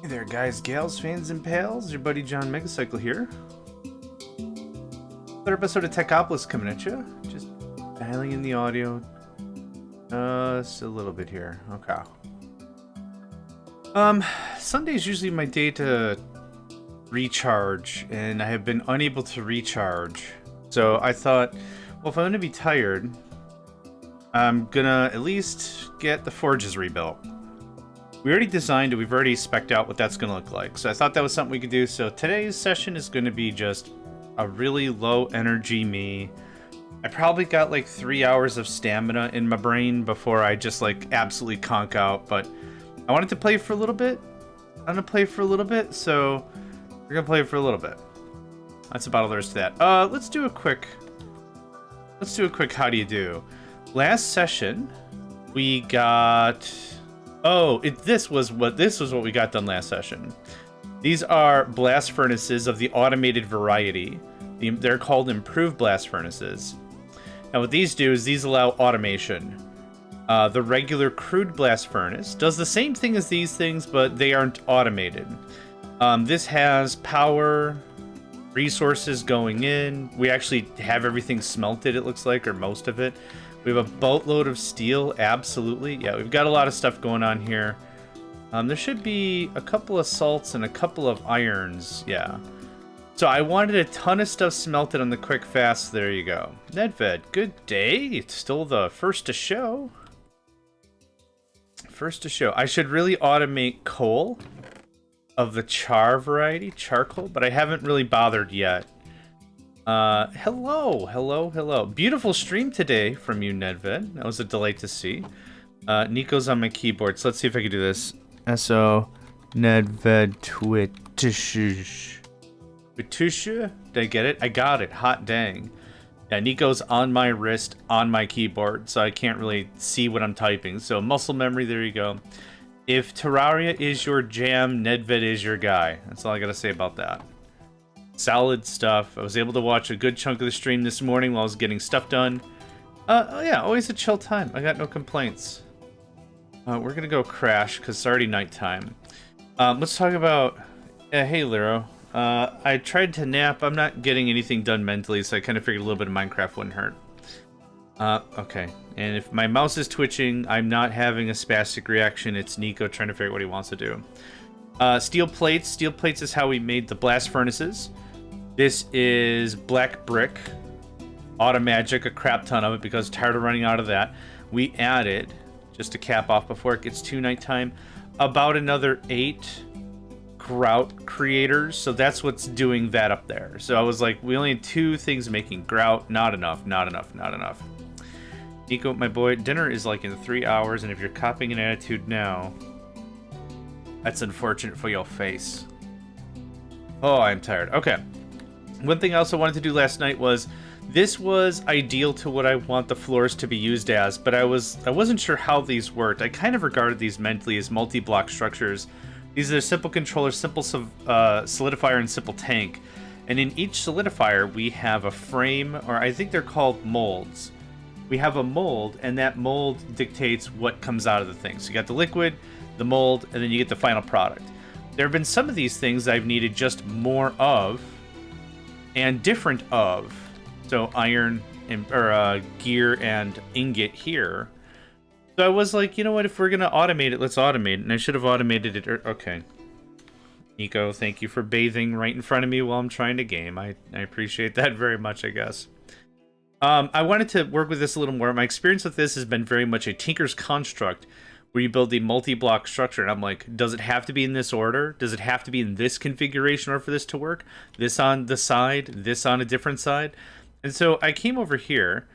Hey there, guys, gals, fans, and pals. Your buddy JohnMegacycle here. Another episode of Techopolis coming at you. Just dialing in the audio. Just a little bit here. Okay. Sunday's usually my day to recharge, and I have been unable to recharge. So I thought, well, if I'm gonna be tired, I'm gonna at least get the forges rebuilt. We already designed it, we've already spec'd out what that's going to look like. So I thought that was something we could do. So today's session is going to be just a really low energy me. I probably got like 3 hours of stamina in my brain before I just like absolutely conk out. But I wanted to play for a little bit. I'm going to play for a little bit. So we're going to play for a little bit. That's about all there is to that. Let's do a quick how do you do. Last session, we got... Oh, this was what we got done last session. These are blast furnaces of the automated variety. They're called improved blast furnaces. Now what these do is these allow automation. The regular crude blast furnace does the same thing as these things, but they aren't automated. This has power, resources going in. We actually have everything smelted, it looks like, or most of it. We have a boatload of steel, absolutely. Yeah, we've got a lot of stuff going on here. There should be a couple of salts and a couple of irons, yeah. So I wanted a ton of stuff smelted on the quick fast. There you go. Nedved, good day. It's still the first to show. First to show. I should really automate coal of the char variety, charcoal, but I haven't really bothered yet. Hello. Beautiful stream today from you, Nedved. That was a delight to see. Nico's on my keyboard, so let's see if I can do this. S-O, Nedved, Twitch. Did I get it? I got it. Hot dang. Yeah, Nico's on my wrist, on my keyboard, so I can't really see what I'm typing. So muscle memory, there you go. If Terraria is your jam, Nedved is your guy. That's all I gotta say about that. Solid stuff. I was able to watch a good chunk of the stream this morning while I was getting stuff done. Yeah, always a chill time. I got no complaints. We're gonna go crash because it's already nighttime. Let's talk about... hey, Lero. I tried to nap. I'm not getting anything done mentally, so I kind of figured a little bit of Minecraft wouldn't hurt. Okay. And if my mouse is twitching, I'm not having a spastic reaction. It's Nico trying to figure out what he wants to do. Steel plates. Steel plates is how we made the blast furnaces. This is black brick. Automagic, a crap ton of it because tired of running out of that. We added, just to cap off before it gets to nighttime, about another 8 grout creators. So that's what's doing that up there. So I was like, we only had 2 things making grout. Not enough. Nico, my boy, dinner is like in 3 hours, and if you're copying an attitude now, that's unfortunate for your face. Oh, I'm tired. Okay. One thing I also wanted to do last night was, this was ideal to what I want the floors to be used as, but I wasn't sure how these worked. I kind of regarded these mentally as multi-block structures. These are simple controller, simple solidifier, and simple tank. And in each solidifier, we have a frame, or I think they're called molds. We have a mold, and that mold dictates what comes out of the thing. So you got the liquid, the mold, and then you get the final product. There have been some of these things I've needed just more of and different of. So iron and gear and ingot here. So I was like, you know what, if we're gonna automate it, let's automate it. And I should have automated it. Okay. Nico, thank you for bathing right in front of me while I'm trying to game. I appreciate that very much, I guess. I wanted to work with this a little more. My experience with this has been very much a Tinker's Construct, where you build a multi-block structure, and I'm like, does it have to be in this order? Does it have to be in this configuration in order for this to work? This on the side, this on a different side? And so I came over here,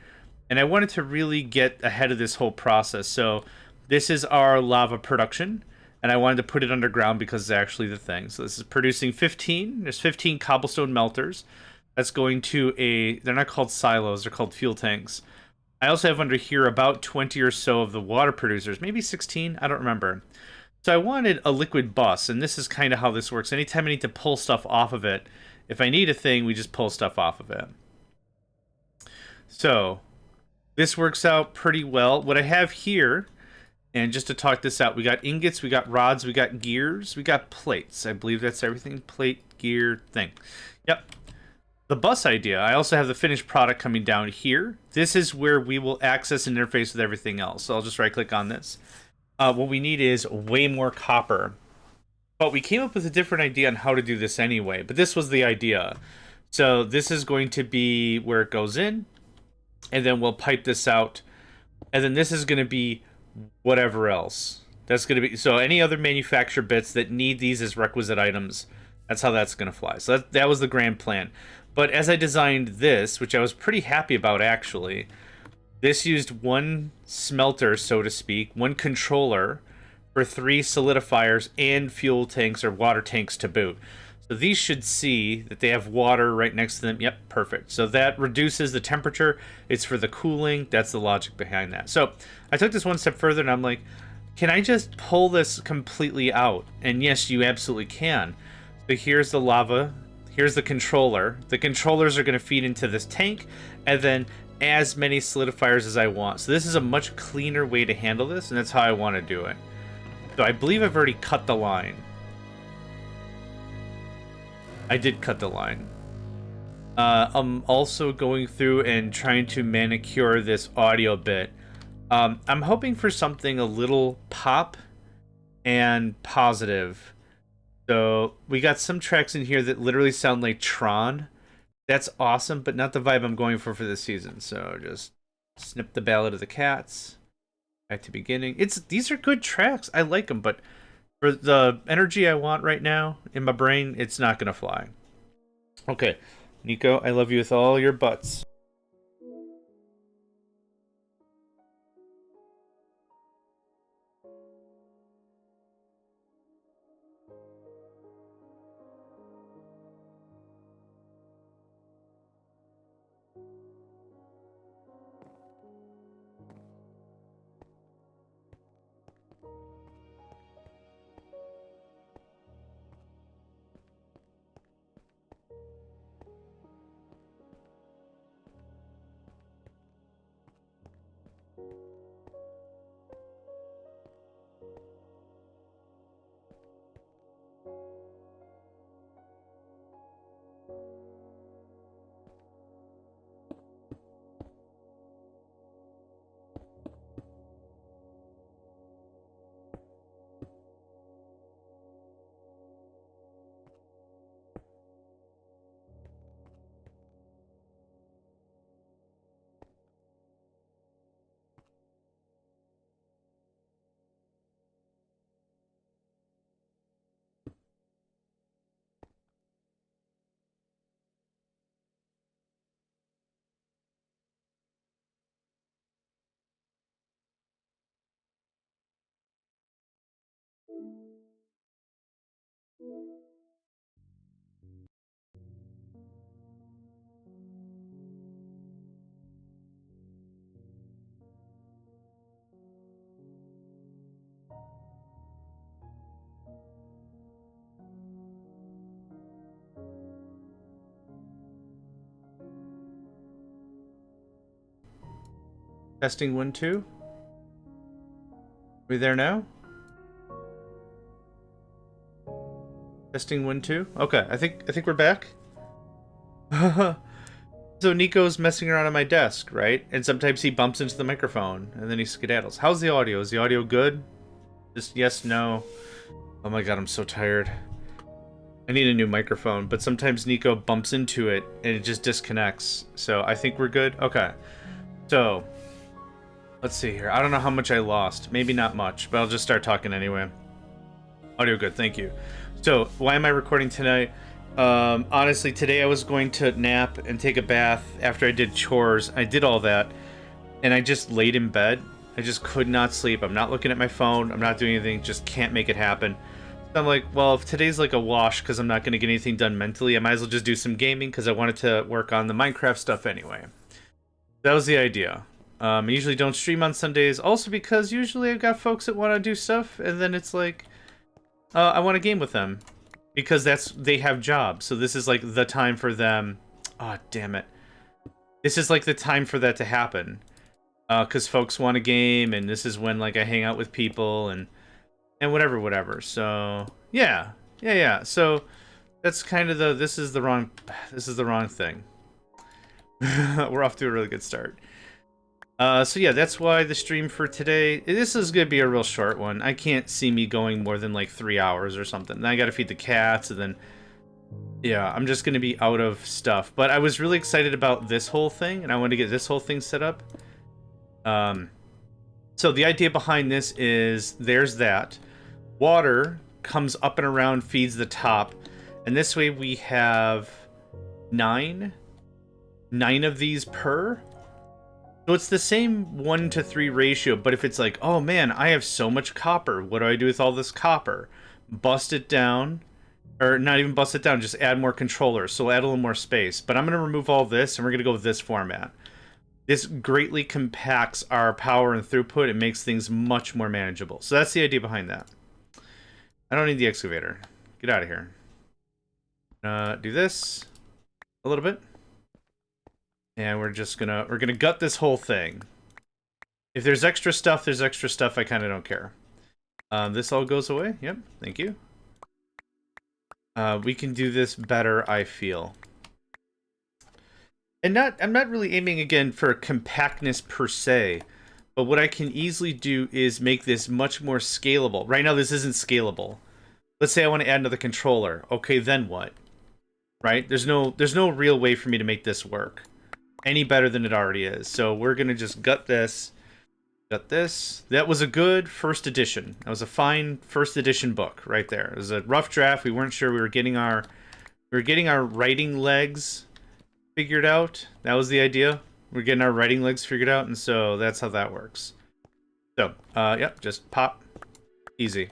and I wanted to really get ahead of this whole process. So this is our lava production, and I wanted to put it underground because it's actually the thing. So this is producing 15. There's 15 cobblestone melters. That's going to a... They're not called silos, they're called fuel tanks. I also have under here about 20 or so of the water producers, maybe 16, I don't remember. So I wanted a liquid bus, and this is kind of how this works. Anytime I need to pull stuff off of it, if I need a thing, we just pull stuff off of it. So this works out pretty well. What I have here And just to talk this out, we got ingots, we got rods, we got gears, we got plates. I believe that's everything. Plate, gear, thing. Yep. The bus idea, I also have the finished product coming down here. This is where we will access and interface with everything else. So I'll just right click on this. What we need is way more copper. But we came up with a different idea on how to do this anyway. But this was the idea. So this is going to be where it goes in. And then we'll pipe this out. And then this is going to be whatever else. That's going to be... So any other manufacturer bits that need these as requisite items, that's how that's going to fly. So that was the grand plan. But as I designed this, which I was pretty happy about actually, this used one smelter, so to speak, one controller for 3 solidifiers and fuel tanks or water tanks to boot. So these should see that they have water right next to them. Yep, perfect. So that reduces the temperature. It's for the cooling. That's the logic behind that. So I took this one step further and I'm like, can I just pull this completely out? And yes, you absolutely can. So here's the lava. Here's the controller. The controllers are going to feed into this tank, and then as many solidifiers as I want. So this is a much cleaner way to handle this, and that's how I want to do it. So I believe I've already cut the line. I did cut the line. I'm also going through and trying to manicure this audio bit. I'm hoping for something a little pop and positive. So we got some tracks in here that literally sound like Tron. That's awesome, but not the vibe I'm going for this season. So just snip the Ballad of the Cats. Back to beginning. These are good tracks. I like them, but for the energy I want right now in my brain, it's not going to fly. Okay, Nico, I love you with all your butts. Testing 1, 2. We there now? Testing 1, 2. Okay, I think we're back. So Nico's messing around on my desk, right? And sometimes he bumps into the microphone and then he skedaddles. How's the audio? Is the audio good? Just yes, no. Oh my god, I'm so tired. I need a new microphone, but sometimes Nico bumps into it and it just disconnects. So I think we're good. Okay. So let's see here. I don't know how much I lost. Maybe not much, but I'll just start talking anyway. Audio good, thank you. So, why am I recording tonight? Honestly, today I was going to nap and take a bath after I did chores. I did all that, and I just laid in bed. I just could not sleep. I'm not looking at my phone. I'm not doing anything. Just can't make it happen. So I'm like, well, if today's like a wash because I'm not going to get anything done mentally, I might as well just do some gaming because I wanted to work on the Minecraft stuff anyway. That was the idea. I usually don't stream on Sundays, also because usually I've got folks that want to do stuff, and then it's like, I want to game with them. Because they have jobs, so this is like the time for them. Oh, damn it. This is like the time for that to happen. because folks want a game, and this is when like I hang out with people and whatever. So yeah. So that's kind of this is the wrong thing. We're off to a really good start. So yeah, that's why the stream for today, this is gonna be a real short one. I can't see me going more than like 3 hours or something. Then I gotta feed the cats, and then yeah, I'm just gonna be out of stuff. But I was really excited about this whole thing, and I wanted to get this whole thing set up. So the idea behind this is there's that. Water comes up and around, feeds the top, and this way we have 9 of these per. So it's the same 1-to-3 ratio, but if it's like, oh man, I have so much copper, what do I do with all this copper? Bust it down, or not even bust it down, just add more controllers, so we'll add a little more space. But I'm going to remove all this, and we're going to go with this format. This greatly compacts our power and throughput. It makes things much more manageable. So that's the idea behind that. I don't need the excavator. Get out of here. Do this a little bit. And we're gonna gut this whole thing. If there's extra stuff, there's extra stuff. I kind of don't care. This all goes away. Yep, thank you. We can do this better, I feel. And I'm not really aiming again for compactness per se, but what I can easily do is make this much more scalable. Right now, this isn't scalable. Let's say I want to add another controller. Okay, then what? Right? There's no real way for me to make this work any better than it already is. So we're gonna just gut this. Got this. That was a good first edition. That was a fine first edition book right there. It was a rough draft. We weren't sure we were getting our writing legs figured out. That was the idea. We're getting our writing legs figured out, and so that's how that works. So, yep, just pop. Easy.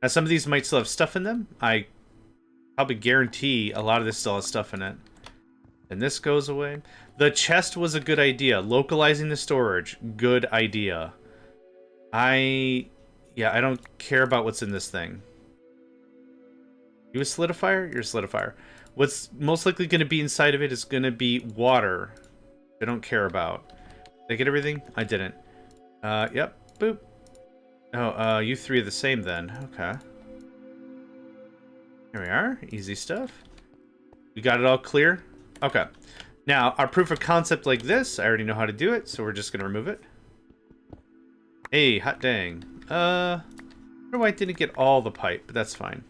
Now some of these might still have stuff in them. I probably guarantee a lot of this still has stuff in it. And this goes away. The chest was a good idea. Localizing the storage, good idea. I don't care about what's in this thing. You a solidifier? You're a solidifier. What's most likely going to be inside of it is going to be water. I don't care about. Did I get everything? I didn't. Yep. Boop. Oh, you three are the same then. Okay. Here we are. Easy stuff. We got it all clear? Okay. Now, our proof of concept like this, I already know how to do it, so we're just going to remove it. Hey, hot dang. I wonder why I didn't get all the pipe, but that's fine.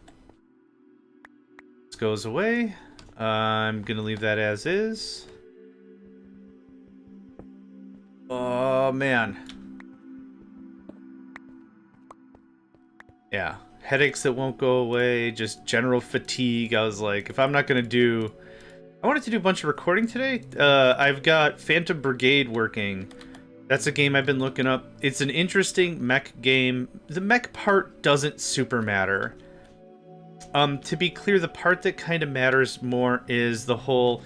This goes away. I'm going to leave that as is. Oh, man. Yeah. Headaches that won't go away, just general fatigue. I was like, if I'm not going to do... I wanted to do a bunch of recording today. I've got Phantom Brigade working. That's a game I've been looking up. It's an interesting mech game. The mech part doesn't super matter. To be clear, the part that kind of matters more is the whole...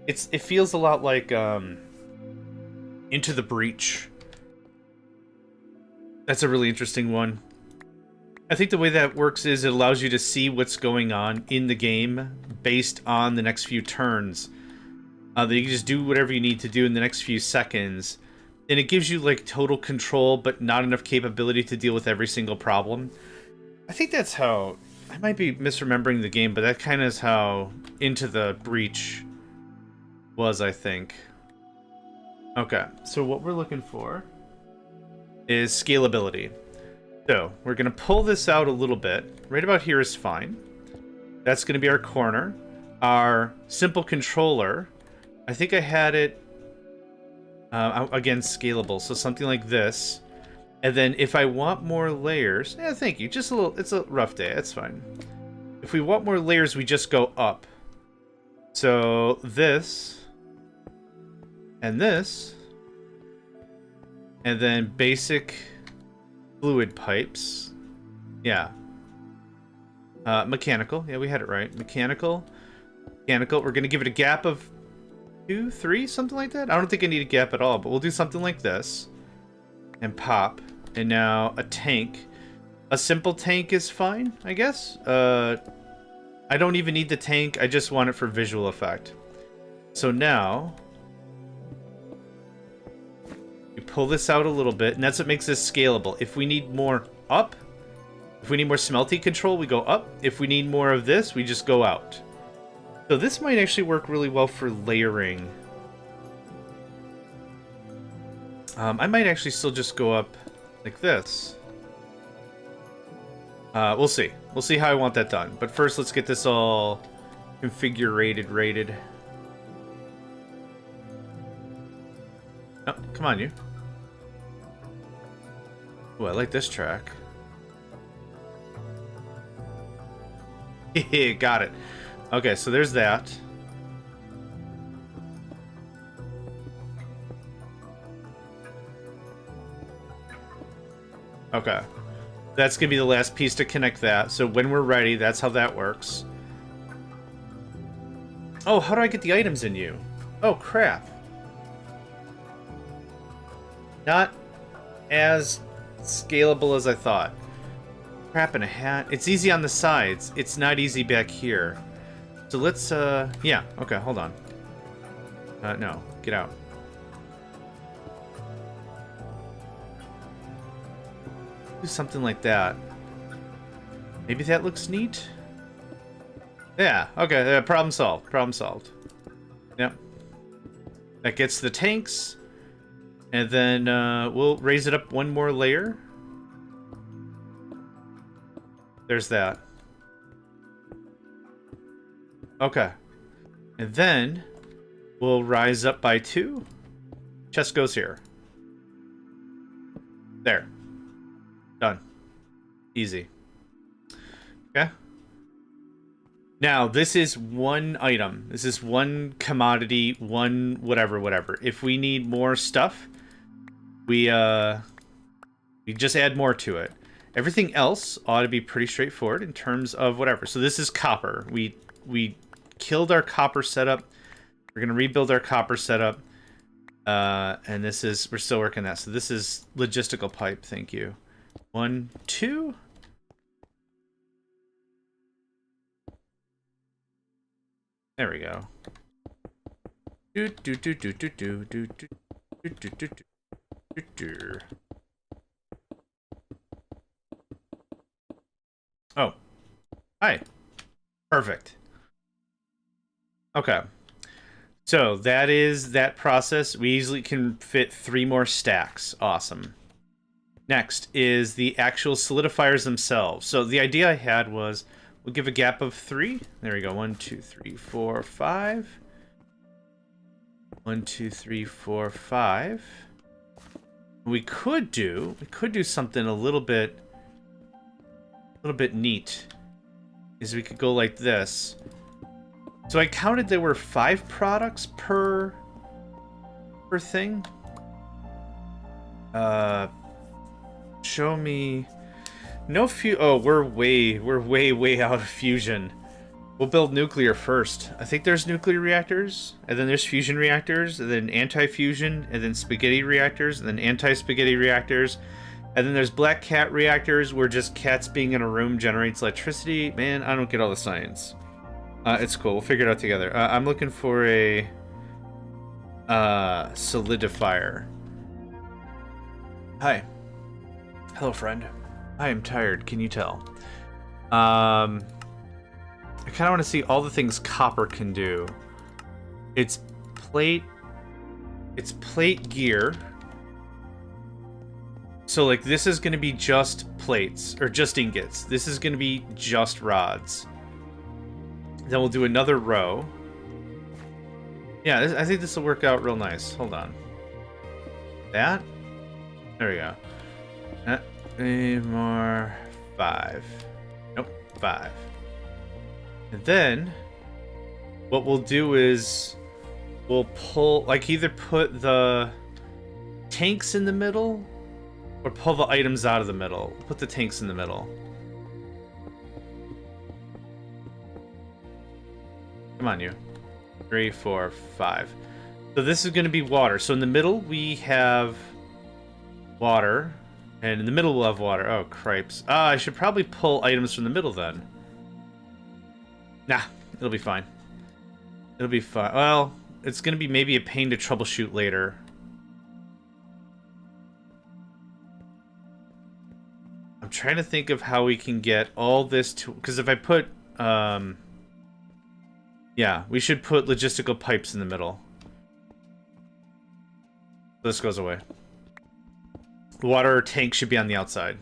It feels a lot like Into the Breach. That's a really interesting one. I think the way that works is it allows you to see what's going on in the game based on the next few turns. That you can just do whatever you need to do in the next few seconds. And it gives you like total control, but not enough capability to deal with every single problem. I think that's how... I might be misremembering the game, but that kind of is how Into the Breach was, I think. Okay, so what we're looking for is scalability. So, we're going to pull this out a little bit. Right about here is fine. That's going to be our corner. Our simple controller, I think I had it, again, scalable. So something like this. And then if I want more layers, yeah, thank you. Just a little, it's a rough day. That's fine. If we want more layers, we just go up. So this, and this, and then basic... fluid pipes. Yeah. Mechanical. Yeah, we had it right. Mechanical. Mechanical. We're going to give it a gap of 2, 3, something like that. I don't think I need a gap at all, but we'll do something like this. And pop. And now a tank. A simple tank is fine, I guess. I don't even need the tank. I just want it for visual effect. So now... pull this out a little bit, and that's what makes this scalable. If we need more up, if we need more smelting control, we go up. If we need more of this, we just go out. So this might actually work really well for layering. I might actually still just go up like this. We'll see. We'll see how I want that done. But first, let's get this all rated. Oh, come on, you. Oh, I like this track. Got it. Okay, so there's that. Okay. That's going to be the last piece to connect that. So when we're ready, that's how that works. Oh, how do I get the items in you? Oh, crap. Not as scalable as I thought. Crap in a hat. It's easy on the sides. It's not easy back here. So let's, yeah. Okay, hold on. No. Get out. Do something like that. Maybe that looks neat? Yeah, okay, problem solved. Problem solved. Yep. That gets the tanks. And then we'll raise it up one more layer. There's that. Okay. And then we'll rise up by 2. Chest goes here. There. Done. Easy. Okay. Now, this is one item. This is one commodity, one whatever. If we need more stuff, we just add more to it. Everything else ought to be pretty straightforward in terms of whatever. So this is copper. We killed our copper setup. We're going to rebuild our copper setup. And this is, we're still working that. So this is logistical pipe. Thank you. 1, 2. There we go. Oh. Hi. Perfect. Okay. So that is that process. We easily can fit 3 more stacks. Awesome. Next is the actual solidifiers themselves. So the idea I had was we'll give a gap of 3. There we go. 1, 2, 3, 4, 5. 1, 2, 3, 4, 5. We could do something a little bit neat. Is we could go like this. So I counted there were 5 products per thing. Show me. No oh, we're way out of fusion. We'll build nuclear first. I think there's nuclear reactors, and then there's fusion reactors, and then anti-fusion, and then spaghetti reactors, and then anti-spaghetti reactors, and then there's black cat reactors where just cats being in a room generates electricity. Man, I don't get all the science. It's cool. We'll figure it out together. I'm looking for a solidifier. Hi. Hello, friend. I am tired. Can you tell? I kind of want to see all the things copper can do. It's plate gear. So, like, this is going to be just plates, or just ingots. This is going to be just rods. Then we'll do another row. Yeah, I think this will work out real nice. Hold on. That? There we go. More 5. Nope, 5. And then what we'll do is we'll pull, like, either put the tanks in the middle or pull the items out of the middle. Put the tanks in the middle. Come on, you. 3, 4, 5. So this is going to be water. So in the middle we have water. And in the middle we'll have water. Oh, cripes. I should probably pull items from the middle then. Nah, it'll be fine. It'll be fine. Well, it's going to be maybe a pain to troubleshoot later. trying to think of how we can get all this to... Because if I put... yeah, we should put logistical pipes in the middle. This goes away. The water tank should be on the outside.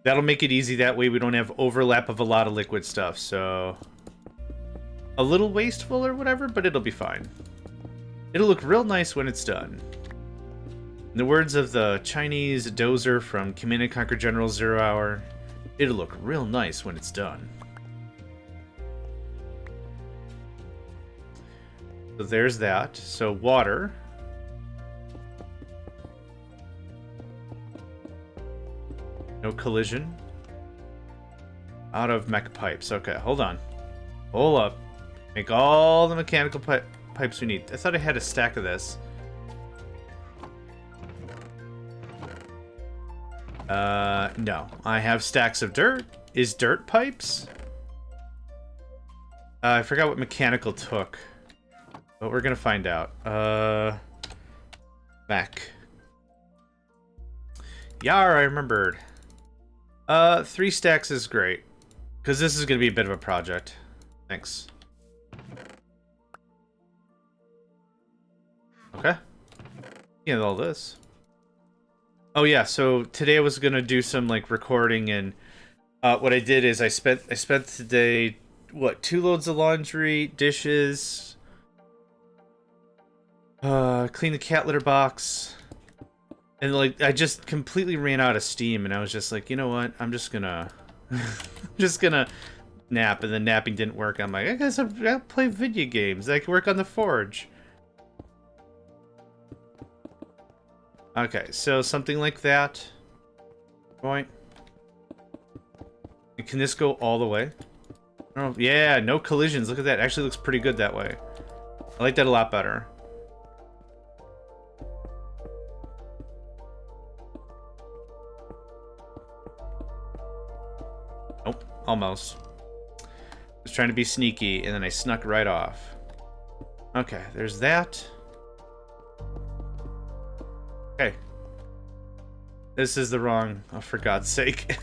That'll make it easy. That way we don't have overlap of a lot of liquid stuff, so... A little wasteful or whatever, but it'll be fine. It'll look real nice when it's done. In the words of the Chinese dozer from Command & Conquer General Zero Hour, it'll look real nice when it's done. So there's that. So water. No collision. Out of mech pipes. Okay, hold on. Hold up. Make all the mechanical pipes we need. I thought I had a stack of this. No. I have stacks of dirt. Is dirt pipes? I forgot what mechanical took. But we're gonna find out. Mech. Yar, I remembered. 3 stacks is great. Because this is gonna be a bit of a project. Thanks. Okay. Yeah, all this. Oh yeah, so today I was gonna do some like recording, and what I did is I spent today, what, 2 loads of laundry, dishes, clean the cat litter box, and like I just completely ran out of steam, and I was just like, you know what, I'm just gonna nap, and then napping didn't work. I'm like, I guess I'll play video games. I can work on the forge. Okay, so something like that. Point. Can this go all the way? Oh, yeah, no collisions. Look at that. It actually looks pretty good that way. I like that a lot better. Nope, almost. I was trying to be sneaky, and then I snuck right off. Okay, there's that. Okay. This is the wrong... Oh, for God's sake.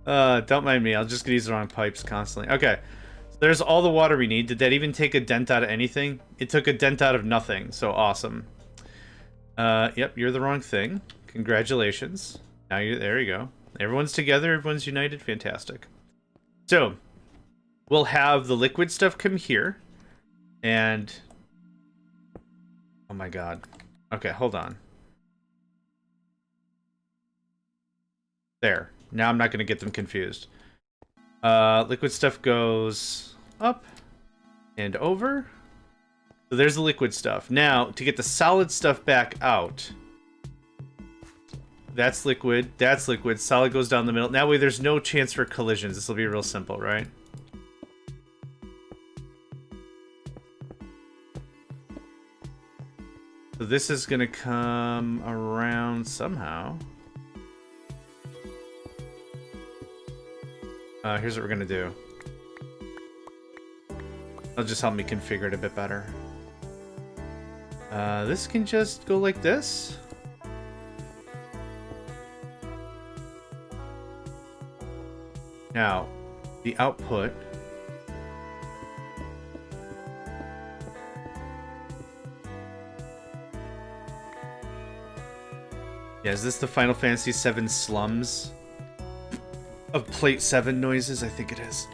Don't mind me. I'll just use the wrong pipes constantly. Okay. So there's all the water we need. Did that even take a dent out of anything? It took a dent out of nothing. So awesome. Yep, you're the wrong thing. Congratulations. Now you... There you go. Everyone's together. Everyone's united. Fantastic. So, we'll have the liquid stuff come here. And... Oh my God. Okay, hold on. There. Now I'm not going to get them confused. Liquid stuff goes up and over. So there's the liquid stuff. Now, to get the solid stuff back out, that's liquid, solid goes down the middle. That way there's no chance for collisions. This will be real simple, right? So this is going to come around somehow. Here's what we're going to do. That'll just help me configure it a bit better. This can just go like this. Now, the output... Yeah, is this the Final Fantasy VII slums of Plate 7 noises? I think it is.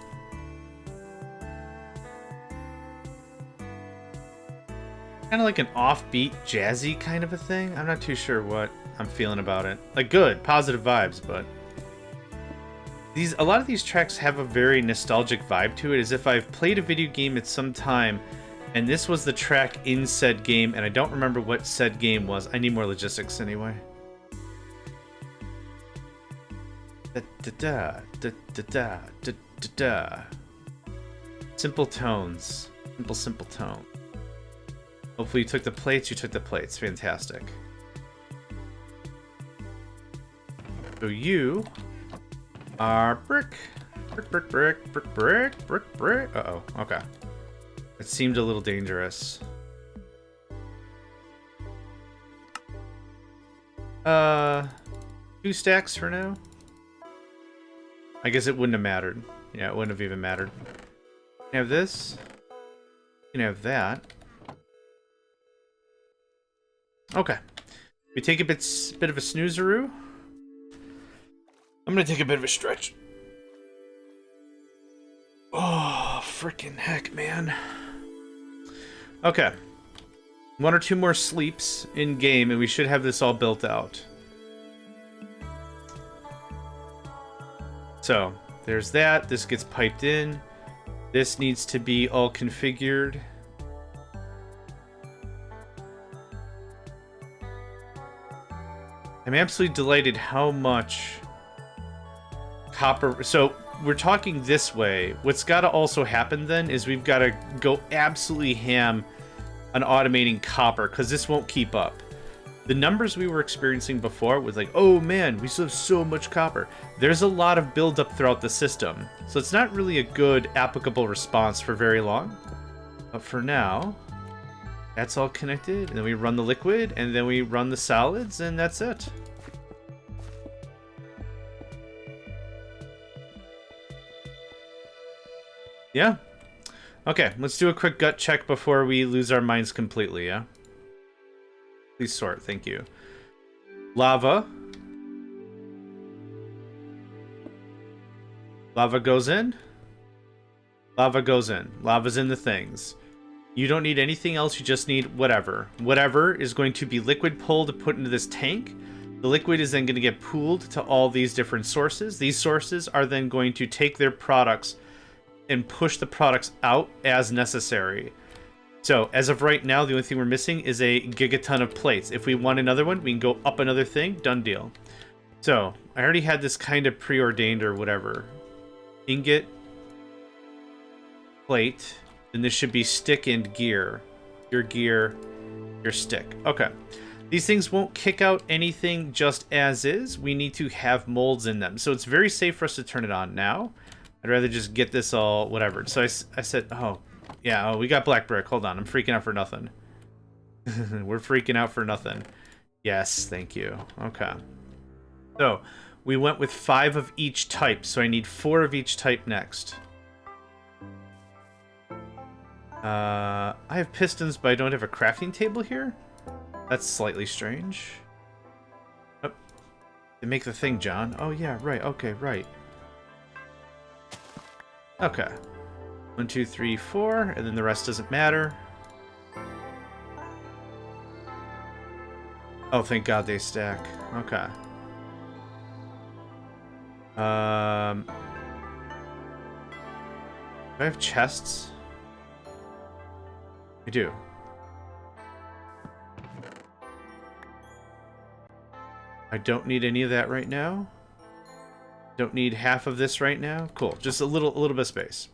Kind of like an offbeat, jazzy kind of a thing. I'm not too sure what I'm feeling about it. Like, good, positive vibes, but... a lot of these tracks have a very nostalgic vibe to it, as if I've played a video game at some time, and this was the track in said game, and I don't remember what said game was. I need more logistics anyway. Simple tones. Simple tone. Hopefully you took the plates. You took the plates. Fantastic. So you are brick. Brick. Uh-oh. Okay. It seemed a little dangerous. 2 stacks for now. I guess it wouldn't have mattered. Yeah, it wouldn't have even mattered. You can have this. You can have that. Okay. We take a bit of a snoozeroo. I'm gonna take a bit of a stretch. Oh, freaking heck, man. Okay. 1 or 2 more sleeps in game, and we should have this all built out. So, there's that. This gets piped in. This needs to be all configured. I'm absolutely delighted how much copper... So, we're talking this way. What's got to also happen then is we've got to go absolutely ham on automating copper, because this won't keep up. The numbers we were experiencing before was like, oh man, we still have so much copper. There's a lot of buildup throughout the system, so it's not really a good applicable response for very long. But for now, that's all connected, and then we run the liquid, and then we run the solids, and that's it. Yeah. Okay, let's do a quick gut check before we lose our minds completely, yeah? Please sort, thank you. Lava. Lava goes in. Lava goes in. Lava's in the things. You don't need anything else, you just need whatever. Whatever is going to be liquid pulled to put into this tank. The liquid is then going to get pooled to all these different sources. These sources are then going to take their products and push the products out as necessary. So, as of right now, the only thing we're missing is a gigaton of plates. If we want another one, we can go up another thing. Done deal. So, I already had this kind of preordained or whatever. Ingot, plate, and this should be stick and gear. Your gear, your stick. Okay. These things won't kick out anything just as is. We need to have molds in them. So, it's very safe for us to turn it on now. I'd rather just get this all whatever. So, I said, oh... Yeah, oh, we got black brick. Hold on, I'm freaking out for nothing. We're freaking out for nothing. Yes, thank you. Okay. So, we went with 5 of each type, so I need 4 of each type next. I have pistons, but I don't have a crafting table here? That's slightly strange. Oh, they make the thing, John. Oh, yeah, right. Okay, right. Okay. 1, 2, 3, 4, and then the rest doesn't matter. Oh, thank God they stack. Okay. Do I have chests? I do. I don't need any of that right now. Don't need half of this right now. Cool. Just a little bit of space.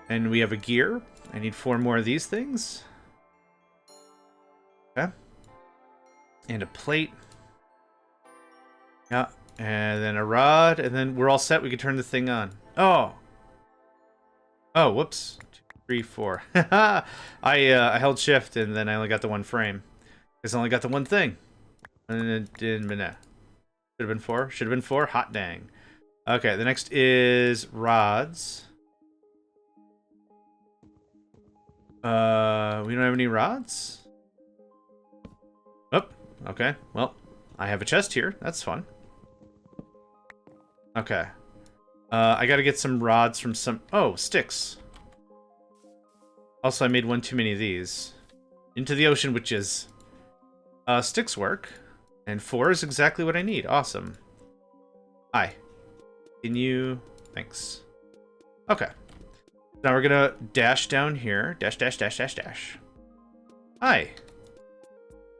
And we have a gear. I need 4 more of these things. Okay. And a plate. Yeah. And then a rod. And then we're all set. We can turn the thing on. Oh. Oh, whoops. 2, 3, 4. I held shift and then I only got the 1 frame. Because I only got the 1 thing. And it didn't... Should have been 4. Should have been 4. Hot dang. Okay, the next is rods. We don't have any rods? Oh, okay. Well, I have a chest here. That's fun. Okay. I gotta get some rods from some... Oh, sticks. Also, I made 1 too many of these. Into the ocean, witches. Sticks work. And 4 is exactly what I need. Awesome. Hi. Can you... Thanks. Okay. Now we're gonna dash down here. Dash, dash, dash, dash, dash. Hi.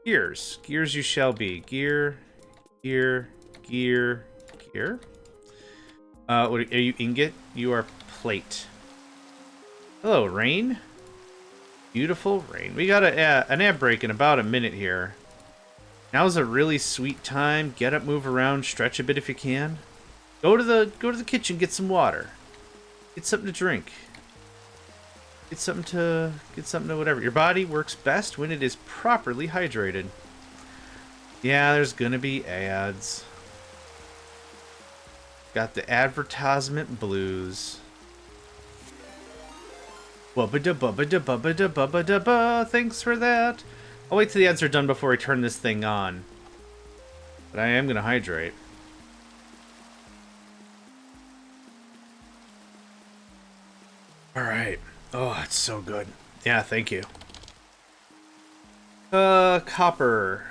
Gears. Gears you shall be. Gear. Gear. Gear. Gear. What are you, ingot? You are plate. Hello, rain. Beautiful rain. We got an ad break in about a minute here. Now's a really sweet time. Get up, move around, stretch a bit if you can. Go to the kitchen, get some water. Get something to drink. Get something to whatever. Your body works best when it is properly hydrated. Yeah, there's gonna be ads. Got the advertisement blues. Bubba-da-bubba-da-bubba-da-bubba-da-bubba. Thanks for that. I'll wait till the ads are done before I turn this thing on. But I am going to hydrate. Alright. Oh, it's so good. Yeah, thank you. Copper.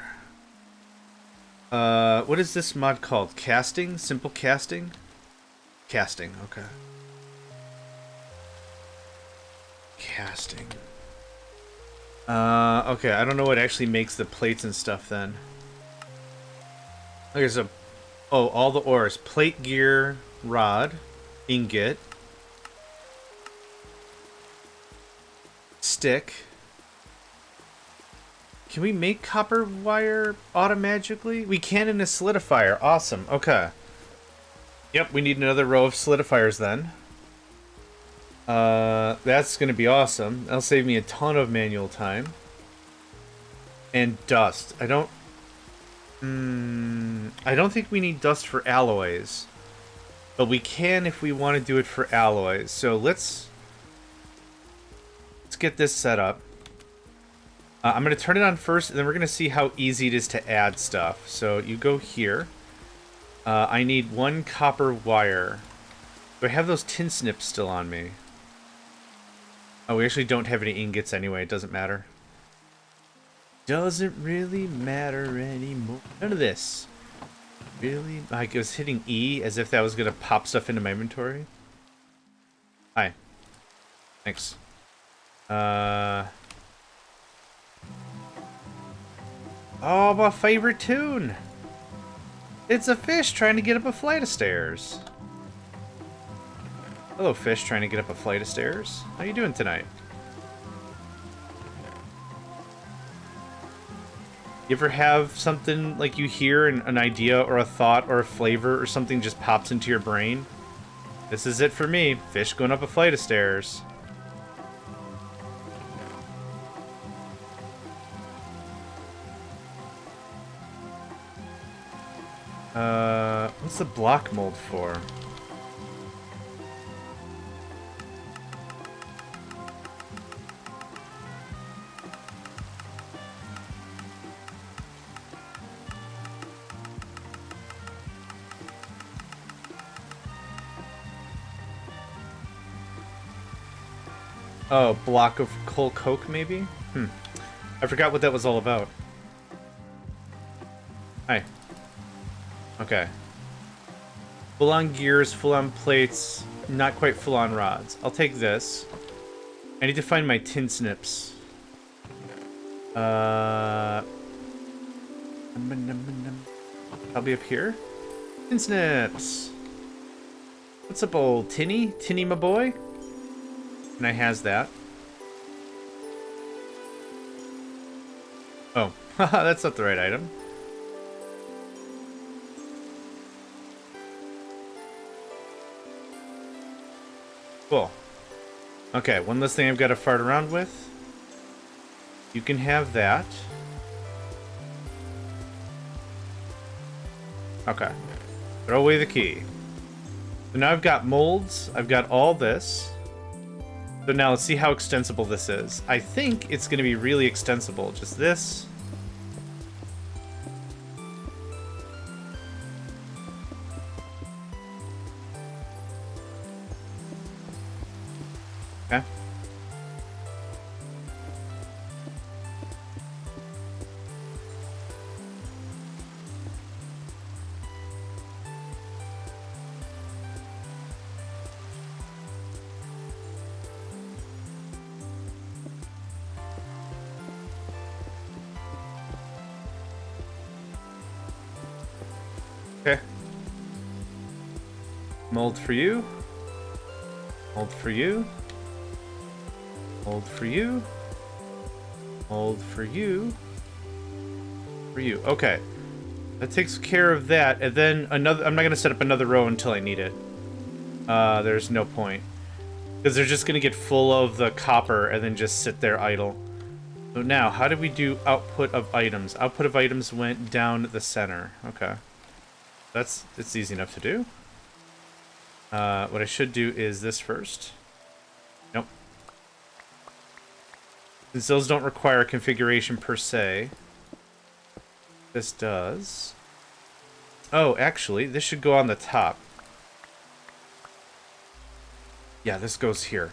What is this mod called? Casting? Simple casting? Casting, okay. Casting. Okay, I don't know what actually makes the plates and stuff then. Okay, so... Oh, all the ores. Plate, gear, rod, ingot, stick. Can we make copper wire automatically? We can in a solidifier. Awesome. Okay. Yep, we need another row of solidifiers then. That's going to be awesome. That'll save me a ton of manual time. And dust. I don't think we need dust for alloys. But we can if we want to do it for alloys. So let's get this set up. I'm going to turn it on first, and then we're going to see how easy it is to add stuff. So you go here. I need 1 copper wire. Do I have those tin snips still on me? Oh, we actually don't have any ingots anyway. It doesn't matter. Doesn't really matter anymore. None of this. Really? Like, I was hitting E as if that was going to pop stuff into my inventory. Hi. Thanks. Oh, my favorite tune! It's a fish trying to get up a flight of stairs. Hello, fish trying to get up a flight of stairs. How you doing tonight? You ever have something like you hear an idea or a thought or a flavor or something just pops into your brain? This is it for me. Fish going up a flight of stairs. What's the block mold for? Oh, block of coal coke, maybe? I forgot what that was all about. Hi. Okay. Full-on gears, full-on plates, not quite full-on rods. I'll take this. I need to find my tin snips. Probably up here? Tin snips! What's up, old Tinny? Tinny, my boy? And I has that. Oh, haha, that's not the right item. Cool. Okay, one less thing I've got to fart around with. You can have that. Okay. Throw away the key. So now I've got molds. I've got all this. So now let's see how extensible this is. I think it's going to be really extensible. Just this. Okay. Okay. Mold for you. Mold for you. Mold for you. Mold for you. For you. Okay. That takes care of that. And then another... I'm not going to set up another row until I need it. There's no point. Because they're just going to get full of the copper and then just sit there idle. So now, how do we do output of items? Output of items went down the center. Okay. It's easy enough to do. What I should do is this first. Nope. Since those don't require configuration per se. This does. Oh, actually, this should go on the top. Yeah, this goes here.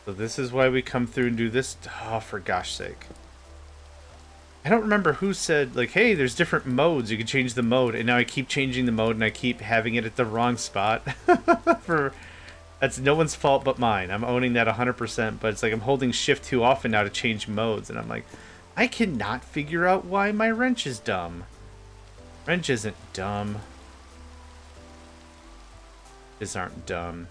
So this is why we come through and do this. Oh, for gosh sake. I don't remember who said, like, hey, there's different modes. You can change the mode. And now I keep changing the mode and I keep having it at the wrong spot. That's no one's fault but mine. I'm owning that 100%. But it's like I'm holding shift too often now to change modes. And I'm like, I cannot figure out why my wrench is dumb. Wrench isn't dumb. These aren't dumb.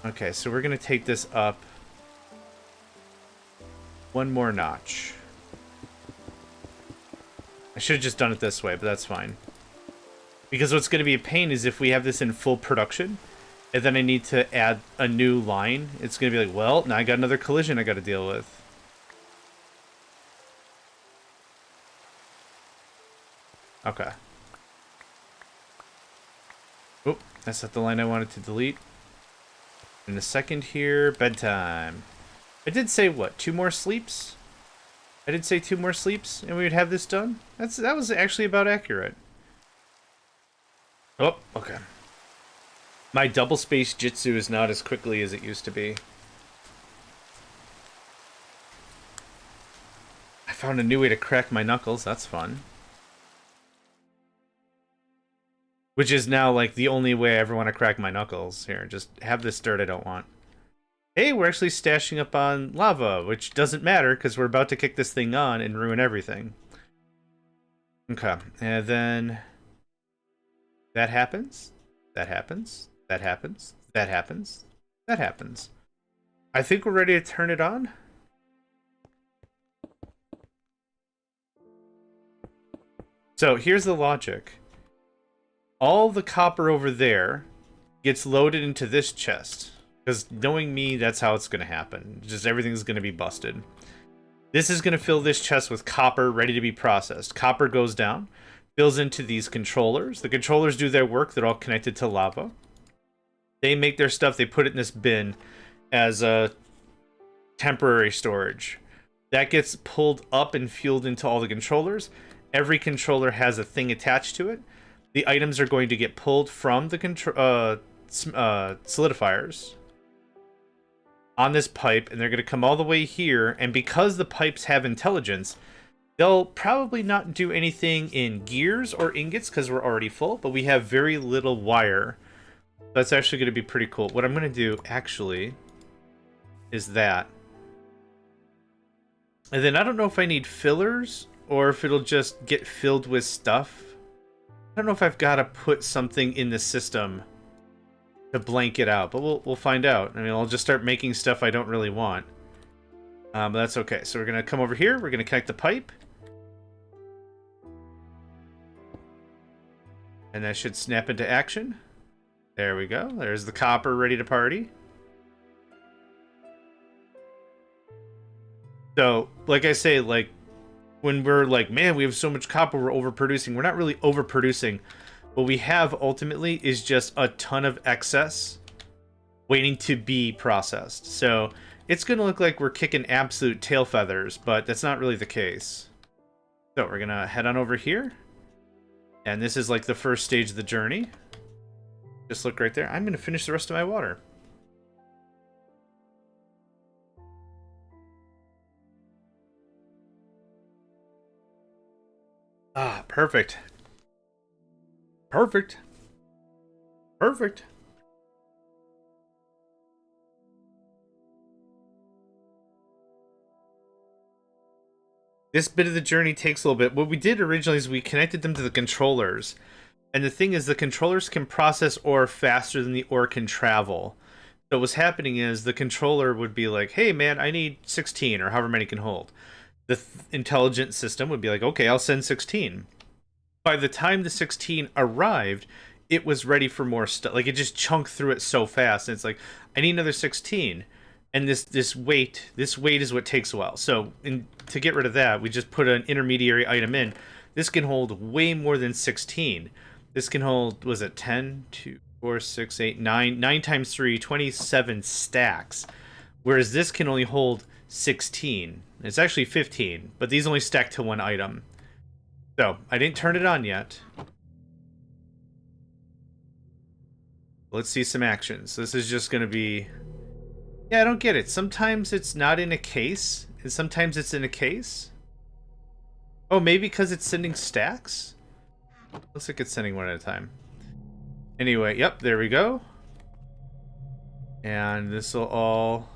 Okay, so we're going to take this up one more notch. I should have just done it this way, but that's fine. Because what's going to be a pain is if we have this in full production, and then I need to add a new line, it's going to be like, well, now I got another collision I got to deal with. Okay. Oh, that's not the line I wanted to delete. In a second here, bedtime. I did say, what, 2 more sleeps? I did say 2 more sleeps, and we would have this done? That was actually about accurate. Oh, okay. My double space jitsu is not as quickly as it used to be. I found a new way to crack my knuckles. That's fun. Which is now, like, the only way I ever want to crack my knuckles. Here, just have this dirt I don't want. Hey, we're actually stashing up on lava, which doesn't matter, because we're about to kick this thing on and ruin everything. Okay, and then... that happens. That happens. That happens. That happens. That happens. I think we're ready to turn it on. So, here's the logic. All the copper over there gets loaded into this chest. Because knowing me, that's how it's going to happen. Just everything's going to be busted. This is going to fill this chest with copper ready to be processed. Copper goes down, fills into these controllers. The controllers do their work. They're all connected to lava. They make their stuff. They put it in this bin as a temporary storage. That gets pulled up and fueled into all the controllers. Every controller has a thing attached to it. The items are going to get pulled from the solidifiers on this pipe, and they're going to come all the way here. And because the pipes have intelligence, they'll probably not do anything in gears or ingots because we're already full, but we have very little wire. That's actually going to be pretty cool. What I'm going to do, actually, is that. And then I don't know if I need fillers or if it'll just get filled with stuff. I don't know if I've got to put something in the system to blank it out, but we'll find out. I mean, I'll just start making stuff I don't really want. But that's okay. So we're going to come over here. We're going to connect the pipe. And that should snap into action. There we go. There's the copper ready to party. So, like I say, like, when we're like, man, we have so much copper, we're overproducing. We're not really overproducing. What we have, ultimately, is just a ton of excess waiting to be processed. So, it's going to look like we're kicking absolute tail feathers, but that's not really the case. So, we're going to head on over here. And this is like the first stage of the journey. Just look right there. I'm going to finish the rest of my water. Ah, perfect. Perfect. Perfect. This bit of the journey takes a little bit. What we did originally is we connected them to the controllers. And the thing is, the controllers can process ore faster than the ore can travel. So what's happening is the controller would be like, hey man, I need 16 or however many it can hold. The intelligent system would be like, okay, I'll send 16. By the time the 16 arrived, it was ready for more stuff. Like, it just chunked through it so fast. And it's like, I need another 16. And this weight is what takes a while. So to get rid of that, we just put an intermediary item in. This can hold way more than 16. This can hold, was it 10, 2, 4, 6, 8, 9, 9 times 3, 27 stacks. Whereas this can only hold 16. It's actually 15, but these only stack to one item. So, I didn't turn it on yet. Let's see some actions. This is just going to be... Yeah, I don't get it. Sometimes it's not in a case, and sometimes it's in a case. Oh, maybe because it's sending stacks? Looks like it's sending one at a time. Anyway, yep, there we go. And this will all...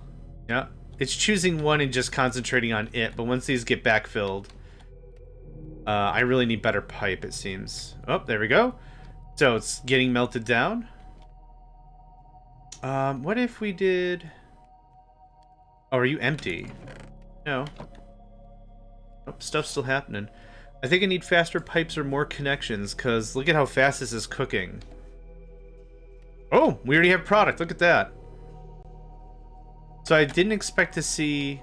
Yep. It's choosing one and just concentrating on it, but once these get backfilled... I really need better pipe, it seems. Oh, there we go. So it's getting melted down. What if we did... Oh, are you empty? No. Oh, stuff's still happening. I think I need faster pipes or more connections, because look at how fast this is cooking. Oh, we already have product. Look at that. So I didn't expect to see...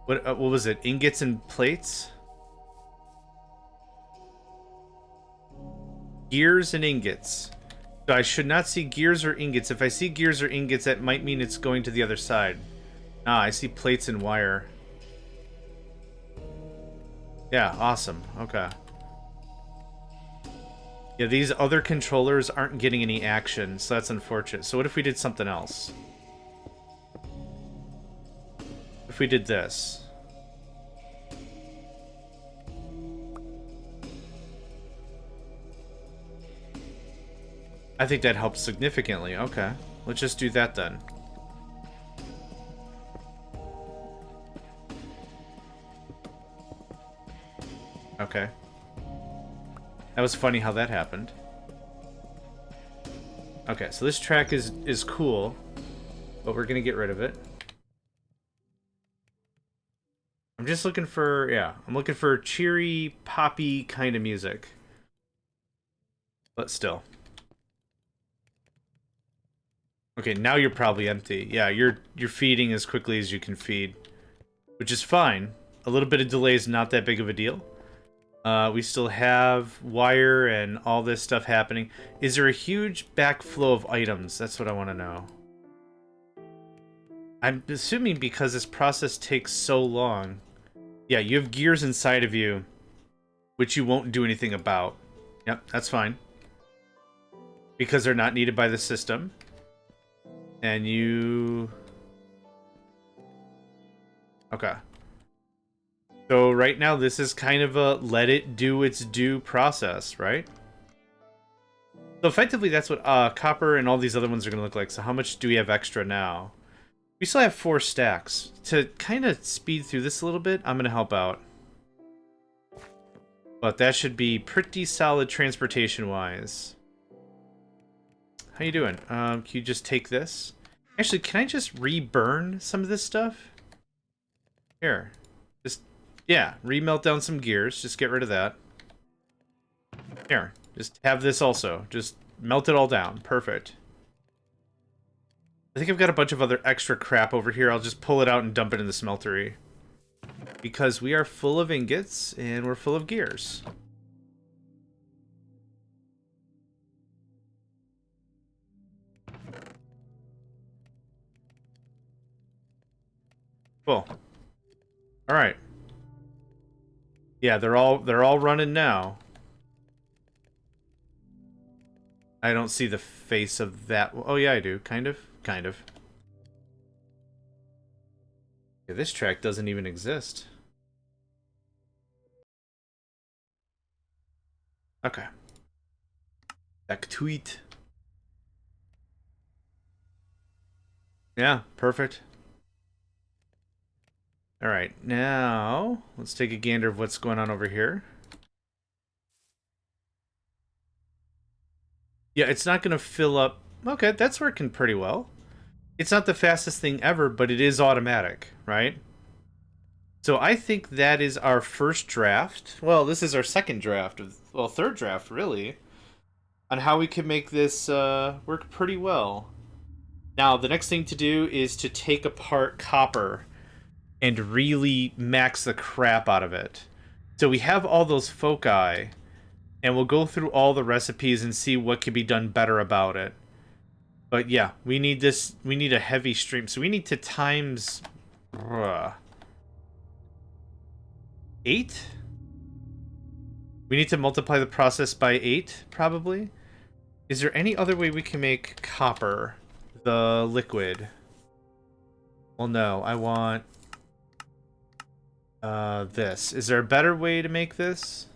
What was it? Ingots and plates? Gears and ingots. So I should not see gears or ingots. If I see gears or ingots, that might mean it's going to the other side. Ah, I see plates and wire. Yeah, awesome. Okay. Yeah, these other controllers aren't getting any action, so that's unfortunate. So what if we did something else? If we did this? I think that helps significantly. Okay. Let's just do that then. Okay. That was funny how that happened. Okay, so this track is cool, but we're gonna get rid of it. I'm just looking for, yeah, I'm looking for cheery, poppy kind of music. But still. Okay, now you're probably empty. Yeah, you're feeding as quickly as you can feed, which is fine. A little bit of delay is not that big of a deal. We still have wire and all this stuff happening. Is there a huge backflow of items? That's what I want to know. I'm assuming because this process takes so long. Yeah, you have gears inside of you, which you won't do anything about. Yep, that's fine. Because they're not needed by the system. And you... Okay. So right now this is kind of a let it do its due process, right? So effectively that's what copper and all these other ones are going to look like. So how much do we have extra now? We still have 4 stacks. To kind of speed through this a little bit, I'm going to help out. But that should be pretty solid transportation-wise. How you doing? Can you just take this? Actually, can I just re-burn some of this stuff? Here. Just, yeah, re-melt down some gears. Just get rid of that. Here. Just have this also. Just melt it all down. Perfect. I think I've got a bunch of other extra crap over here. I'll just pull it out and dump it in the smeltery. Because we are full of ingots and we're full of gears. Cool. All right. Yeah, they're all running now. I don't see the face of that. Oh yeah, I do. Kind of. Kind of. Yeah, this track doesn't even exist. Okay. Back tweet. Yeah, perfect. Alright, now let's take a gander of what's going on over here. Yeah, it's not going to fill up. Okay, that's working pretty well. It's not the fastest thing ever, but it is automatic, right? So I think that is our first draft. Well, this is our second draft. Well, third draft, really. On how we can make this work pretty well. Now, the next thing to do is to take apart copper and really max the crap out of it. So we have all those foci, and we'll go through all the recipes and see what can be done better about it. But yeah, we need this. We need a heavy stream, so we need to times 8. We need to multiply the process by 8, probably. Is there any other way we can make copper, the liquid? Well, no, I want this. Is there a better way to make this?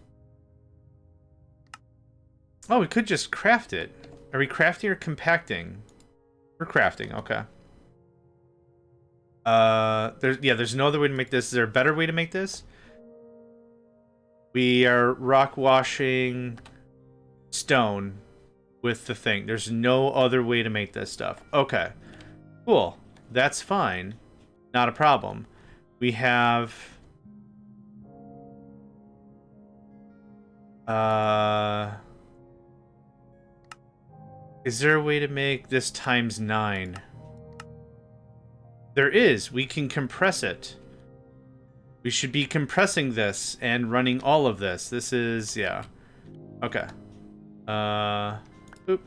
Oh, we could just craft it. Are we crafting or compacting? We're crafting, okay. There's no other way to make this. Is there a better way to make this? We are rock washing stone with the thing. There's no other way to make this stuff. Okay. Cool. That's fine. Not a problem. We have... Is there a way to make this times 9? There is. We can compress it. We should be compressing this and running all of this. This is... yeah. Okay. Oop.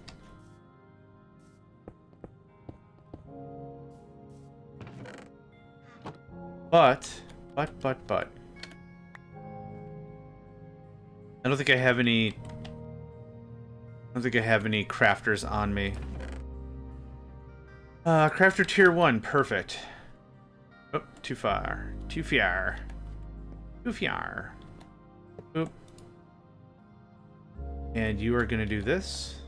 But. I don't think I have any... I don't think I have any crafters on me. Crafter tier 1, perfect. Oh, too far. Too far. Too far. Oop. And you are gonna do this.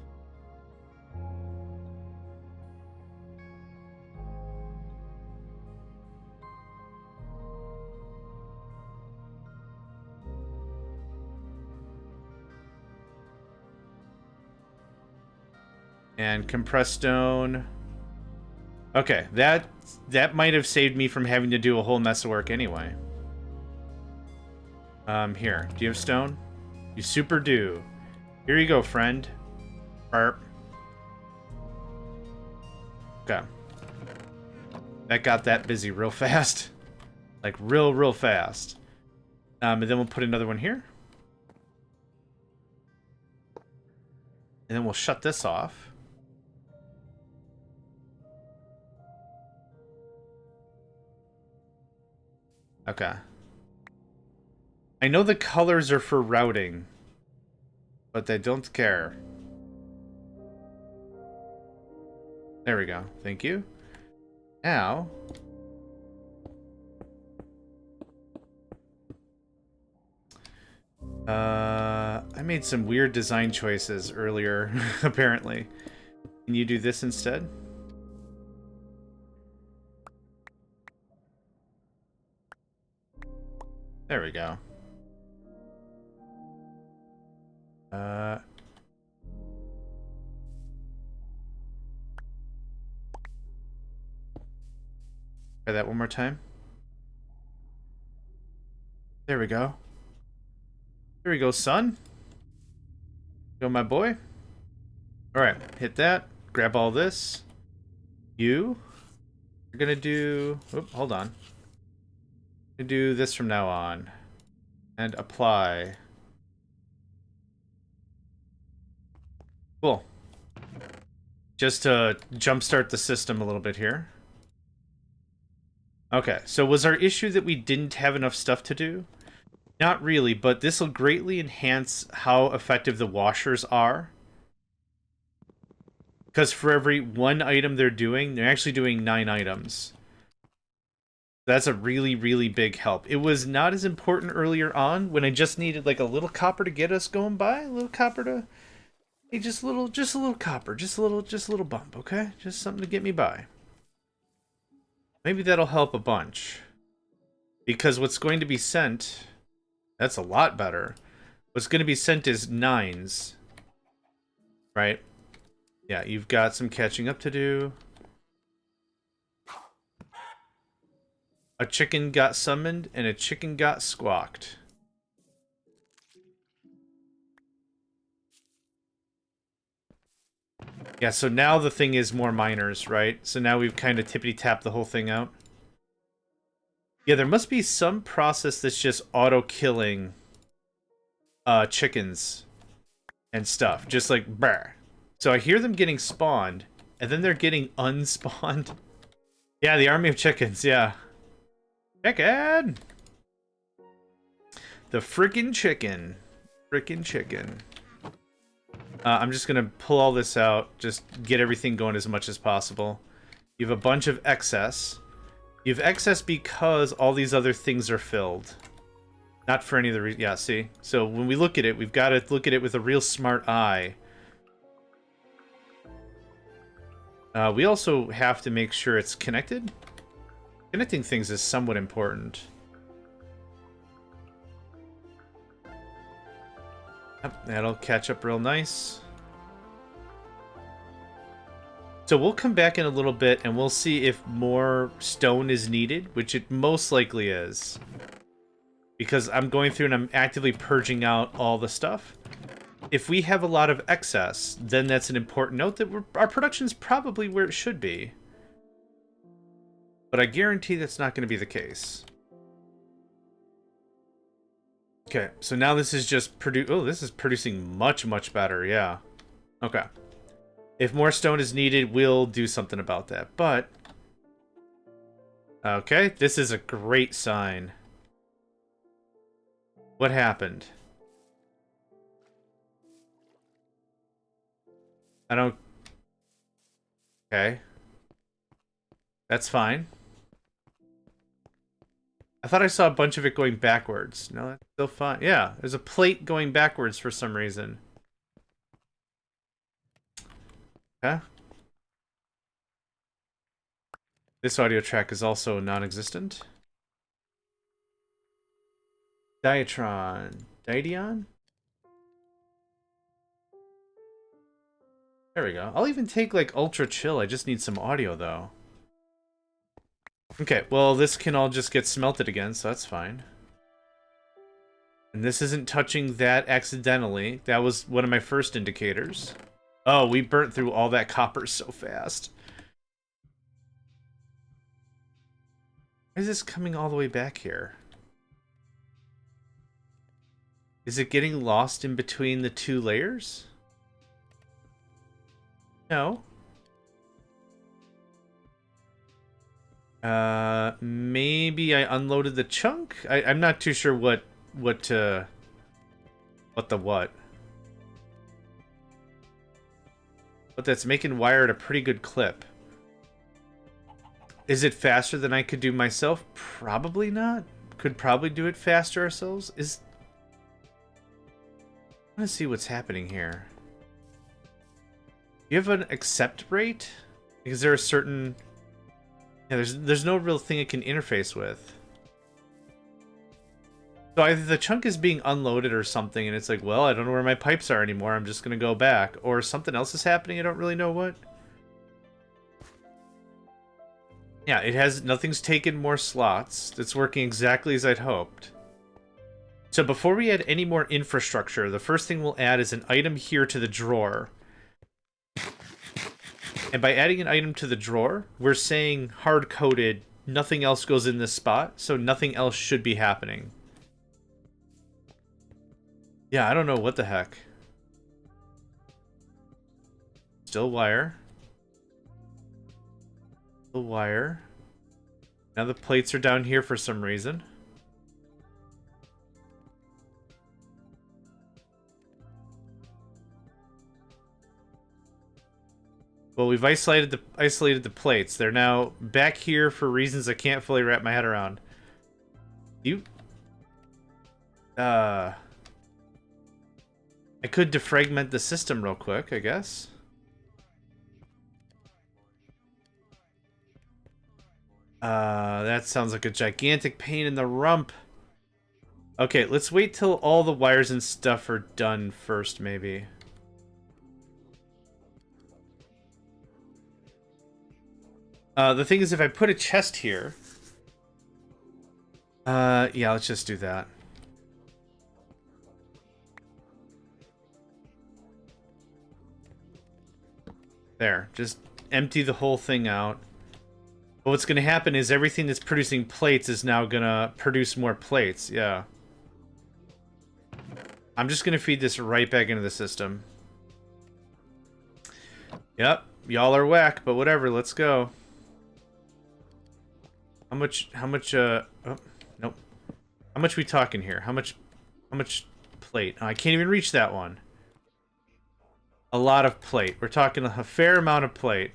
And compressed stone. Okay, that might have saved me from having to do a whole mess of work anyway. Here. Do you have stone? You super do. Here you go, friend. Burp. Okay. That got that busy real fast. Like, real fast. And then we'll put another one here. And then we'll shut this off. Okay. I know the colors are for routing, but I don't care. There we go. Thank you. Now... I made some weird design choices earlier, apparently. Can you do this instead? There we go. Try that one more time. There we go. Here we go, son. Go, my boy. Alright, hit that. Grab all this. You're gonna do... Oop, hold on. Do this from now on. And apply. Cool. Just to jumpstart the system a little bit here. Okay, so was our issue that we didn't have enough stuff to do? Not really, but this will greatly enhance how effective the washers are. Because for every 1 item they're actually doing 9 items. That's a really big help. It was not as important earlier on when I just needed like a little copper to get us going by. A little copper to... Hey, just a little copper. Just a little bump, okay? Just something to get me by. Maybe that'll help a bunch. Because what's going to be sent... That's a lot better. What's going to be sent is 9s. Right? Yeah, you've got some catching up to do. A chicken got summoned, and a chicken got squawked. Yeah, so now the thing is more miners, right? So now we've kind of tippity-tapped the whole thing out. Yeah, there must be some process that's just auto-killing chickens. and stuff. Just like, brr. So I hear them getting spawned, and then they're getting unspawned. Yeah, the army of chickens, yeah. Chicken! The frickin' chicken. Frickin' chicken. I'm just gonna pull all this out, just get everything going as much as possible. You have a bunch of excess. You have excess because all these other things are filled. Not for any of the reasons. Yeah, see? So when we look at it, we've got to look at it with a real smart eye. We also have to make sure it's connected. Connecting things is somewhat important. Yep, that'll catch up real nice. So we'll come back in a little bit and we'll see if more stone is needed, which it most likely is. Because I'm going through and I'm actively purging out all the stuff. If we have a lot of excess, then that's an important note that our production's probably where it should be. But I guarantee that's not going to be the case. Okay, so now this is just this is producing much, much better, yeah. Okay. If more stone is needed, we'll do something about that, but... Okay, this is a great sign. What happened? I don't... Okay. That's fine. I thought I saw a bunch of it going backwards. No, that's still fine. Yeah, there's a plate going backwards for some reason. Okay. This audio track is also non-existent. Diatron. Didion? There we go. I'll even take, like, ultra chill. I just need some audio, though. Okay, well, this can all just get smelted again, so that's fine. And this isn't touching that accidentally. That was one of my first indicators. Oh, we burnt through all that copper so fast. Why is this coming all the way back here? Is it getting lost in between the two layers? No. Maybe I unloaded the chunk? I'm not too sure what the what. But that's making wire at a pretty good clip. Is it faster than I could do myself? Probably not. Could probably do it faster ourselves. I want to see what's happening here. Do you have an accept rate? Is there a certain... Yeah, there's no real thing it can interface with. So either the chunk is being unloaded or something, and it's like, well, I don't know where my pipes are anymore, I'm just gonna go back. Or something else is happening, I don't really know what. Yeah, nothing's taken more slots. It's working exactly as I'd hoped. So before we add any more infrastructure, the first thing we'll add is an item here to the drawer. And by adding an item to the drawer, we're saying hard-coded, nothing else goes in this spot, so nothing else should be happening. Yeah, I don't know what the heck. Still wire. Still wire. Now the plates are down here for some reason. Well, we've isolated the plates. They're now back here for reasons I can't fully wrap my head around. I could defragment the system real quick, I guess. That sounds like a gigantic pain in the rump. Okay, let's wait till all the wires and stuff are done first, maybe. The thing is, if I put a chest here... yeah, let's just do that. There, just empty the whole thing out. But what's going to happen is everything that's producing plates is now going to produce more plates, yeah. I'm just gonna feed this right back into the system. Yep, y'all are whack, but whatever, let's go. How much, oh, nope. How much we talking here? How much plate? Oh, I can't even reach that one. A lot of plate. We're talking a fair amount of plate.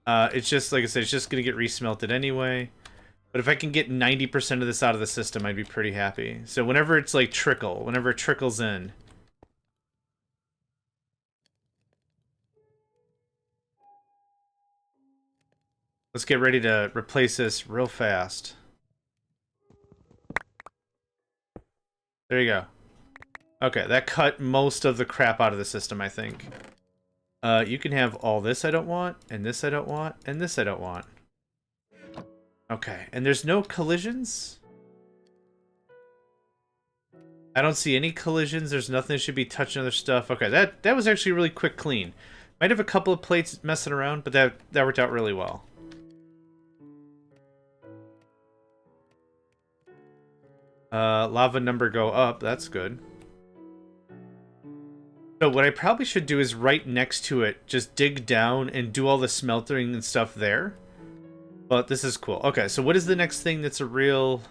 It's just, like I said, it's just gonna get resmelted anyway. But if I can get 90% of this out of the system, I'd be pretty happy. So whenever it's like whenever it trickles in. Let's get ready to replace this real fast. There you go. Okay, that cut most of the crap out of the system, I think. You can have all this I don't want, and this I don't want, and this I don't want. Okay, and there's no collisions? I don't see any collisions. There's nothing that should be touching other stuff. Okay, that was actually a really quick clean. Might have a couple of plates messing around, but that worked out really well. Lava number go up. That's good. So what I probably should do is right next to it, just dig down and do all the smelting and stuff there. But this is cool. Okay, so what is the next thing that's a real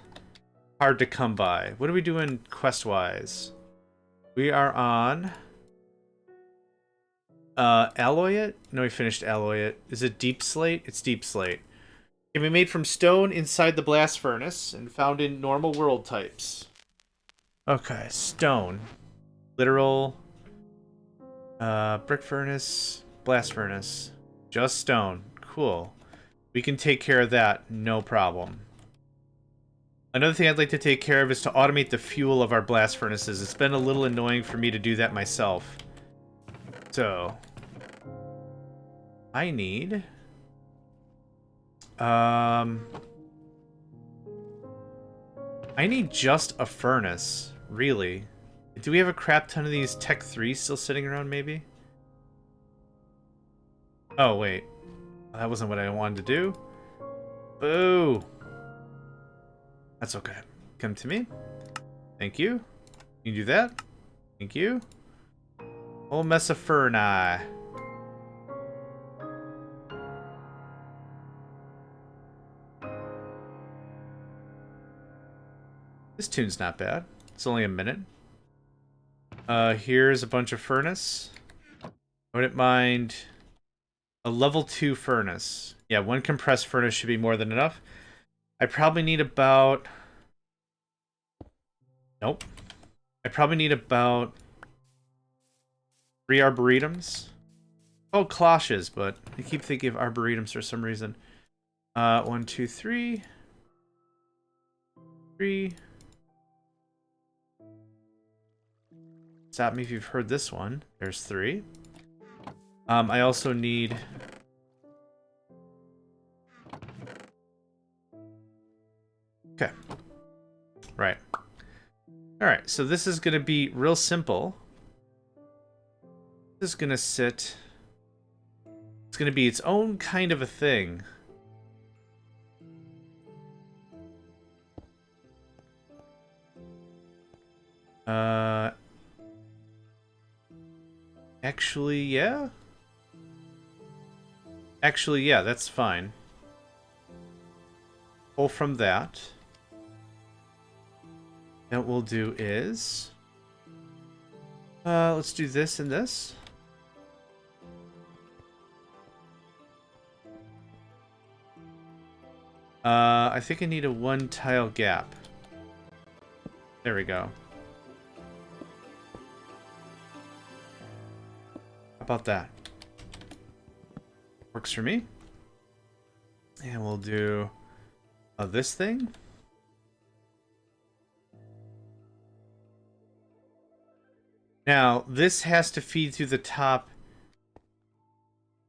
hard to come by? What are we doing quest-wise? We are on... alloy it? No, we finished alloy it. Is it deep slate? It's deep slate. Can be made from stone inside the blast furnace and found in normal world types. Okay, stone. Literal... brick furnace, blast furnace. Just stone. Cool. We can take care of that, no problem. Another thing I'd like to take care of is to automate the fuel of our blast furnaces. It's been a little annoying for me to do that myself. So... I need... I need just a furnace, really. Do we have a crap ton of these Tech 3s still sitting around, maybe? Oh, wait. That wasn't what I wanted to do. Boo! That's okay. Come to me. Thank you. You do that. Thank you. Whole mess of furni. This tune's not bad. It's only a minute. Here's a bunch of furnace. I wouldn't mind a level 2 furnace. Yeah, one compressed furnace should be more than enough. I probably need about... Nope. I probably need about 3 arboretums. Oh, cloches, but I keep thinking of arboretums for some reason. 1, 2, 3. 3. Stop me if you've heard this one. There's 3. I also need... Okay. Right. Alright, so this is going to be real simple. This is going to sit... It's going to be its own kind of a thing. Actually, yeah. Actually, yeah, that's fine. Pull from that. Then what we'll do is... let's do this and this. I think I need a 1 tile gap. There we go. How about that? Works for me. And we'll do this thing. Now, this has to feed through the top.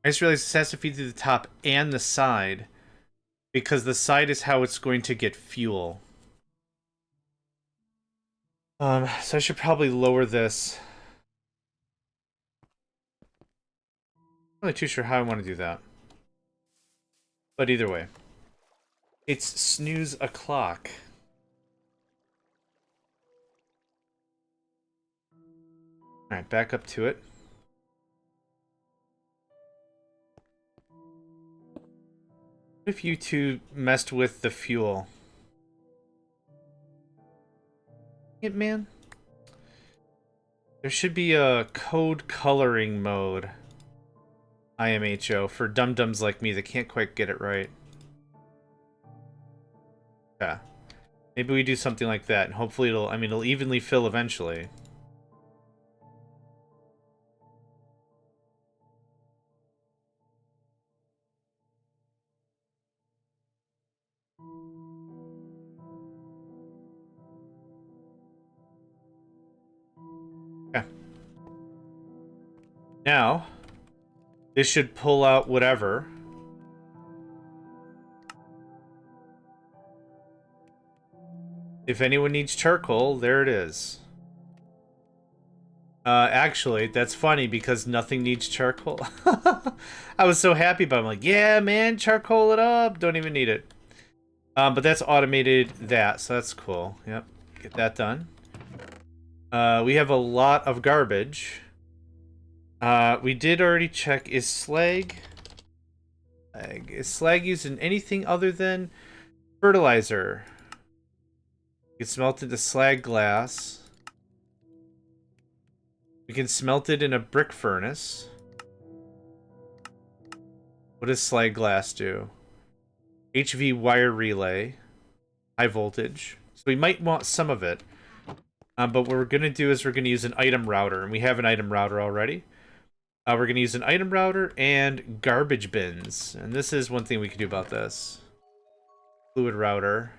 I just realized this has to feed through the top and the side, because the side is how it's going to get fuel. So I should probably lower this. I'm not really too sure how I want to do that. But either way. It's snooze o'clock. Alright, back up to it. What if you two messed with the fuel? Man. There should be a code coloring mode. IMHO for dum-dums like me that can't quite get it right. Yeah. Maybe we do something like that, and hopefully it'll evenly fill eventually. Yeah. Now, this should pull out whatever. If anyone needs charcoal, there it is. Actually, that's funny because nothing needs charcoal. I was so happy, but I'm like, yeah, man, charcoal it up. Don't even need it. But that's automated that, so that's cool. Yep, get that done. We have a lot of garbage. We did already check, is slag used in anything other than fertilizer? You can smelt it into slag glass. We can smelt it in a brick furnace. What does slag glass do? HV wire relay. High voltage. So we might want some of it. But what we're going to do is we're going to use an item router. And we have an item router already. We're going to use an item router and garbage bins. And this is one thing we can do about this. Fluid router.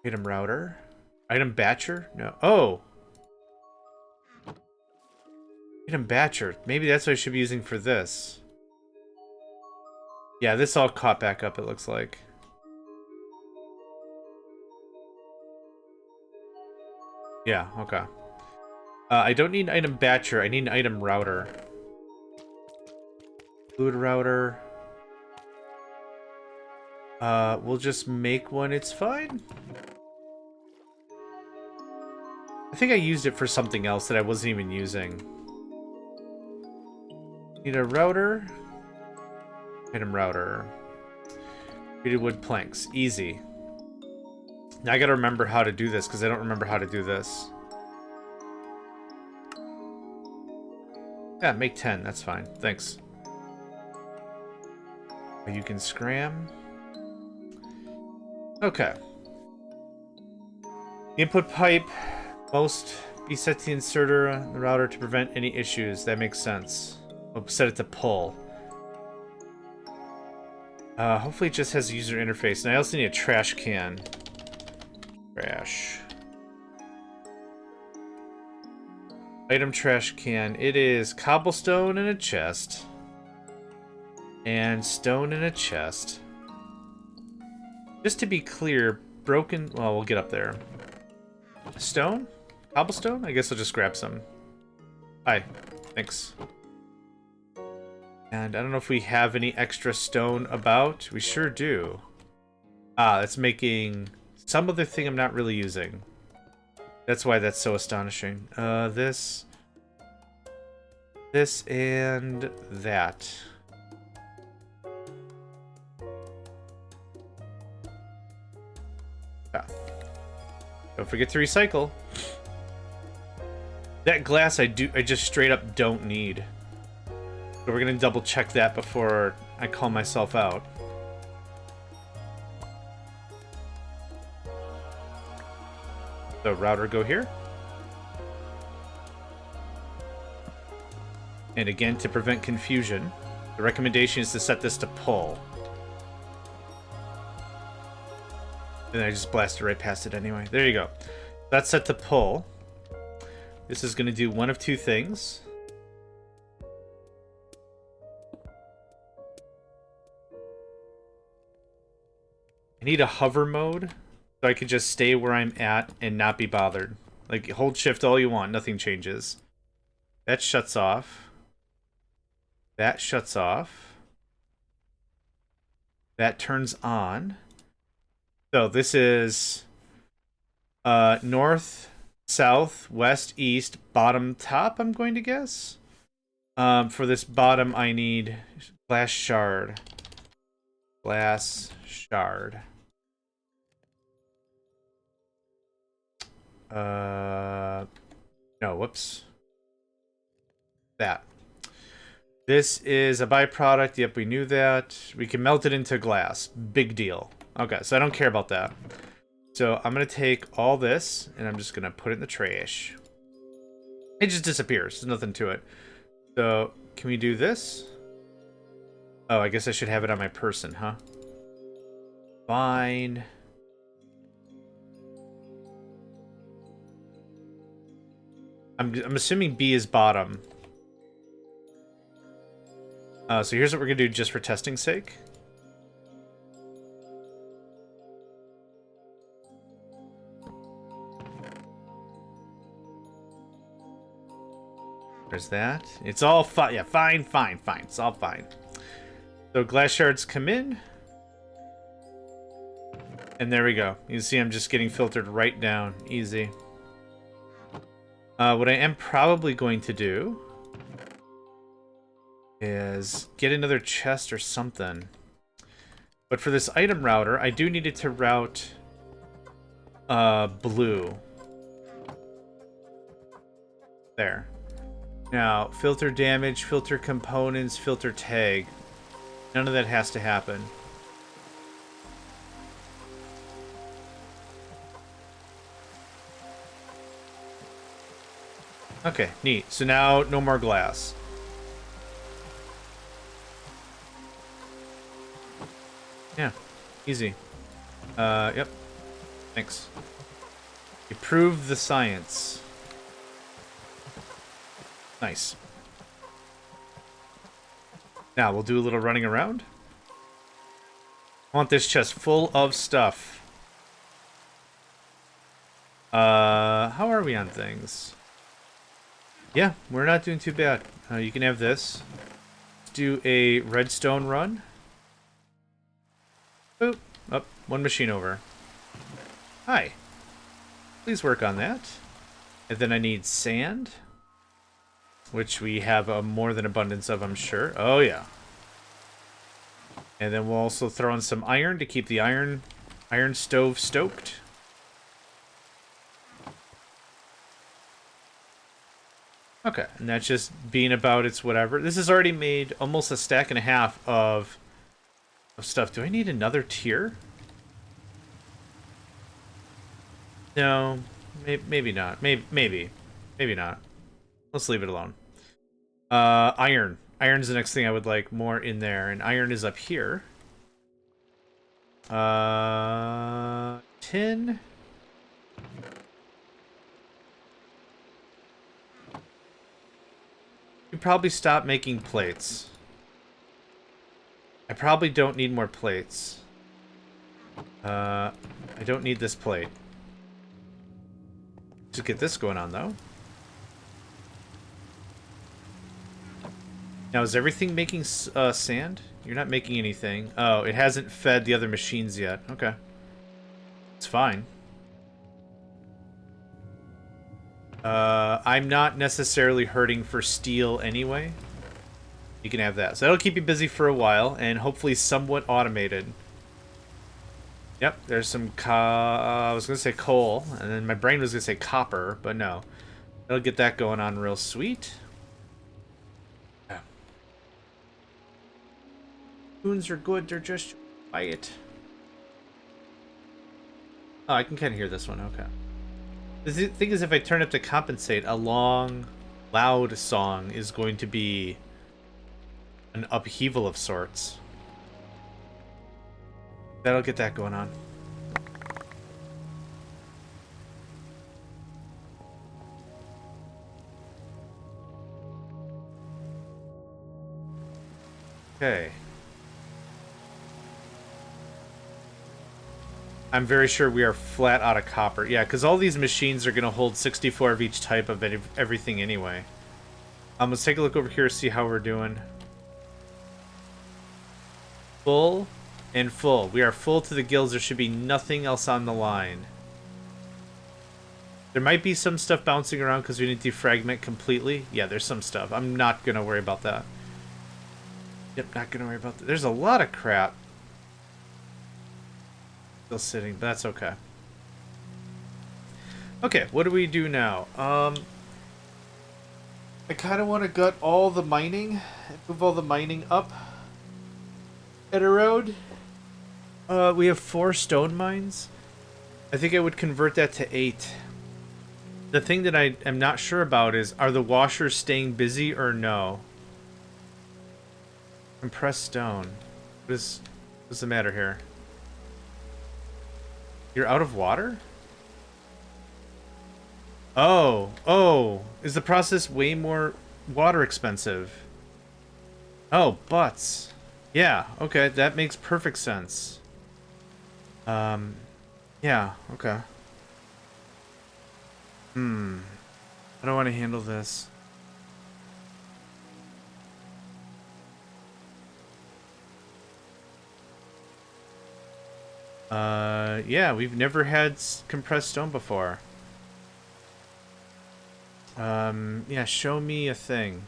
Item router. Item batcher? No. Oh! Item batcher. Maybe that's what I should be using for this. Yeah, this all caught back up, it looks like. Yeah, okay. I don't need an item batcher. I need an item router. Fluid router. We'll just make one. It's fine. I think I used it for something else that I wasn't even using. Need a router. Item router. Treated wood planks. Easy. Now I gotta remember how to do this, because I don't remember how to do this. Yeah, make 10. That's fine. Thanks. You can scram. Okay. Input pipe. Most be set to the inserter on the router to prevent any issues. That makes sense. We'll set it to pull. Hopefully it just has a user interface. And I also need a trash can. Trash. Item trash can. It is cobblestone in a chest. And stone in a chest. Just to be clear, broken... Well, we'll get up there. Stone? Cobblestone? I guess I'll just grab some. Hi. Thanks. And I don't know if we have any extra stone about. We sure do. Ah, that's making some other thing I'm not really using. That's why that's so astonishing. This, and that. Yeah. Don't forget to recycle. That glass I just straight up don't need. So we're gonna double check that before I call myself out. So router go here. And again, to prevent confusion, the recommendation is to set this to pull. And I just blasted right past it anyway. There you go. That's set to pull. This is going to do one of two things. I need a hover mode so I can just stay where I'm at and not be bothered. Like, hold shift all you want, nothing changes. That shuts off. That shuts off. That turns on. So this is north, south, west, east, bottom, top, I'm going to guess. For this bottom, I need glass shard. Glass shard. No, whoops. That. This is a byproduct. Yep, we knew that. We can melt it into glass. Big deal. Okay, so I don't care about that. So I'm going to take all this, and I'm just going to put it in the trash. It just disappears. There's nothing to it. So, can we do this? Oh, I guess I should have it on my person, huh? Fine. I'm assuming B is bottom. So here's what we're going to do just for testing's sake. There's that. It's all fine. Yeah, fine. It's all fine. So glass shards come in. And there we go. You can see I'm just getting filtered right down. Easy. What I am probably going to do is get another chest or something. But for this item router, I do need it to route blue. There. Now, filter damage, filter components, filter tag. None of that has to happen. Okay, neat. So now, no more glass. Yeah, easy. Yep. Thanks. You proved the science. Nice. Now, we'll do a little running around. I want this chest full of stuff. How are we on things? Yeah, we're not doing too bad. You can have this. Let's do a redstone run. Boop. Up. One machine over. Hi. Please work on that. And then I need sand. Which we have a more than abundance of, I'm sure. Oh, yeah. And then we'll also throw in some iron to keep the iron stove stoked. Okay, and that's just being about its whatever. This has already made almost a stack and a half of stuff. Do I need another tier? No, maybe not. Maybe not. Let's leave it alone. Iron. Iron's the next thing I would like more in there, and iron is up here. Tin. You probably stop making plates. I probably don't need more plates. I don't need this plate. Just get this going on, though. Now, is everything making sand? You're not making anything. Oh, it hasn't fed the other machines yet. Okay. It's fine. I'm not necessarily hurting for steel anyway. You can have that. So that'll keep you busy for a while, and hopefully somewhat automated. Yep, there's some I was going to say coal, and then my brain was going to say copper, but no. That'll get that going on real sweet. Yeah. Tunes are good, they're just quiet. Oh, I can kind of hear this one, okay. The thing is, if I turn up to compensate, a long, loud song is going to be an upheaval of sorts. That'll get that going on. Okay. I'm very sure we are flat out of copper. Yeah, because all these machines are going to hold 64 of each type of everything anyway. Let's take a look over here, see how we're doing. Full and full. We are full to the gills. There should be nothing else on the line. There might be some stuff bouncing around because we didn't defragment completely. Yeah, there's some stuff. I'm not going to worry about that. Yep, not going to worry about that. There's a lot of crap still sitting, but that's okay. Okay, what do we do now? I kind of want to gut all the mining and move all the mining up and around. We have 4 stone mines. I think I would convert that to 8. The thing that I am not sure about is, are the washers staying busy or no? Compressed stone. What's the matter here? You're out of water? Oh, is the process way more water expensive? Oh, butts. Yeah, okay, that makes perfect sense. Yeah, okay. I don't want to handle this. Yeah, we've never had compressed stone before. Yeah, show me a thing.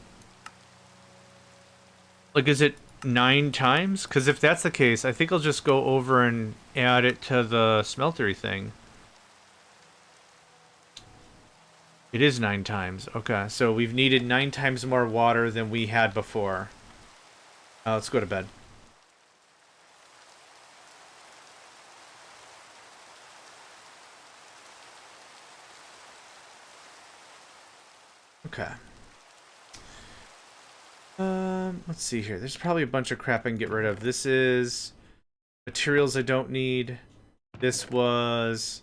Like, is it 9 times? Because if that's the case, I think I'll just go over and add it to the smeltery thing. It is 9 times. Okay, so we've needed 9 times more water than we had before. Let's go to bed. Okay. Let's see here. There's probably a bunch of crap I can get rid of. This is materials I don't need. This was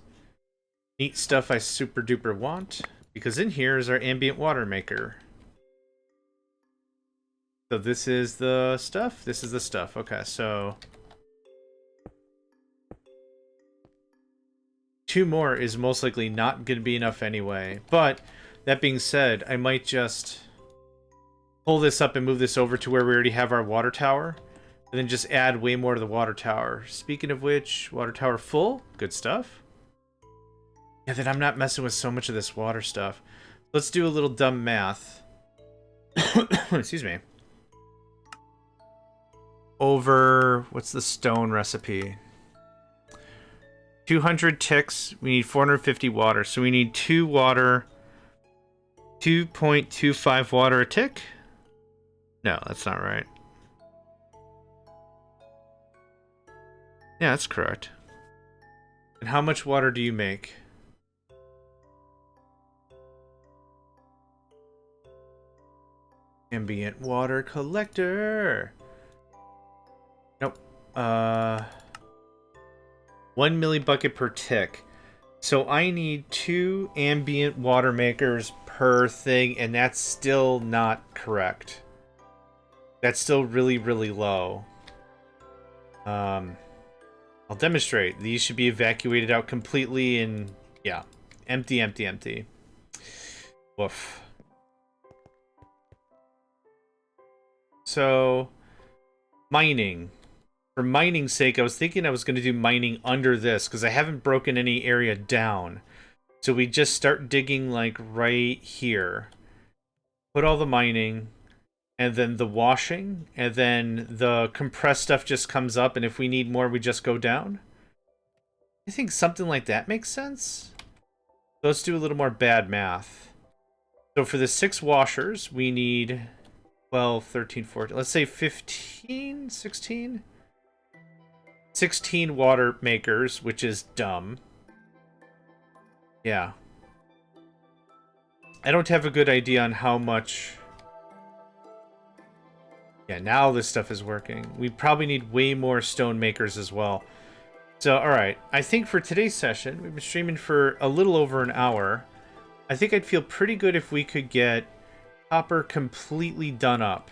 neat stuff I super duper want, because in here is our ambient water maker. So this is the stuff. This is the stuff. Okay, so 2 more is most likely not going to be enough anyway. But that being said, I might just pull this up and move this over to where we already have our water tower, and then just add way more to the water tower. Speaking of which, water tower full. Good stuff. Yeah, then I'm not messing with so much of this water stuff. Let's do a little dumb math. Excuse me. Over, what's the stone recipe? 200 ticks. We need 450 water. So we need 2 water, 2.25 water a tick. No, that's not right. Yeah, that's correct. And how much water do you make? Ambient water collector. Nope. 1 millibucket per tick. So I need 2 ambient water makers per thing, and that's still not correct. That's still really, really low. I'll demonstrate. These should be evacuated out completely, and yeah. Empty, empty, empty. Woof. So, mining. For mining's sake, I was thinking I was going to do mining under this, because I haven't broken any area down. So we just start digging, like, right here. Put all the mining, and then the washing, and then the compressed stuff just comes up, and if we need more, we just go down. I think something like that makes sense. So let's do a little more bad math. So for the 6 washers, we need 12, 13, 14, let's say 15, 16? 16 water makers, which is dumb. Yeah. I don't have a good idea on how much... Yeah, now this stuff is working. We probably need way more stone makers as well. So, alright. I think for today's session, we've been streaming for a little over an hour. I think I'd feel pretty good if we could get copper completely done up.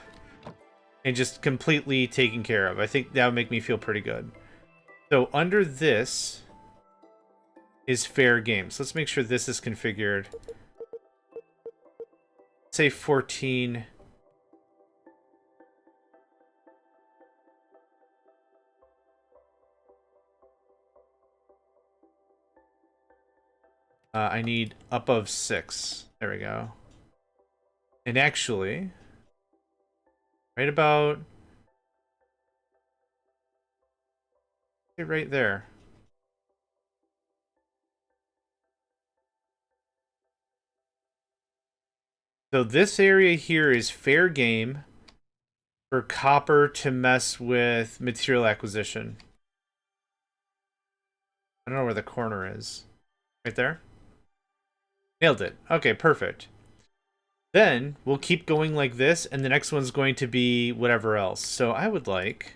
And just completely taken care of. I think that would make me feel pretty good. So, under this is fair game. So let's make sure this is configured. Say 14... I need up of 6. There we go. And actually, right about... right there. So this area here is fair game for copper to mess with material acquisition. I don't know where the corner is. Right there? Nailed it. Okay, perfect. Then we'll keep going like this, and the next one's going to be whatever else. So I would like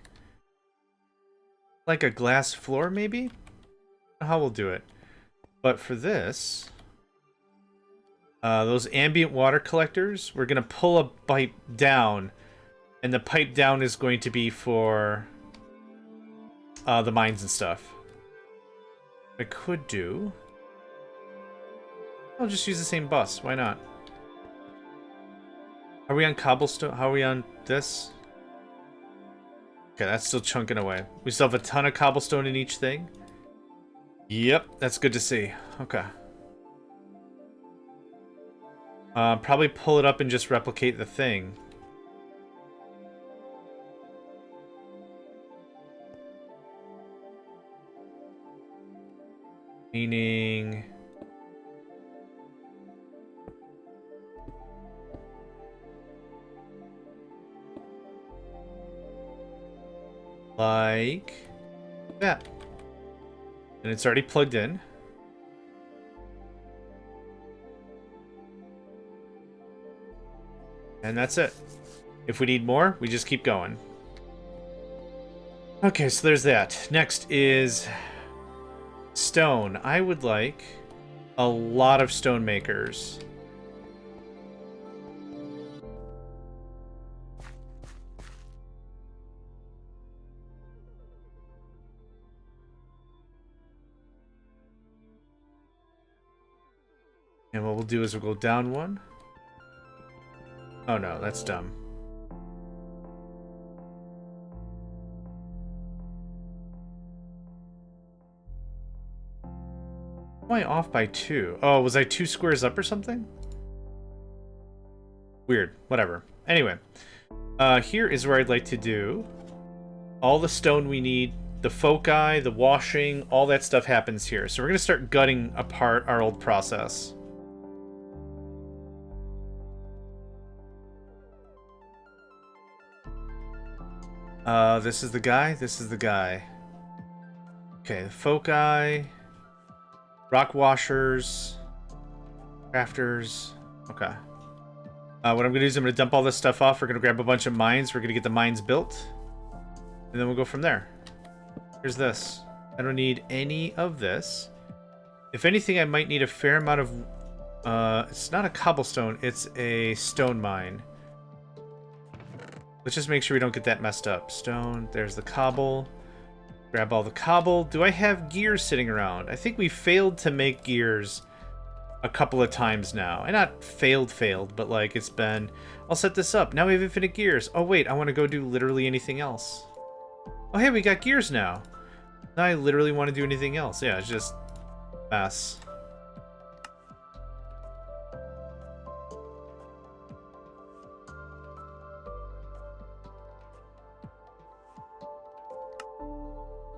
a glass floor, maybe? How we'll do it. But for this, those ambient water collectors, we're going to pull a pipe down, and the pipe down is going to be for the mines and stuff. I could do... I'll just use the same bus. Why not? Are we on cobblestone? How are we on this? Okay, that's still chunking away. We still have a ton of cobblestone in each thing. Yep, that's good to see. Okay. Probably pull it up and just replicate the thing. Meaning... like that. And it's already plugged in. And that's it. If we need more, we just keep going. Okay, so there's that. Next is stone. I would like a lot of stone makers. And what we'll do is we'll go down one. Oh no, that's dumb. Am I off by 2? Oh, was I 2 squares up or something? Weird. Whatever. Anyway. Here is where I'd like to do all the stone we need. The foci, the washing, all that stuff happens here. So we're going to start gutting apart our old process. This is the guy. This is the guy. Okay, the foci, rock washers, crafters. Okay. What I'm going to do is I'm going to dump all this stuff off. We're going to grab a bunch of mines. We're going to get the mines built. And then we'll go from there. Here's this. I don't need any of this. If anything, I might need a fair amount of... it's not a cobblestone. It's a stone mine. Let's just make sure we don't get that messed up. Stone, there's the cobble. Grab all the cobble. Do I have gears sitting around? I think we failed to make gears a couple of times now. And not failed, but like it's been... I'll set this up. Now we have infinite gears. Oh wait, I want to go do literally anything else. Oh hey, we got gears now. Now I literally want to do anything else. Yeah, it's just... mess.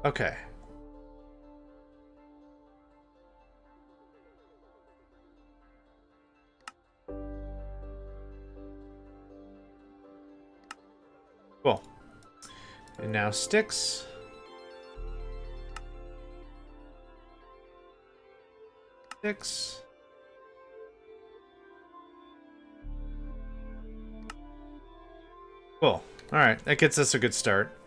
Okay. Cool. And now sticks. Sticks. Cool. Alright, that gets us a good start.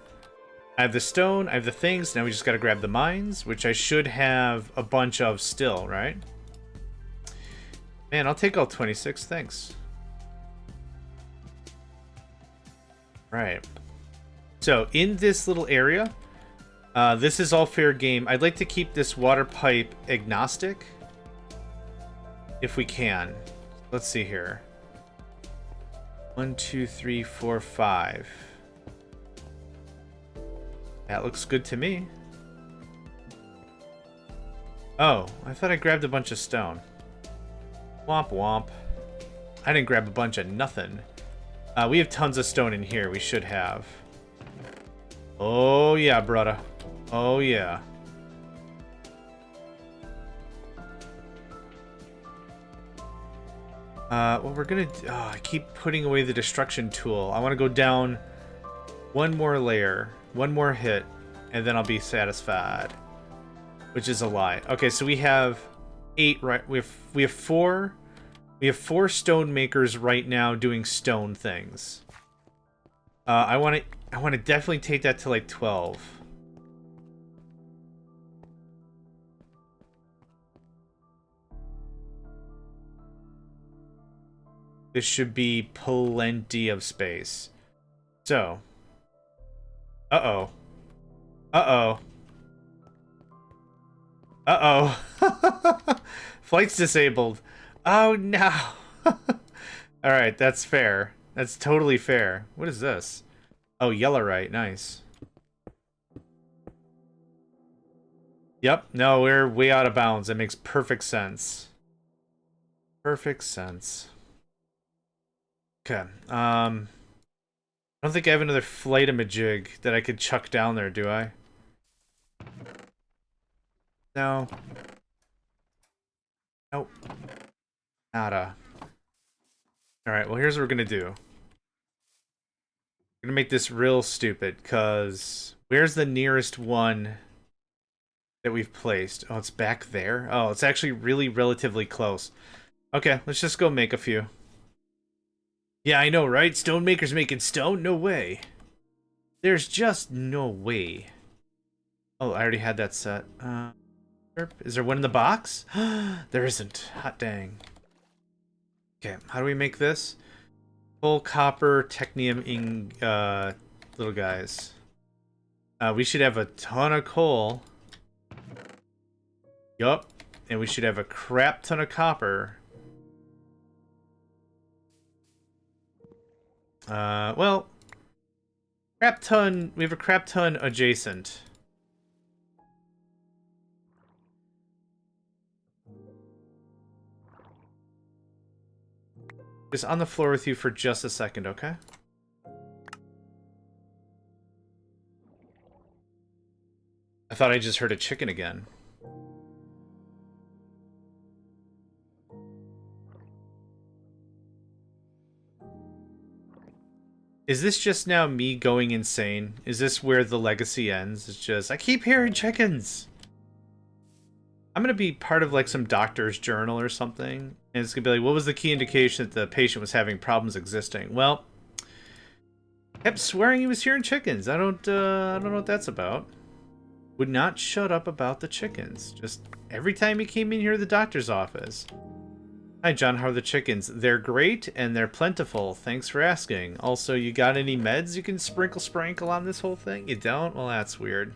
I have the stone, I have the things, now we just gotta grab the mines, which I should have a bunch of still, right? Man, I'll take all 26, thanks. Right. So, in this little area, this is all fair game. I'd like to keep this water pipe agnostic, if we can. Let's see here. 1, 2, 3, 4, 5. That looks good to me. Oh, I thought I grabbed a bunch of stone. Womp womp. I didn't grab a bunch of nothing. We have tons of stone in here. We should have. Oh, yeah, brother. Oh, yeah. What we're gonna do... Oh, I keep putting away the destruction tool. I want to go down one more layer, one more hit, and then I'll be satisfied. Which is a lie. Okay, so we have 8, right? We have 4... We have 4 stone makers right now doing stone things. I want to definitely take that to like 12. This should be plenty of space. So. Uh-oh. Uh-oh. Uh-oh. Flight's disabled. Oh, no. Alright, that's fair. That's totally fair. What is this? Oh, yellowite. Nice. Yep. No, we're way out of bounds. That makes perfect sense. Perfect sense. Okay. I don't think I have another flight-a-majig that I could chuck down there, do I? No. Nope. Nada. Alright, well, here's what we're gonna do. We're gonna make this real stupid, because where's the nearest one that we've placed? Oh, it's back there? Oh, it's actually really relatively close. Okay, let's just go make a few. Yeah, I know, right? Stone makers making stone? No way. There's just no way. Oh, I already had that set. Is there one in the box? There isn't. Hot dang. Okay, how do we make this? Full copper, technium, little guys. We should have a ton of coal. Yup. And we should have a crap ton of copper. Well, crap ton. We have a crap ton adjacent. Just on the floor with you for just a second, okay? I thought I just heard a chicken again. Is this just now me going insane? Is this where the legacy ends? It's just, I keep hearing chickens! I'm gonna be part of like some doctor's journal or something, and it's gonna be like, what was the key indication that the patient was having problems existing? Well, kept swearing he was hearing chickens. I don't know what that's about. Would not shut up about the chickens. Just every time he came in here to the doctor's office. Hi, John, how are the chickens? They're great, and they're plentiful. Thanks for asking. Also, you got any meds you can sprinkle on this whole thing? You don't? Well, that's weird.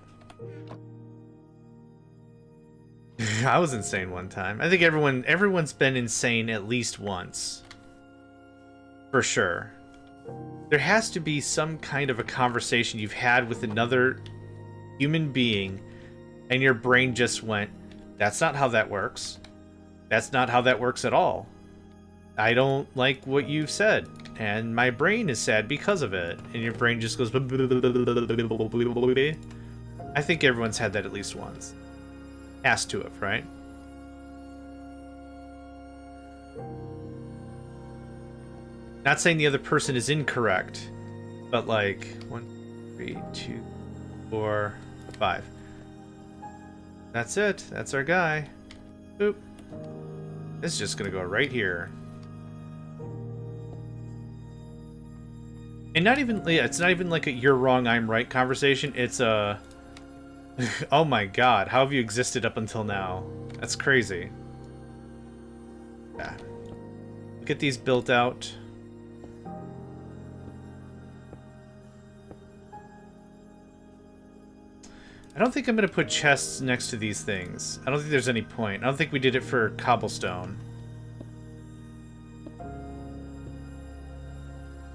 I was insane one time. I think everyone's been insane at least once. For sure. There has to be some kind of a conversation you've had with another human being, and your brain just went, that's not how that works. That's not how that works at all. I don't like what you've said, and my brain is sad because of it. And your brain just goes... I think everyone's had that at least once. Has to have, right? Not saying the other person is incorrect, but like 1, 3, 2, 4, 5. That's it. That's our guy. Boop. This is just gonna go right here. And not even, yeah, it's not even like a you're wrong, I'm right conversation. It's a... oh my god, how have you existed up until now? That's crazy. Yeah. Get these built out. I don't think I'm going to put chests next to these things. I don't think there's any point. I don't think we did it for cobblestone.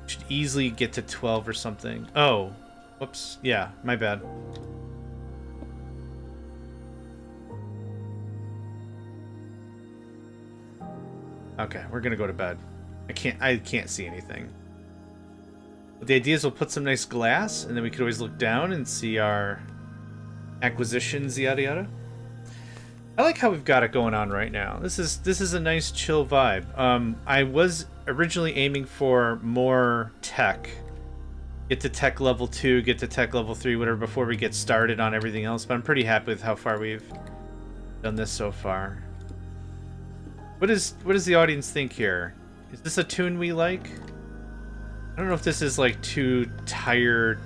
Should easily get to 12 or something. Oh. Whoops. Yeah, my bad. Okay, we're gonna go to bed. I can't see anything. But the idea is we'll put some nice glass, and then we could always look down and see our acquisitions, yada yada. I like how we've got it going on right now. This is a nice chill vibe. I was originally aiming for more tech. Get to tech level 2, get to tech level 3, whatever, before we get started on everything else, but I'm pretty happy with how far we've done this so far. What does the audience think here? Is this a tune we like? I don't know if this is like too tired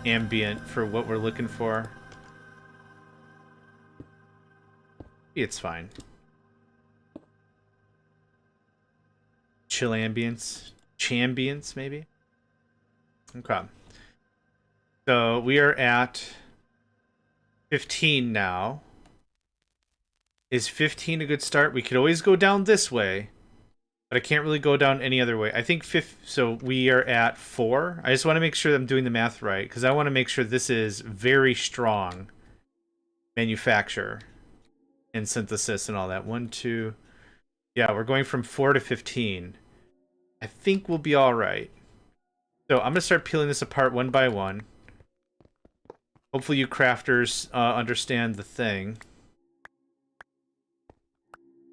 ambient for what we're looking for. It's fine. Chill ambience. Chambience, maybe? Okay. So we are at 15 now. Is 15 a good start? We could always go down this way, but I can't really go down any other way. I think so we are at 4. I just want to make sure I'm doing the math right, because I want to make sure this is very strong manufacture and synthesis and all that. 1, 2. Yeah, we're going from 4 to 15. I think we'll be all right. So I'm going to start peeling this apart one by one. Hopefully you crafters understand the thing.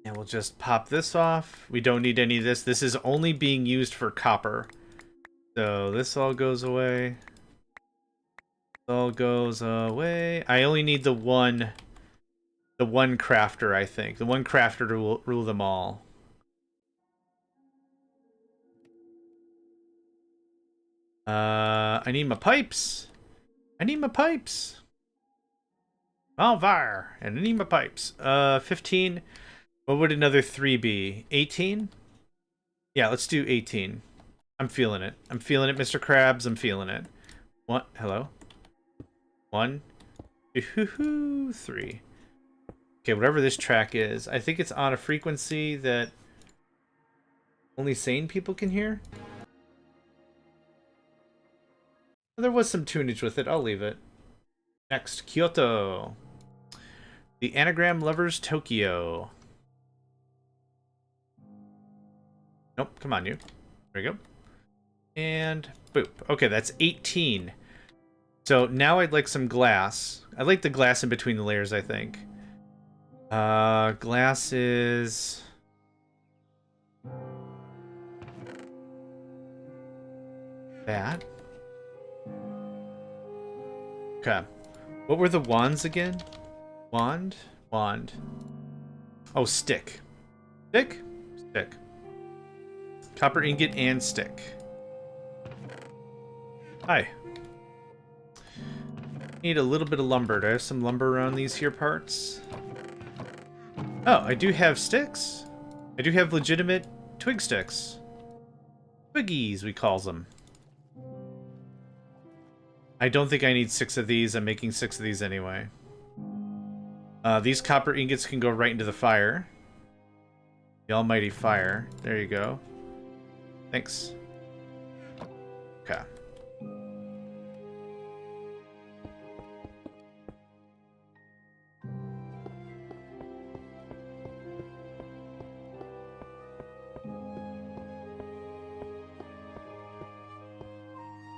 And we'll just pop this off. We don't need any of this. This is only being used for copper. So this all goes away. This all goes away. I only need the one crafter, I think. The one crafter to rule them all. I need my pipes. I need my pipes. Malvar. And I need my pipes. 15. What would another 3 be? 18? Yeah, let's do 18. I'm feeling it. I'm feeling it, Mr. Krabs. I'm feeling it. What? Hello? 1, 2, 3. Okay, whatever this track is. I think it's on a frequency that only sane people can hear. There was some tunage with it. I'll leave it. Next, Kyoto. The Anagram Lovers Tokyo. Nope, come on, you. There we go. And boop. Okay, that's 18. So now I'd like some glass. I like the glass in between the layers, I think. Glass is... that. Okay. What were the wands again? Wand? Wand. Oh, stick. Stick? Stick. Copper ingot and stick. Hi. Need a little bit of lumber. Do I have some lumber around these here parts? Oh, I do have sticks. I do have legitimate twig sticks. Twiggies, we calls them. I don't think I need 6 of these. I'm making 6 of these anyway. These copper ingots can go right into the fire. The almighty fire. There you go. Thanks. Okay.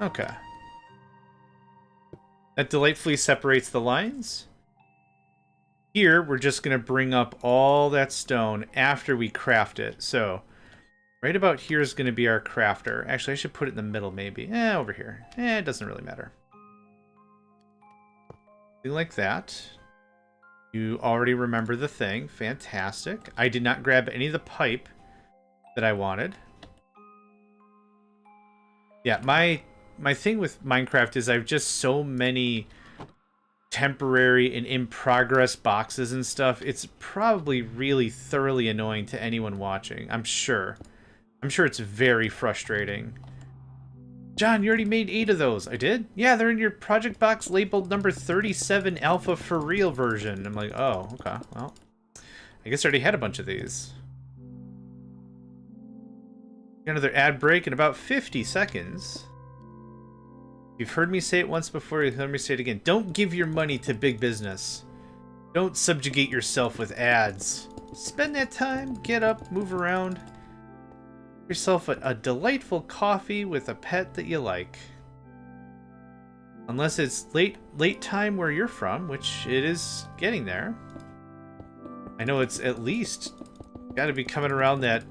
Okay. That delightfully separates the lines. Here, we're just going to bring up all that stone after we craft it. So, right about here is going to be our crafter. Actually, I should put it in the middle, maybe. Over here. It doesn't really matter. Something like that. You already remember the thing. Fantastic. I did not grab any of the pipe that I wanted. Yeah, my thing with Minecraft is I have just so many temporary and in progress boxes and stuff. It's probably really thoroughly annoying to anyone watching. I'm sure it's very frustrating. John, you already made 8 of those. I did? Yeah, they're in your project box labeled number 37 alpha for real version. I'm like, oh, okay. Well, I guess I already had a bunch of these. Another ad break in about 50 seconds. You've heard me say it once before, you've heard me say it again. Don't give your money to big business. Don't subjugate yourself with ads. spend that time, get up, move around. Yourself a delightful coffee with a pet that you like. Unless it's late time where you're from, which it is getting there. I know it's at least got to be coming around that,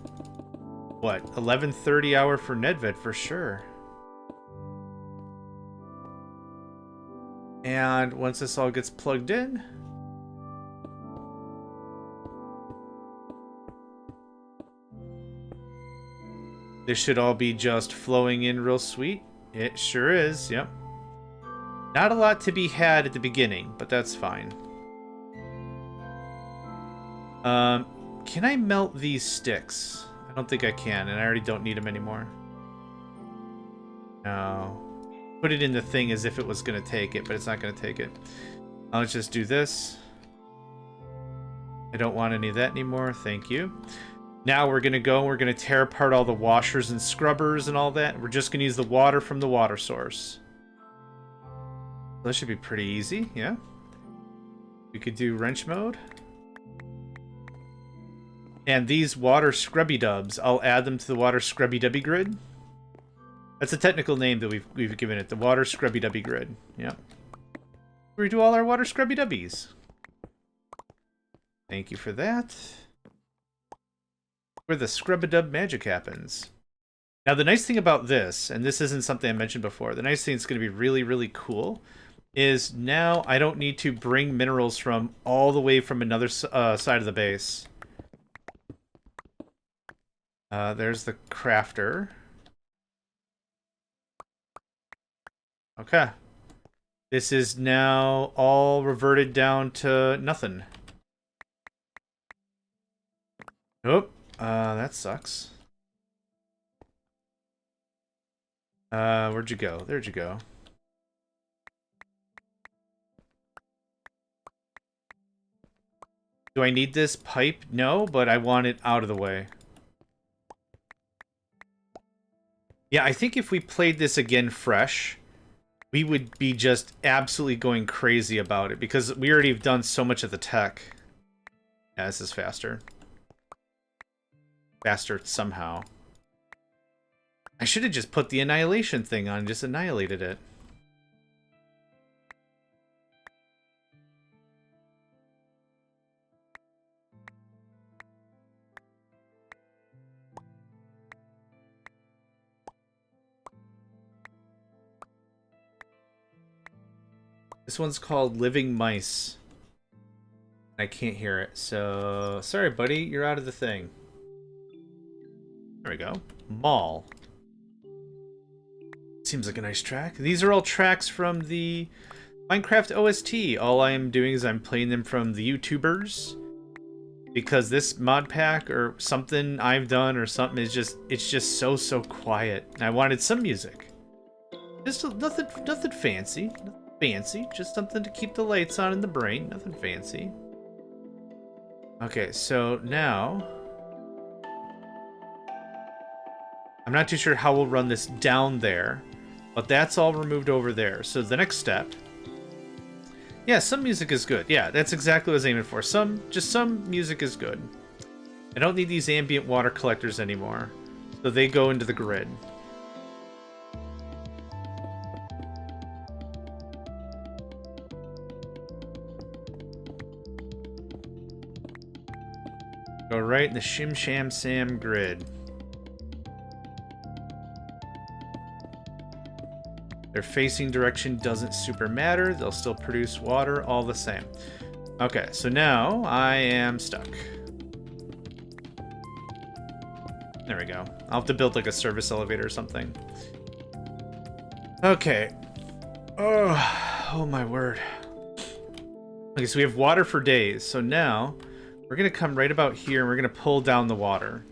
what, 11:30 hour for Nedved for sure. And once this all gets plugged in, this should all be just flowing in real sweet. It sure is, yep. Not a lot to be had at the beginning, but that's fine. Can I melt these sticks? I don't think I can, and I already don't need them anymore. No. Put it in the thing as if it was going to take it, but it's not going to take it. Let's just do this. I don't want any of that anymore. Thank you. Now we're going to go and we're going to tear apart all the washers and scrubbers and all that. We're just going to use the water from the water source. That should be pretty easy, yeah. We could do wrench mode. And these water scrubby dubs, I'll add them to the water scrubby dubby grid. That's a technical name that we've given it, the water scrubby dubby grid. Yeah. We do all our water scrubby dubbies. Thank you for that. Where the scrub-a-dub magic happens. Now the nice thing about this, and this isn't something I mentioned before, the nice thing that's going to be really, really cool is now I don't need to bring minerals from all the way from another side of the base. There's the crafter. Okay. This is now all reverted down to nothing. Nope. That sucks. Where'd you go? There'd you go. Do I need this pipe? No, but I want it out of the way. Yeah, I think if we played this again fresh, we would be just absolutely going crazy about it because we already have done so much of the tech. Yeah, this is faster. Faster somehow. I should have just put the annihilation thing on and just annihilated it. This one's called Living Mice. I can't hear it, so sorry, buddy, you're out of the thing. There we go. Mall. Seems like a nice track. These are all tracks from the Minecraft OST. All I am doing is I'm playing them from the YouTubers. Because this mod pack or something I've done or something is just, it's just so quiet. And I wanted some music. Just nothing fancy. Nothing fancy. Just something to keep the lights on in the brain. Nothing fancy. Okay, so now I'm not too sure how we'll run this down there, but that's all removed over there. So the next step, yeah, some music is good. Yeah, that's exactly what I was aiming for. Just some music is good. I don't need these ambient water collectors anymore, so they go into the grid. Go right in the Shim Sham Sam grid. Their facing direction doesn't super matter. They'll still produce water all the same. Okay, so now I am stuck. There we go. I'll have to build like a service elevator or something. Okay. Oh my word. Okay, so we have water for days. So now we're going to come right about here and we're going to pull down the water.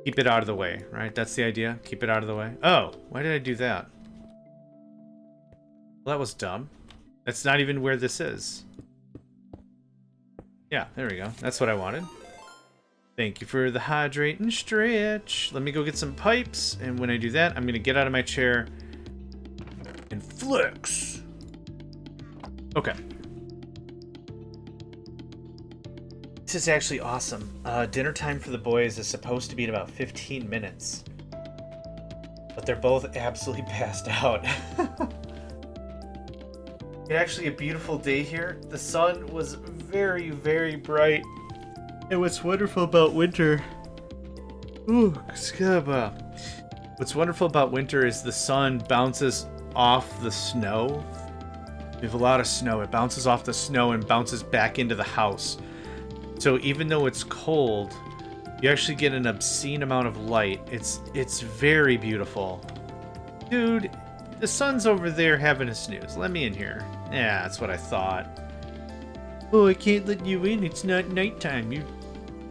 Keep it out of the way, right? That's the idea. Keep it out of the way. Oh, why did I do that? Well, that was dumb. That's not even where this is. Yeah, there we go. That's what I wanted. Thank you for the hydrate and stretch. Let me go get some pipes. And when I do that, I'm going to get out of my chair and flex. Okay. This is actually awesome. Dinner time for the boys is supposed to be in about 15 minutes. But they're both absolutely passed out. It's actually a beautiful day here. The sun was very, very bright. And what's wonderful about winter... Ooh, skaba. What's wonderful about winter is the sun bounces off the snow. We have a lot of snow. It bounces off the snow and bounces back into the house. So even though it's cold, you actually get an obscene amount of light. It's very beautiful. Dude, the sun's over there having a snooze. Let me in here. Yeah, that's what I thought. Oh, I can't let you in. It's not nighttime.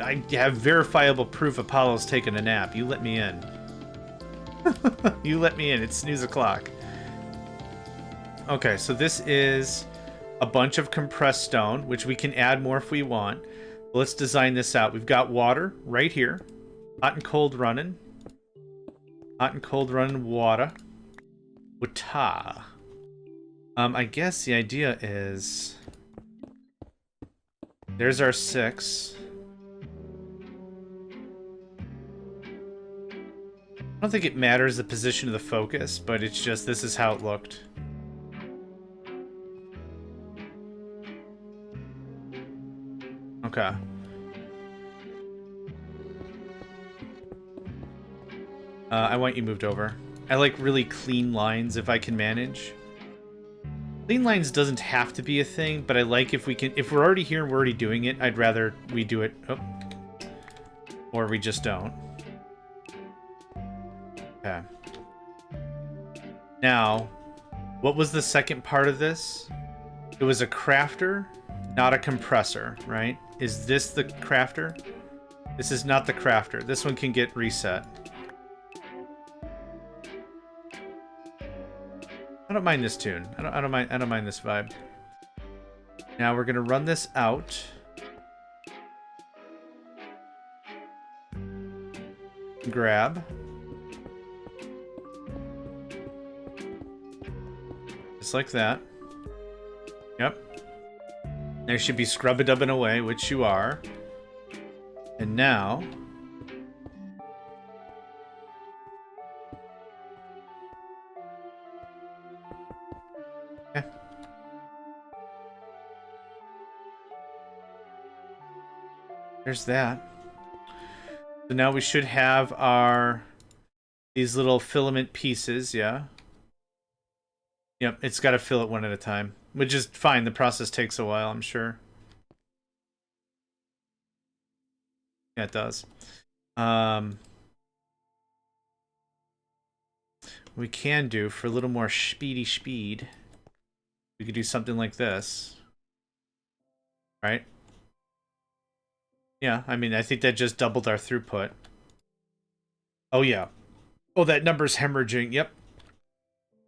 I have verifiable proof Apollo's taking a nap. You let me in. You let me in. It's snooze o'clock. Okay, so this is a bunch of compressed stone, which we can add more if we want. Let's design this out. We've got water right here. Hot and cold running. Hot and cold running water. Wata. I guess the idea is... There's our 6. I don't think it matters the position of the focus, but it's just this is how it looked. Okay. I want you moved over. I like really clean lines if I can manage. Clean lines doesn't have to be a thing, but I like if we can... If we're already here and we're already doing it, I'd rather we do it... Oh. Or we just don't. Okay. Now, what was the second part of this? It was a crafter, not a compressor, right? Is this the crafter? This is not the crafter. This one can get reset. I don't mind this tune. I don't mind this vibe. Now we're gonna run this out. Grab. Just like that. Yep. Now you should be scrub-a-dubbing away, which you are. And now... Okay. There's that. So now we should have our... These little filament pieces, yeah. Yep, it's got to fill it one at a time. Which is fine, the process takes a while, I'm sure. Yeah, it does. We can do, for a little more speed, we could do something like this. Right? Yeah, I mean, I think that just doubled our throughput. Oh, yeah. Oh, that number's hemorrhaging. Yep.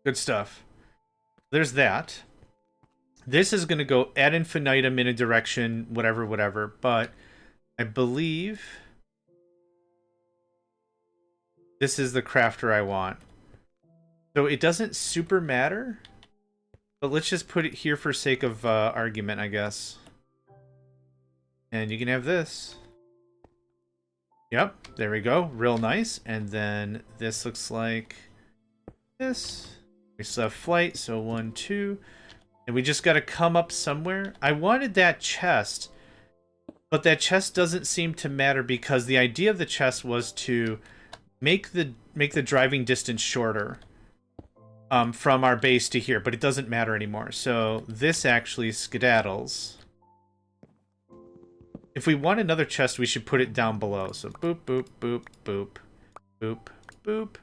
Good stuff. There's that. This is going to go ad infinitum in a direction, whatever, but I believe this is the crafter I want. So it doesn't super matter, but let's just put it here for sake of argument, I guess. And you can have this. Yep, there we go. Real nice. And then this looks like this. We still have flight, so 1, 2. And we just got to come up somewhere. I wanted that chest, but that chest doesn't seem to matter because the idea of the chest was to make the driving distance shorter from our base to here, but it doesn't matter anymore. So this actually skedaddles. If we want another chest, we should put it down below. So boop, boop, boop, boop, boop, boop,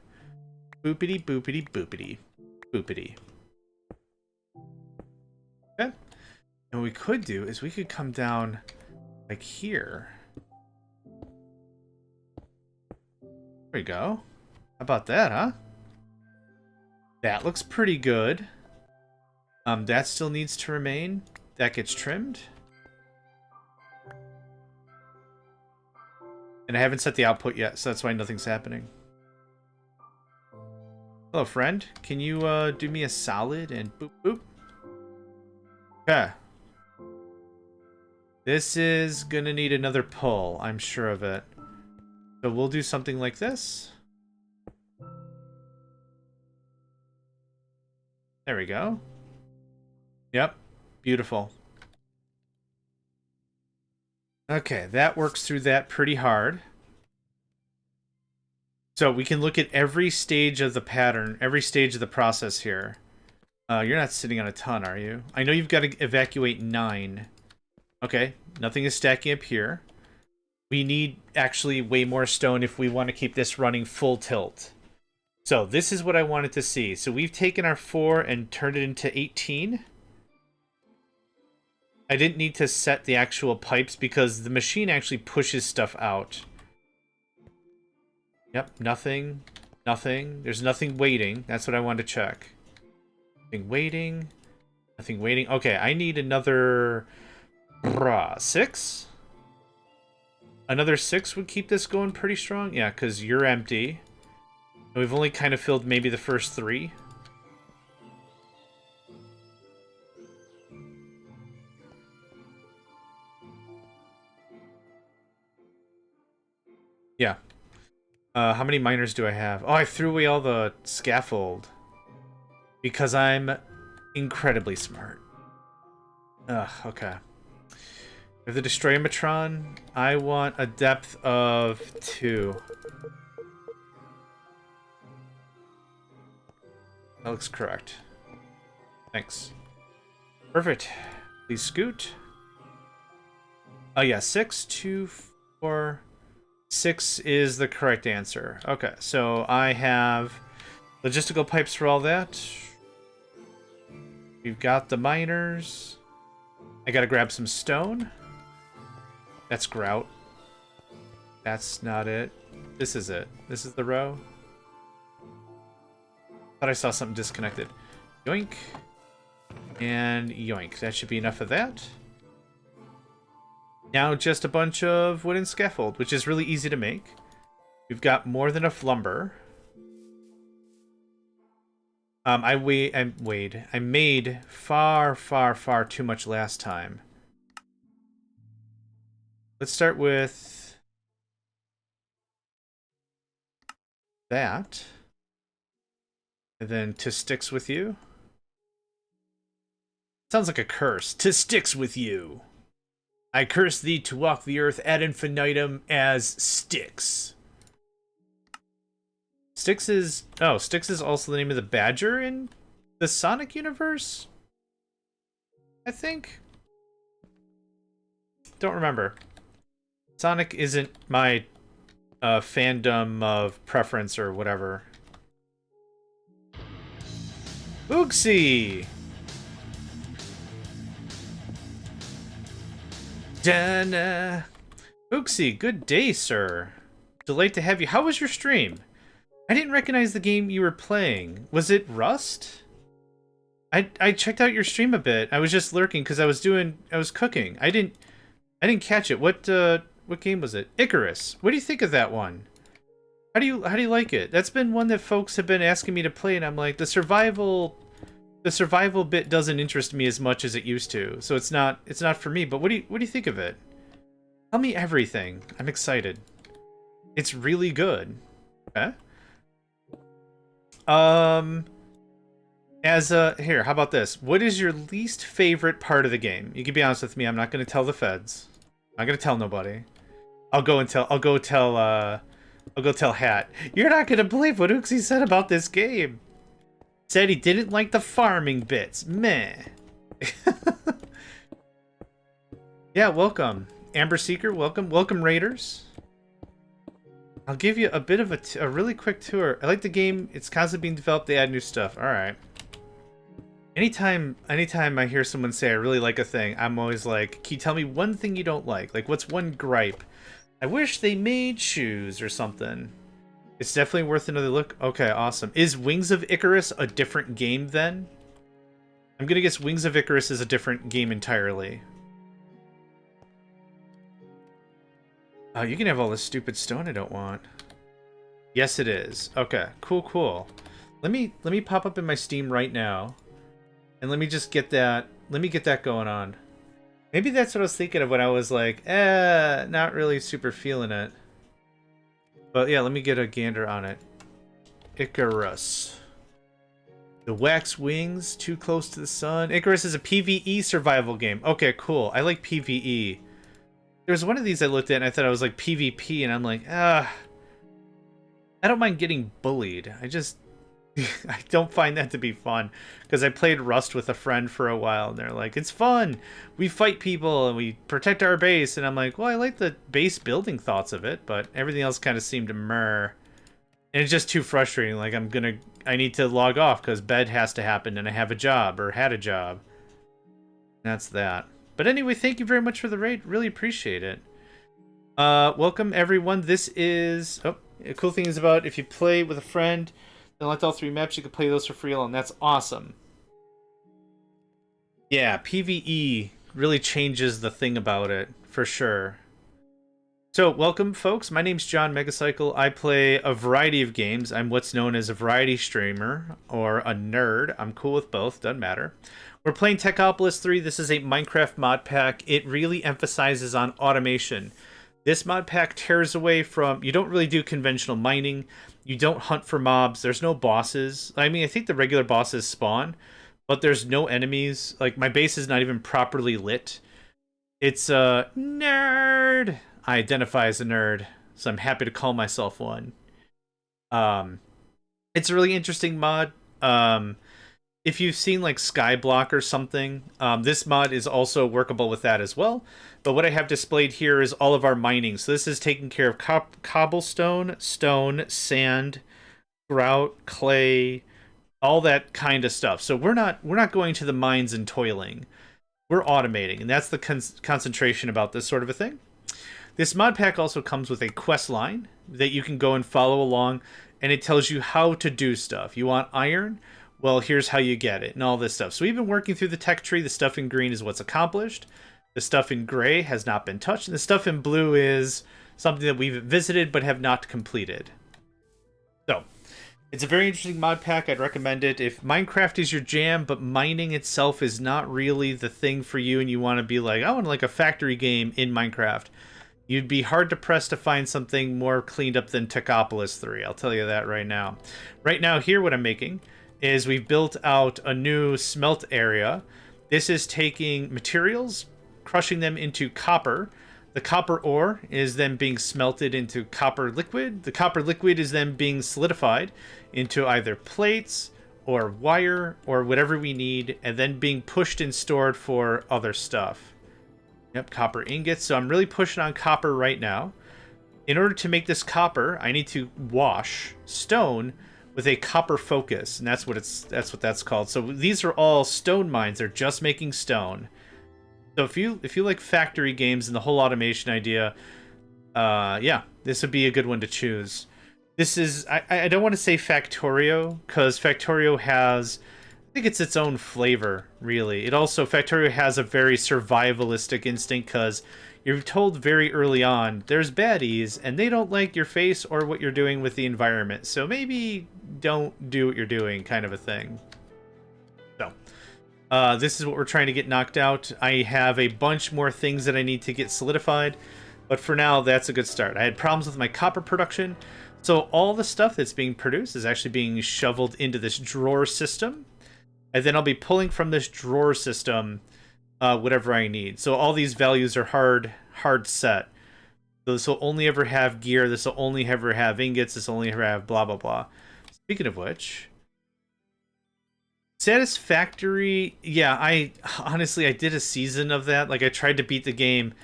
boopity, boopity, boopity, boopity. Okay. And what we could do is we could come down like here. There we go. How about that, huh? That looks pretty good. That still needs to remain. That gets trimmed. And I haven't set the output yet, so that's why nothing's happening. Hello, friend. Can you do me a solid and boop boop? Okay. This is gonna need another pull, I'm sure of it. So we'll do something like this. There we go. Yep. Beautiful. Okay, that works through that pretty hard. So we can look at every stage of the pattern, every stage of the process here. You're not sitting on a ton, are you? I know you've got to evacuate 9. Okay, nothing is stacking up here. We need actually way more stone if we want to keep this running full tilt. So this is what I wanted to see. So we've taken our 4 and turned it into 18. I didn't need to set the actual pipes because the machine actually pushes stuff out. Yep, nothing. Nothing. There's nothing waiting. That's what I wanted to check. Nothing waiting. Nothing waiting. Okay, I need another... 6? Another 6 would keep this going pretty strong. Yeah, because you're empty. And we've only kind of filled maybe the first 3. Yeah. How many miners do I have? Oh, I threw away all the scaffold. Because I'm incredibly smart. Ugh, okay. If the Destroyamatron, I want a depth of 2. That looks correct. Thanks. Perfect. Please scoot. Oh yeah, 6, 2, 4... 6 is the correct answer. Okay, so I have logistical pipes for all that. We've got the miners. I gotta grab some stone. That's grout. That's not it. This is it. This is the row. Thought I saw something disconnected. Yoink. And yoink. That should be enough of that. Now just a bunch of wooden scaffold, which is really easy to make. We've got more than enough lumber. I made far, far, far too much last time. Let's start with that. And then to sticks with you. Sounds like a curse. To sticks with you. I curse thee to walk the earth ad infinitum as Styx. Styx is... Oh, Styx is also the name of the badger in the Sonic universe? I think? Don't remember. Sonic isn't my fandom of preference or whatever. Oogsy! Dana. Ooksy, good day, sir. Delight to have you. How was your stream? I didn't recognize the game you were playing. Was it Rust? I checked out your stream a bit. I was just lurking because I was cooking. I didn't catch it. What game was it? Icarus. What do you think of that one? How do you like it? That's been one that folks have been asking me to play, and I'm like, the survival bit doesn't interest me as much as it used to, so it's not for me. But what do you think of it? Tell me everything. I'm excited. It's really good. Okay. Here, how about this? What is your least favorite part of the game? You can be honest with me. I'm not going to tell the feds. I'm not going to tell nobody. I'll go tell Hat. You're not going to believe what Ooksy said about this game. Said he didn't like the farming bits. Meh. Yeah, welcome. Amber Seeker, welcome. Welcome, Raiders. I'll give you a bit of a really quick tour. I like the game. It's constantly being developed. They add new stuff. All right. Anytime I hear someone say I really like a thing, I'm always like, can you tell me one thing you don't like? Like, what's one gripe? I wish they made shoes or something. It's definitely worth another look. Okay, awesome. Is Wings of Icarus a different game then? I'm gonna guess Wings of Icarus is a different game entirely. Oh, you can have all this stupid stone I don't want. Yes, it is. Okay, cool. Let me pop up in my Steam right now. And let me just get that let me get that going on. Maybe that's what I was thinking of when I was like, not really super feeling it. But yeah, let me get a gander on it. Icarus. The wax wings, too close to the sun. Icarus is a PvE survival game. Okay, cool. I like PvE. There's one of these I looked at and I thought I was like PvP, and I'm like, I don't mind getting bullied. I just, I don't find that to be fun. Because I played Rust with a friend for a while, and they're like, it's fun. We fight people and we protect our base. And I'm like, well, I like the base building thoughts of it, but everything else kind of seemed to meh. And it's just too frustrating. Like, I need to log off because bed has to happen and I have a job or had a job. That's that. But anyway, thank you very much for the raid. Really appreciate it. Welcome, everyone. This is... Oh, the cool thing is about if you play with a friend, then select all 3 maps, you can play those for free alone. That's awesome. Yeah, PvE really changes the thing about it, for sure. So, welcome, folks. My name's JohnMegacycle. I play a variety of games. I'm what's known as a variety streamer, or a nerd. I'm cool with both. Doesn't matter. We're playing Techopolis 3. This is a Minecraft mod pack. It really emphasizes on automation. This mod pack tears away from... You don't really do conventional mining. You don't hunt for mobs. There's no bosses. I mean, I think the regular bosses spawn, but there's no enemies. Like, my base is not even properly lit. It's a nerd. I identify as a nerd, so I'm happy to call myself one. It's a really interesting mod. If you've seen like Skyblock or something, this mod is also workable with that as well. But what I have displayed here is all of our mining. So this is taking care of cobblestone, stone, sand, grout, clay, all that kind of stuff. So we're not going to the mines and toiling. We're automating, and that's the concentration about this sort of a thing. This mod pack also comes with a quest line that you can go and follow along, and it tells you how to do stuff. You want iron? Well, here's how you get it, and all this stuff. So we've been working through the tech tree. The stuff in green is what's accomplished. The stuff in gray has not been touched, and the stuff in blue is something that we've visited but have not completed. So, it's a very interesting mod pack. I'd recommend it. If Minecraft is your jam, but mining itself is not really the thing for you, and you want to be like, I want like a factory game in Minecraft, you'd be hard to press to find something more cleaned up than Techopolis 3. I'll tell you that right now. Right now, here what I'm making is we've built out a new smelt area. This is taking materials, crushing them into copper. The copper ore is then being smelted into copper liquid. The copper liquid is then being solidified into either plates or wire or whatever we need, and then being pushed and stored for other stuff. Yep, copper ingots. So I'm really pushing on copper right now. In order to make this copper, I need to wash stone with a copper focus, and that's what that's called. So these are all stone mines. They're just making stone. So if you like factory games and the whole automation idea, yeah, this would be a good one to choose. This is I don't want to say Factorio, because Factorio has, I think it's its own flavor, really. It also, Factorio has a very survivalistic instinct, because you're told very early on, there's baddies, and they don't like your face or what you're doing with the environment, so maybe don't do what you're doing, kind of a thing. So, this is what we're trying to get knocked out. I have a bunch more things that I need to get solidified, but for now, that's a good start. I had problems with my copper production, so all the stuff that's being produced is actually being shoveled into this drawer system. And then I'll be pulling from this drawer system whatever I need. So all these values are hard set. So this will only ever have gear. This will only ever have ingots. This will only ever have blah, blah, blah. Speaking of which, Satisfactory, yeah, I did a season of that. Like, I tried to beat the game,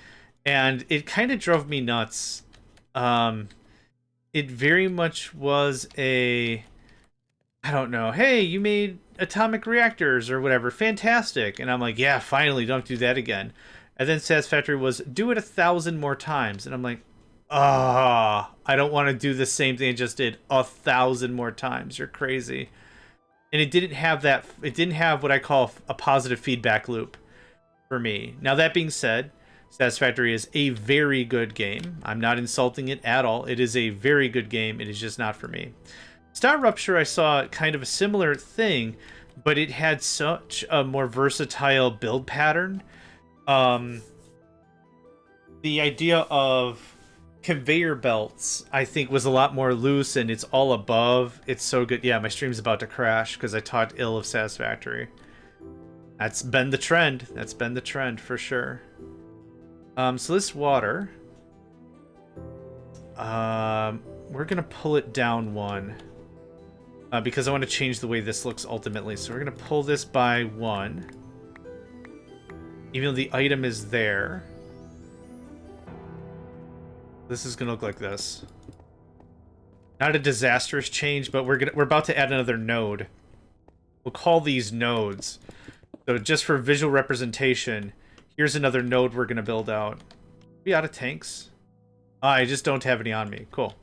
and it kind of drove me nuts. It very much was a... I don't know, hey, you made atomic reactors or whatever, fantastic. And I'm like, yeah, finally, don't do that again. And then Satisfactory was, do it 1,000 more times. And I'm like, I don't want to do the same thing I just did 1,000 more times. You're crazy. And it didn't have that, it didn't have what I call a positive feedback loop for me. Now, that being said, Satisfactory is a very good game. I'm not insulting it at all. It is a very good game. It is just not for me. Star Rupture, I saw kind of a similar thing, but it had such a more versatile build pattern. The idea of conveyor belts, I think, was a lot more loose, and it's all above. It's so good. Yeah, my stream's about to crash because I talked ill of Satisfactory. That's been the trend. That's been the trend for sure. So this water, we're gonna pull it down one because I want to change the way this looks ultimately. So we're gonna pull this by one, even though the item is there. This is gonna look like this. Not a disastrous change, but we're about to add another node. We'll call these nodes. So just for visual representation, here's another node we're gonna build out. Are we out of tanks? I just don't have any on me. Cool.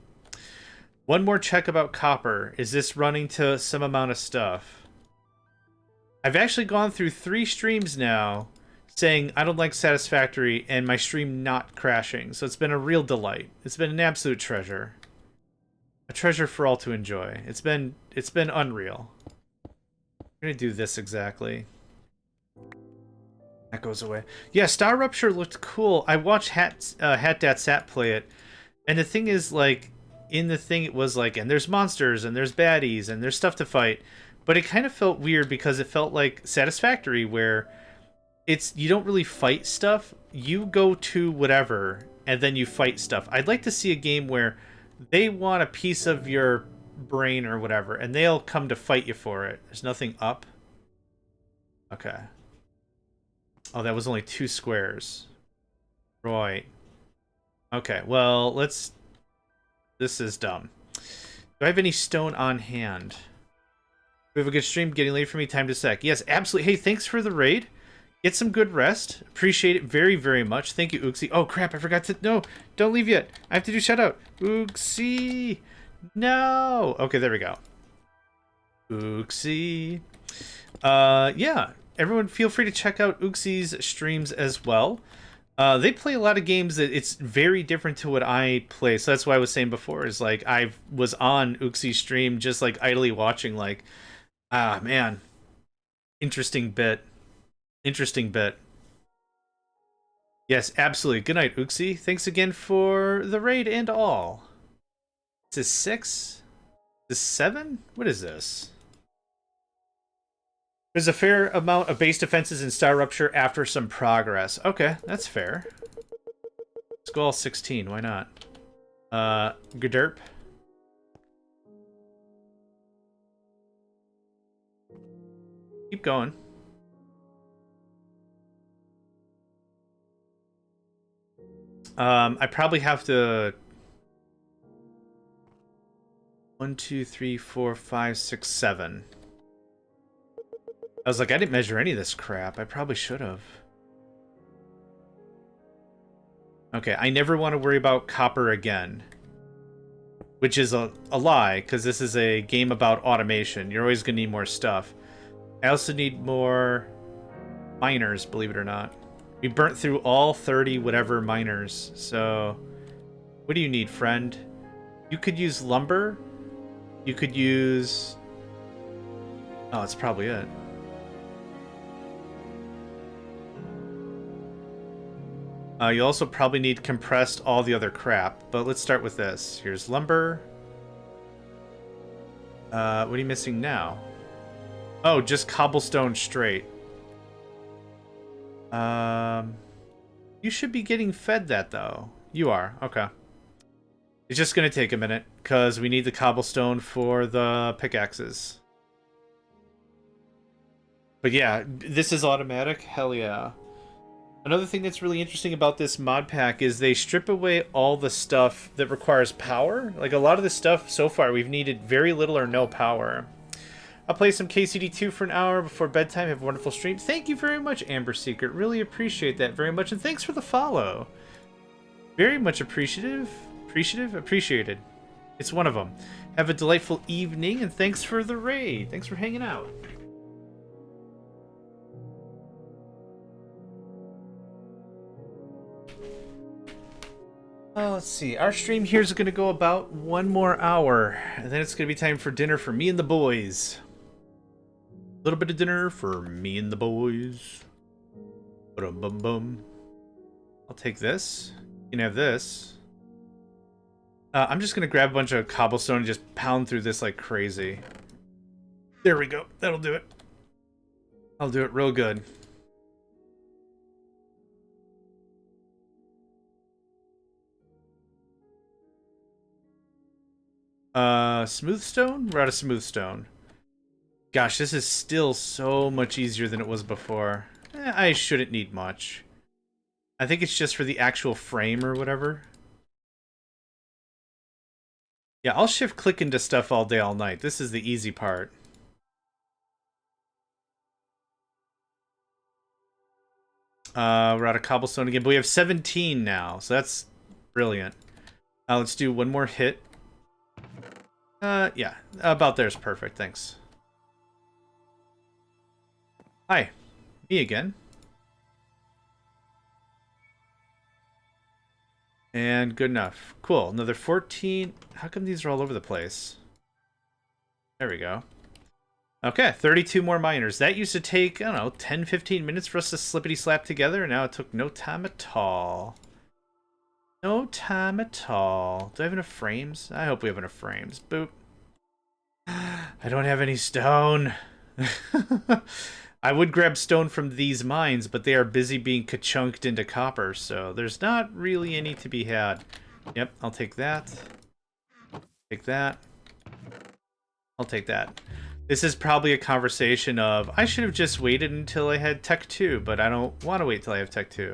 One more check about copper. Is this running to some amount of stuff? I've actually gone through 3 streams now saying I don't like Satisfactory and my stream not crashing. So it's been a real delight. It's been an absolute treasure. A treasure for all to enjoy. It's been unreal. I'm gonna do this exactly. That goes away. Yeah, Star Rupture looked cool. I watched HatDatSat play it. And the thing is, like, in the thing it was like, and there's monsters, and there's baddies, and there's stuff to fight. But it kind of felt weird because it felt like Satisfactory, where you don't really fight stuff. You go to whatever, and then you fight stuff. I'd like to see a game where they want a piece of your brain or whatever, and they'll come to fight you for it. There's nothing up. Okay. Oh, that was only 2 squares. Right. Okay, well, let's... This is dumb. Do I have any stone on hand? We have a good stream. Getting late for me. Time to sec. Yes, absolutely. Hey, thanks for the raid. Get some good rest. Appreciate it very, very much. Thank you, Uxie. Oh, crap, I forgot to... No, don't leave yet. I have to do shout-out. Uxie! No! Okay, there we go. Uxie. Yeah. Everyone feel free to check out Uxie's streams as well. They play a lot of games that it's very different to what I play. So that's why I was saying before is like I was on Uxie's stream just like idly watching like, ah, man. Interesting bit. Interesting bit. Yes, absolutely. Good night, Uxie. Thanks again for the raid and all. This is 6? This is 7? What is this? There's a fair amount of base defenses in Star Rupture after some progress. Okay, that's fair. Let's go all 16, why not? Gderp. Keep going. I probably have to... 1, 2, 3, 4, 5, 6, 7. I was like, I didn't measure any of this crap. I probably should have. Okay, I never want to worry about copper again. Which is a lie, because this is a game about automation. You're always going to need more stuff. I also need more miners, believe it or not. We burnt through all 30 whatever miners, so... What do you need, friend? You could use lumber. You could use... Oh, that's probably it. You also probably need compressed all the other crap, but let's start with this. Here's lumber. What are you missing now? Oh, just cobblestone straight. You should be getting fed that, though. You are. Okay. It's just going to take a minute, because we need the cobblestone for the pickaxes. But yeah, this is automatic? Hell yeah. Another thing that's really interesting about this mod pack is they strip away all the stuff that requires power. Like, a lot of the stuff so far, we've needed very little or no power. I'll play some KCD2 for an hour before bedtime. Have a wonderful stream. Thank you very much, Amber Secret. Really appreciate that very much. And thanks for the follow. Very much appreciative. Appreciated. It's one of them. Have a delightful evening, and thanks for the raid. Thanks for hanging out. Let's see. Our stream here is going to go about 1 more hour, and then it's going to be time for dinner for me and the boys. little bit of dinner for me and the boys. Bum bum bum. I'll take this. You can have this. I'm just gonna grab a bunch of cobblestone and just pound through this like crazy. There we go. That'll do it. I'll do it real good. Smooth stone? We're out of smooth stone. Gosh, this is still so much easier than it was before. I shouldn't need much. I think it's just for the actual frame or whatever. Yeah, I'll shift click into stuff all day, all night. This is the easy part. We're out of cobblestone again, but we have 17 now, so that's brilliant. Let's do one more hit. Yeah, about there's perfect, thanks. Hi, me again. And good enough. Cool, another 14. How come these are all over the place? There we go. Okay, 32 more miners. That used to take, I don't know, 10, 15 minutes for us to slippity-slap together, and now it took no time at all. No time at all. Do I have enough frames? I hope we have enough frames. Boop. I don't have any stone. I would grab stone from these mines, but they are busy being ka-chunked into copper, so there's not really any to be had. Yep, I'll take that. Take that. I'll take that. This is probably a conversation of, I should have just waited until I had Tech 2, but I don't want to wait till I have Tech 2.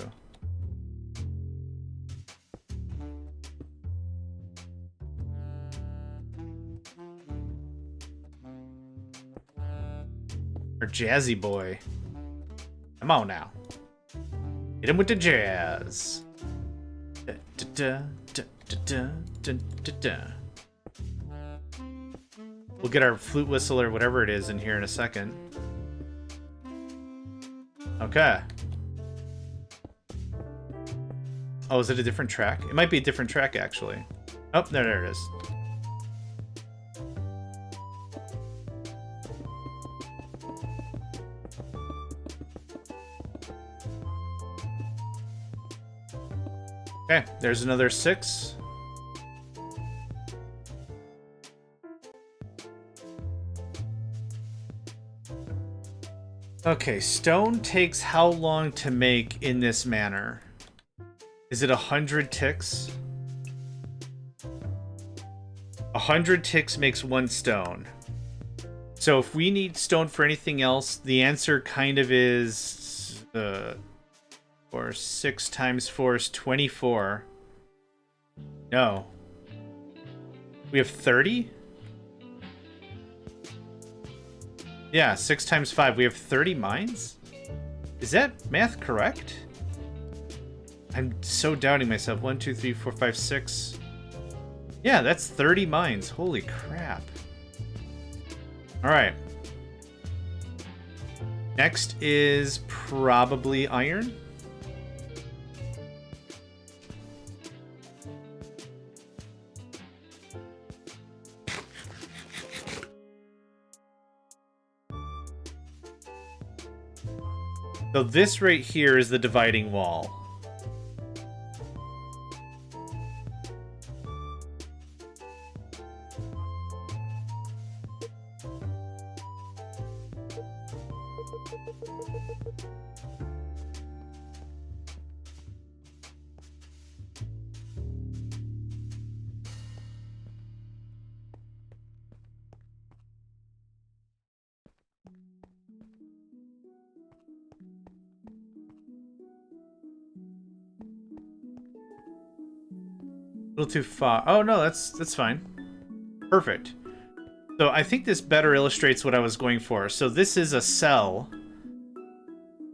Or Jazzy Boy. Come on now. Hit him with the jazz. Da, da, da, da, da, da, da, da. We'll get our flute whistle or whatever it is in here in a second. Okay. Oh, is it a different track? It might be a different track, actually. Oh, there it is. Okay, there's another 6. Okay, stone takes how long to make in this manner? Is it 100 ticks? 100 ticks makes 1 stone. So if we need stone for anything else, the answer kind of is... or 6 times 4 is 24. No. We have 30? Yeah, 6 times 5. We have 30 mines? Is that math correct? I'm so doubting myself. 1, 2, 3, 4, 5, 6. Yeah, that's 30 mines. Holy crap. Alright. Next is probably iron. So this right here is the dividing wall. A little too far. Oh no, that's fine. Perfect. So I think this better illustrates what I was going for. So this is a cell.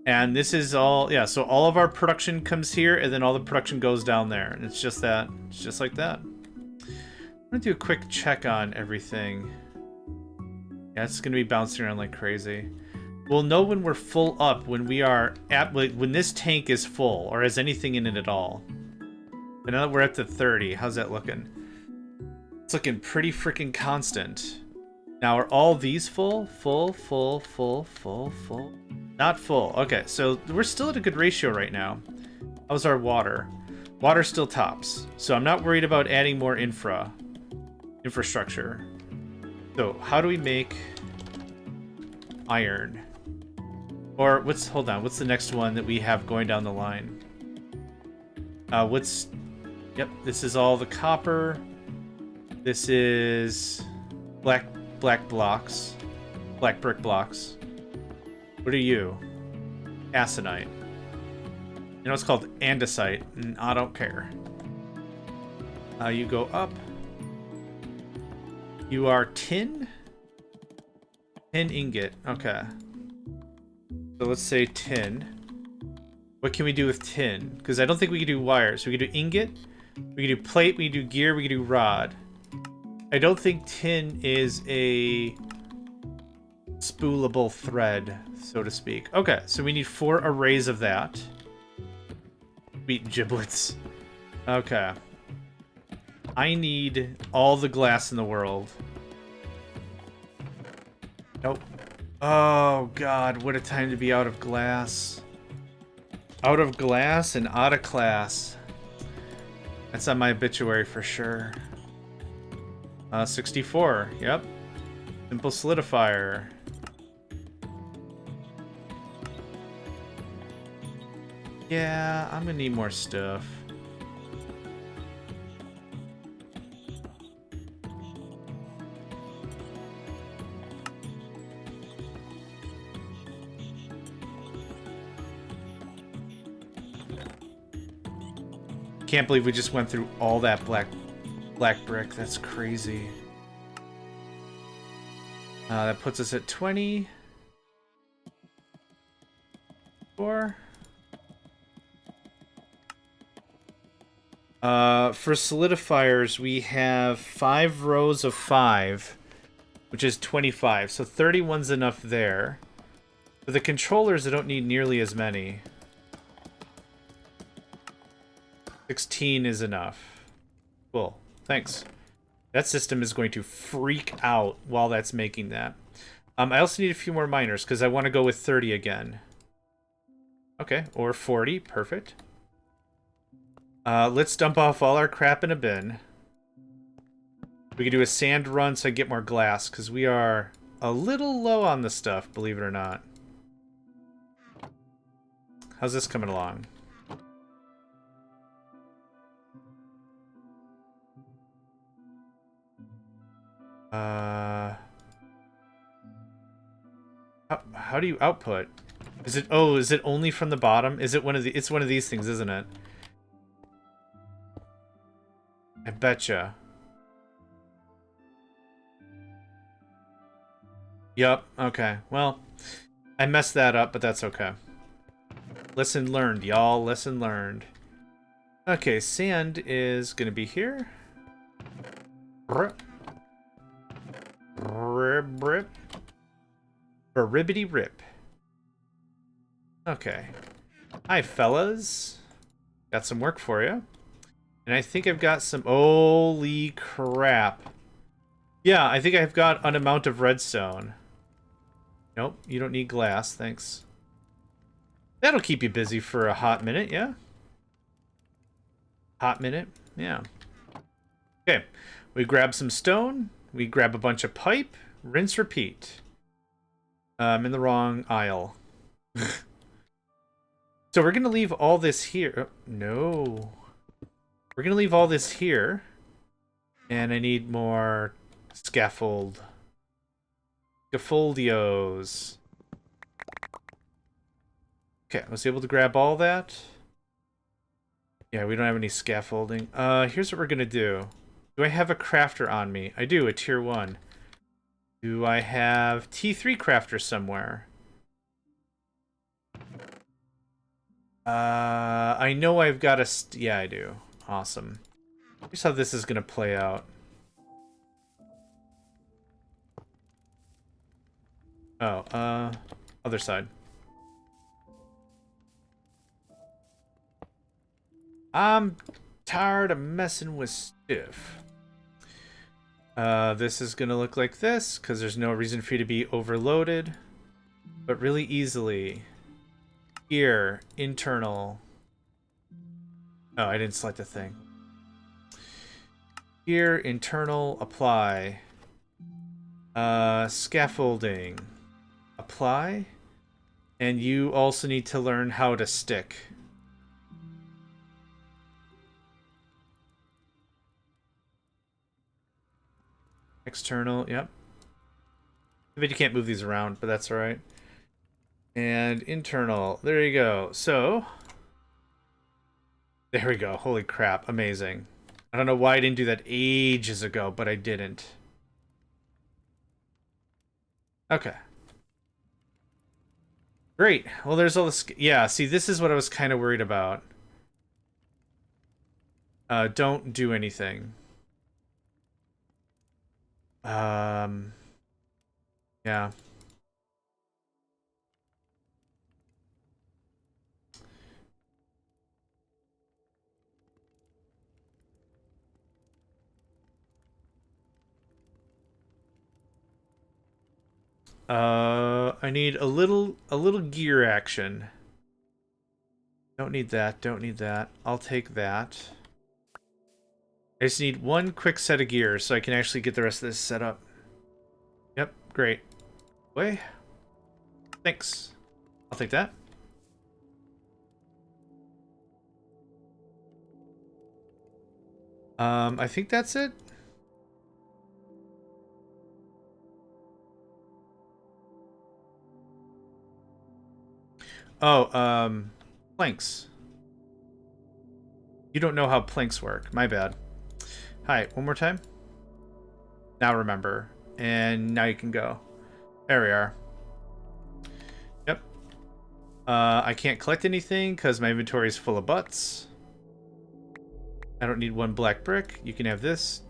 And this is all, yeah, so all of our production comes here, and then all the production goes down there. And it's just that. It's just like that. I'm gonna do a quick check on everything. Yeah, it's gonna be bouncing around like crazy. We'll know when we're full up, when we are at, like, when this tank is full, or has anything in it at all. But now that we're up to 30, how's that looking? It's looking pretty freaking constant. Now, are all these full? Full, full, full, full, full. Not full. Okay, so we're still at a good ratio right now. How's our water? Water still tops. So I'm not worried about adding more infrastructure. So how do we make iron? Or hold on, what's the next one that we have going down the line? Yep, this is all the copper. This is black blocks. Black brick blocks. What are you? Aconite. You know it's called andesite, and I don't care. You go up. You are tin? Tin ingot. Okay. So let's say tin. What can we do with tin? Because I don't think we can do wires. We can do ingot. We can do plate. We can do gear. We can do rod. I don't think tin is a spoolable thread, so to speak. Okay, so we need 4 arrays of that. Sweet giblets. Okay. I need all the glass in the world. Nope. Oh, God, what a time to be out of glass. Out of glass and out of class. That's on my obituary for sure. 64, yep. Simple solidifier. Yeah, I'm gonna need more stuff. Can't believe we just went through all that black brick. That's crazy. That puts us at 20. 4. For solidifiers, we have 5 rows of 5, which is 25. So 31's enough there. For the controllers, I don't need nearly as many. 16 is enough. Cool. Thanks. That system is going to freak out while that's making that. I also need a few more miners because I want to go with 30 again. Okay, or 40. Perfect. Let's dump off all our crap in a bin. We can do a sand run so I get more glass because we are a little low on the stuff, believe it or not. How's this coming along? How do you output? Is it only from the bottom? Is it it's one of these things, isn't it? I betcha. Yup, okay. Well, I messed that up, but that's okay. Lesson learned, y'all. Lesson learned. Okay, sand is gonna be here. Rip. Rip. Ribbity rip. Okay. Hi, fellas. Got some work for you. And I think I've got some... Holy crap. Yeah, I think I've got an amount of redstone. Nope, you don't need glass, thanks. That'll keep you busy for a hot minute, yeah? Hot minute, yeah. Okay, we grab some stone. We grab a bunch of pipe. Rinse, repeat. I'm in the wrong aisle. So we're going to leave all this here. Oh, no. We're going to leave all this here. And I need more scaffold. Scaffoldios. Okay, I was able to grab all that. Yeah, we don't have any scaffolding. Here's what we're going to do. Do I have a crafter on me? I do, a tier 1. Do I have T3 crafter somewhere? I know I've got a... yeah, I do. Awesome. Here's how this is going to play out. Oh, other side. I'm tired of messing with stuff. This is gonna look like this, because there's no reason for you to be overloaded. But really easily. Here, internal. Oh, I didn't select a thing. Here, internal, apply. Scaffolding. Apply. And you also need to learn how to stick. External, yep. I bet you can't move these around, but that's alright. And internal, there you go. So, there we go. Holy crap, amazing. I don't know why I didn't do that ages ago, but I didn't. Okay. Great. Well, there's all this. Yeah, see, this is what I was kind of worried about. Don't do anything. Yeah. I need a little gear action. Don't need that, don't need that. I'll take that. I just need one quick set of gears so I can actually get the rest of this set up. Yep, great. Way. Thanks. I'll take that. I think that's it. Oh, planks. You don't know how planks work. My bad. Hi, one more time. Now remember. And now you can go. There we are. Yep. I can't collect anything because my inventory is full of butts. I don't need one black brick. You can have this.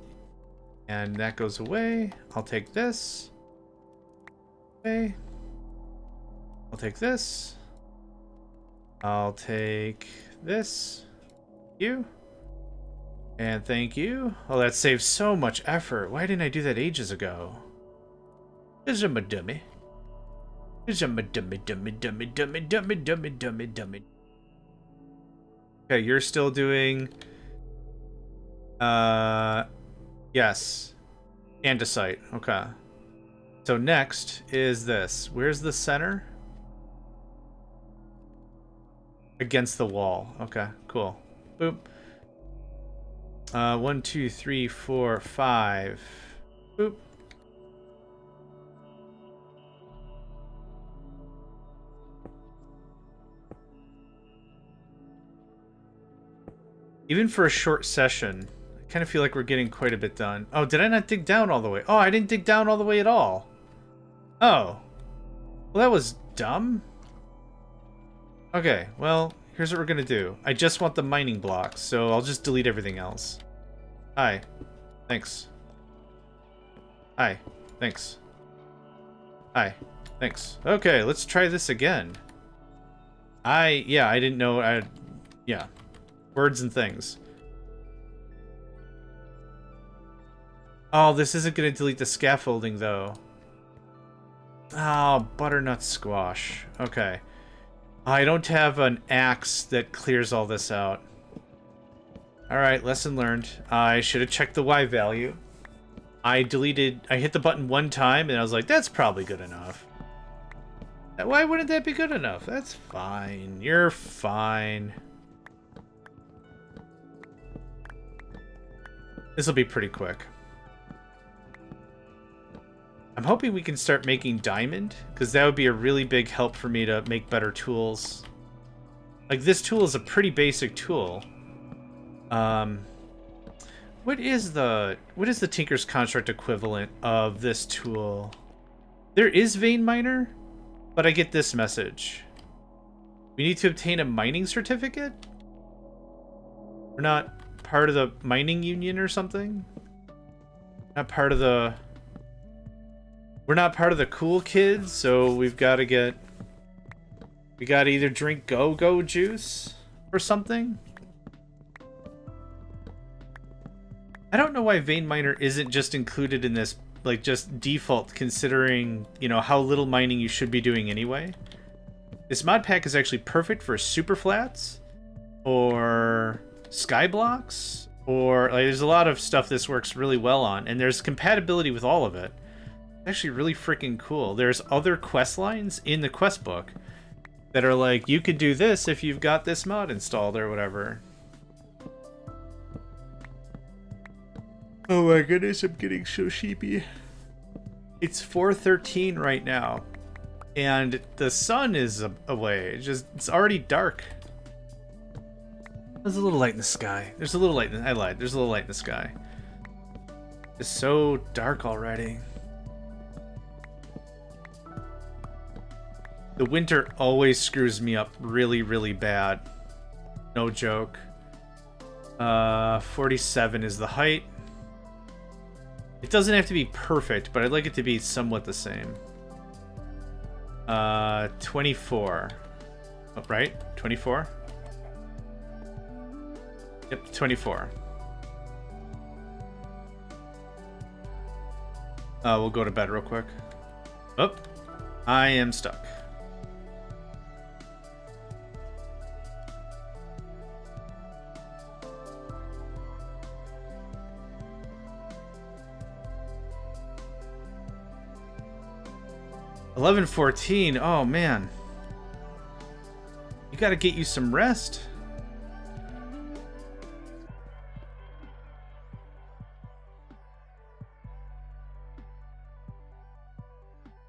And that goes away. I'll take this. Okay. I'll take this. I'll take this. You. And thank you. Oh, that saves so much effort. Why didn't I do that ages ago? Because I'm a dummy. Because I'm a dummy. Okay, you're still doing... Yes. Andesite. Okay. So next is this. Where's the center? Against the wall. Okay, cool. Boop. 1, 2, 3, 4, 5. Boop. Even for a short session, I kind of feel like we're getting quite a bit done. Oh, did I not dig down all the way? Oh, I didn't dig down all the way at all. Oh. Well, that was dumb. Okay, well, here's what we're gonna do. I just want the mining blocks, so I'll just delete everything else. Hi. Thanks. Hi. Thanks. Hi. Thanks. Okay, let's try this again. Yeah, I didn't know. Yeah. Words and things. Oh, this isn't going to delete the scaffolding, though. Oh, butternut squash. Okay. I don't have an axe that clears all this out. Alright, lesson learned. I should have checked the Y value. I hit the button one time, and I was like, that's probably good enough. Why wouldn't that be good enough? That's fine. You're fine. This will be pretty quick. I'm hoping we can start making diamond, because that would be a really big help for me to make better tools. Like, this tool is a pretty basic tool. What is the Tinker's Construct equivalent of this tool? There is Vein Miner, but I get this message. We need to obtain a mining certificate? We're not part of the mining union or something? Not part of the... We're not part of the cool kids, so we've got to get... We got to either drink go-go juice or something? I don't know why vein miner isn't just included in this, like, just default, considering, you know, how little mining you should be doing anyway. This mod pack is actually perfect for super flats, or sky blocks, or, like, there's a lot of stuff this works really well on, and there's compatibility with all of it. It's actually really freaking cool. There's other quest lines in the quest book that are like, you could do this if you've got this mod installed or whatever. Oh my goodness, I'm getting so sheepy. It's 4:13 right now, and the sun is away. It's already dark. There's a little light in the sky. There's a little light I lied. There's a little light in the sky. It's so dark already. The winter always screws me up really, really bad. No joke. 47 is the height. It doesn't have to be perfect, but I'd like it to be somewhat the same. 24. Oh, right? 24? Yep, 24. We'll go to bed real quick. Oh, I am stuck. $11:14. Oh man, you gotta get you some rest.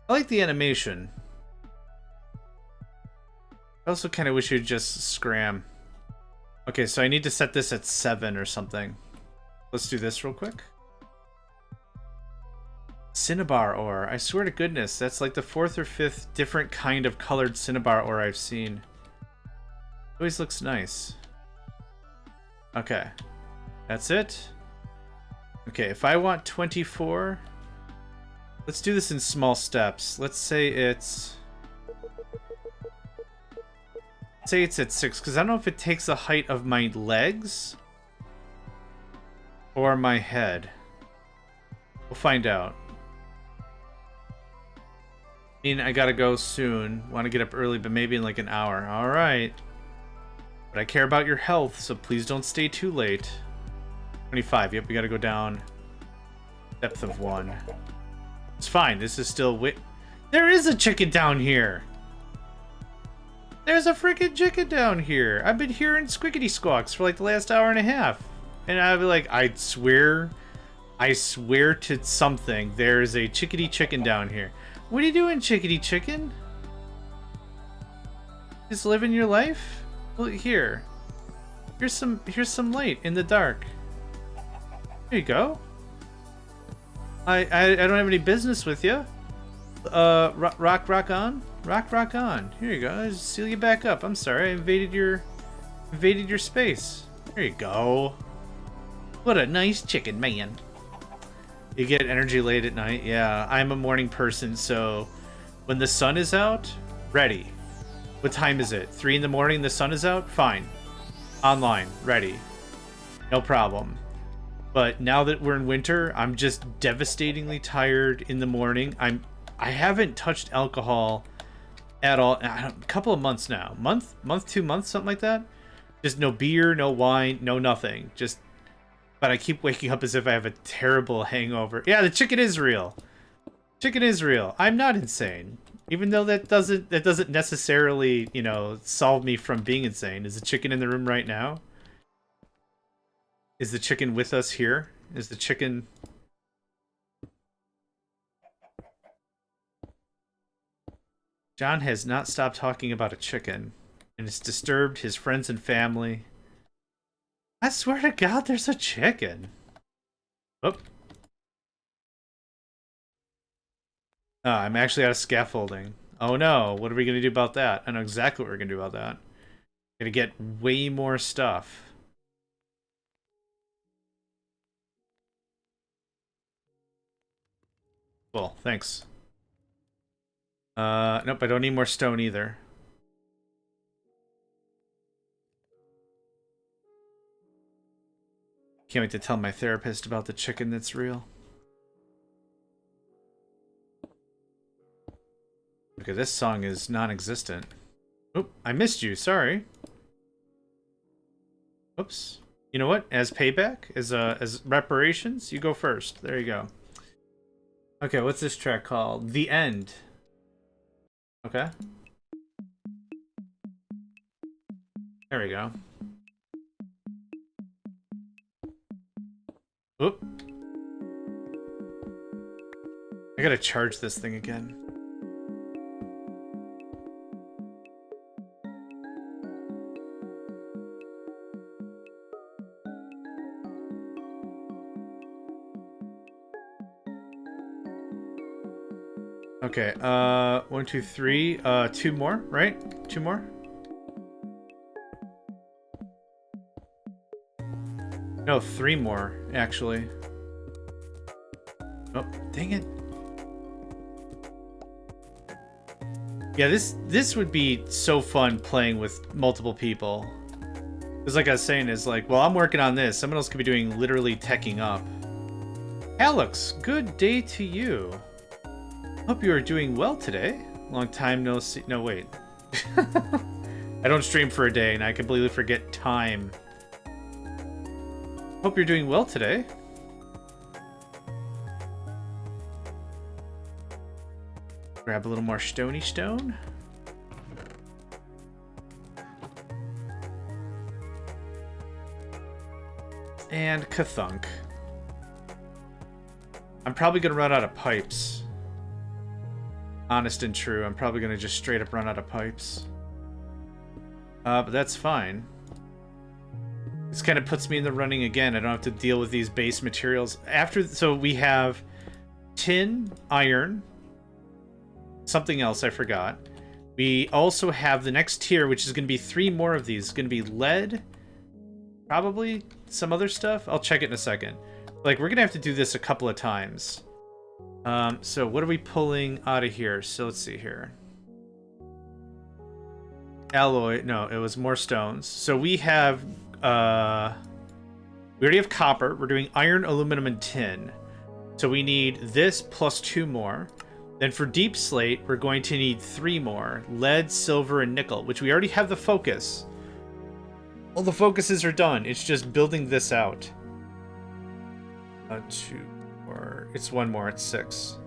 I like the animation. I also kind of wish you'd just scram. Okay, so I need to set this at 7 or something. Let's do this real quick. Cinnabar ore. I swear to goodness, that's like the 4th or 5th different kind of colored cinnabar ore I've seen. Always looks nice. Okay. That's it. Okay, if I want 24... Let's do this in small steps. Let's say it's... Say it's at 6, because I don't know if it takes the height of my legs or my head. We'll find out. I mean, I gotta go soon. Want to get up early, but maybe in like an hour. Alright. But I care about your health, so please don't stay too late. 25. Yep, we gotta go down. Depth of 1. It's fine. This is still... There is a chicken down here! There's a freaking chicken down here! I've been hearing squiggity squawks for like the last hour and a half. And I'd be like, I swear to something, there's a chickadee chicken down here. What are you doing, chickadee chicken? Just living your life? Well, here. Here's some light in the dark. There you go. I don't have any business with you. Rock on. Rock on. Here you go. I'll just seal you back up. I'm sorry, I invaded your space. There you go. What a nice chicken, man. You get energy late at night? Yeah, I'm a morning person, so when the sun is out, ready. What time is it? 3 in the morning, the sun is out? Fine. Online, ready. No problem. But now that we're in winter, I'm just devastatingly tired in the morning. I haven't touched alcohol at all. A couple of months now. Month, 2 months, something like that. Just no beer, no wine, no nothing. Just... But I keep waking up as if I have a terrible hangover. Yeah, the chicken is real. Chicken is real. I'm not insane. Even though that doesn't necessarily, you know, solve me from being insane. Is the chicken in the room right now? Is the chicken with us here? Is the chicken... John has not stopped talking about a chicken, and it's disturbed his friends and family. I swear to God, there's a chicken. Oh. Oh, I'm actually out of scaffolding. Oh no, what are we going to do about that? I know exactly what we're going to do about that. Gonna get way more stuff. Cool, thanks. Nope, I don't need more stone either. Can't wait to tell my therapist about the chicken that's real. Okay, this song is non-existent. Oh, I missed you, sorry. Oops. You know what? As payback, as reparations, you go first. There you go. Okay, what's this track called? The End. Okay. There we go. Oop. I gotta charge this thing again. Okay, 1, 2, 3, 2 more, right? 2 more? No, 3 more, actually. Oh, dang it. Yeah, this would be so fun playing with multiple people. Because like I was saying, is like, well, I'm working on this. Someone else could be doing literally teching up. Alex, good day to you. Hope you are doing well today. Long time no see. No, wait. I don't stream for a day and I completely forget time. Hope you're doing well today. Grab a little more stony stone. And kathunk. I'm probably gonna run out of pipes. Honest and true, I'm probably gonna just straight up run out of pipes. But that's fine. This kind of puts me in the running again. I don't have to deal with these base materials. So we have tin, iron, something else I forgot. We also have the next tier, which is going to be 3 more of these. It's going to be lead, probably some other stuff. I'll check it in a second. Like, we're going to have to do this a couple of times. So what are we pulling out of here? So let's see here. Alloy. No, it was more stones. So we have... we already have copper. We're doing iron, aluminum, and tin. So we need this plus 2 more. Then for deep slate, we're going to need 3 more. Lead, silver, and nickel, which we already have the focus. All the focuses are done. It's just building this out. 2 more. It's 1 more. It's 6.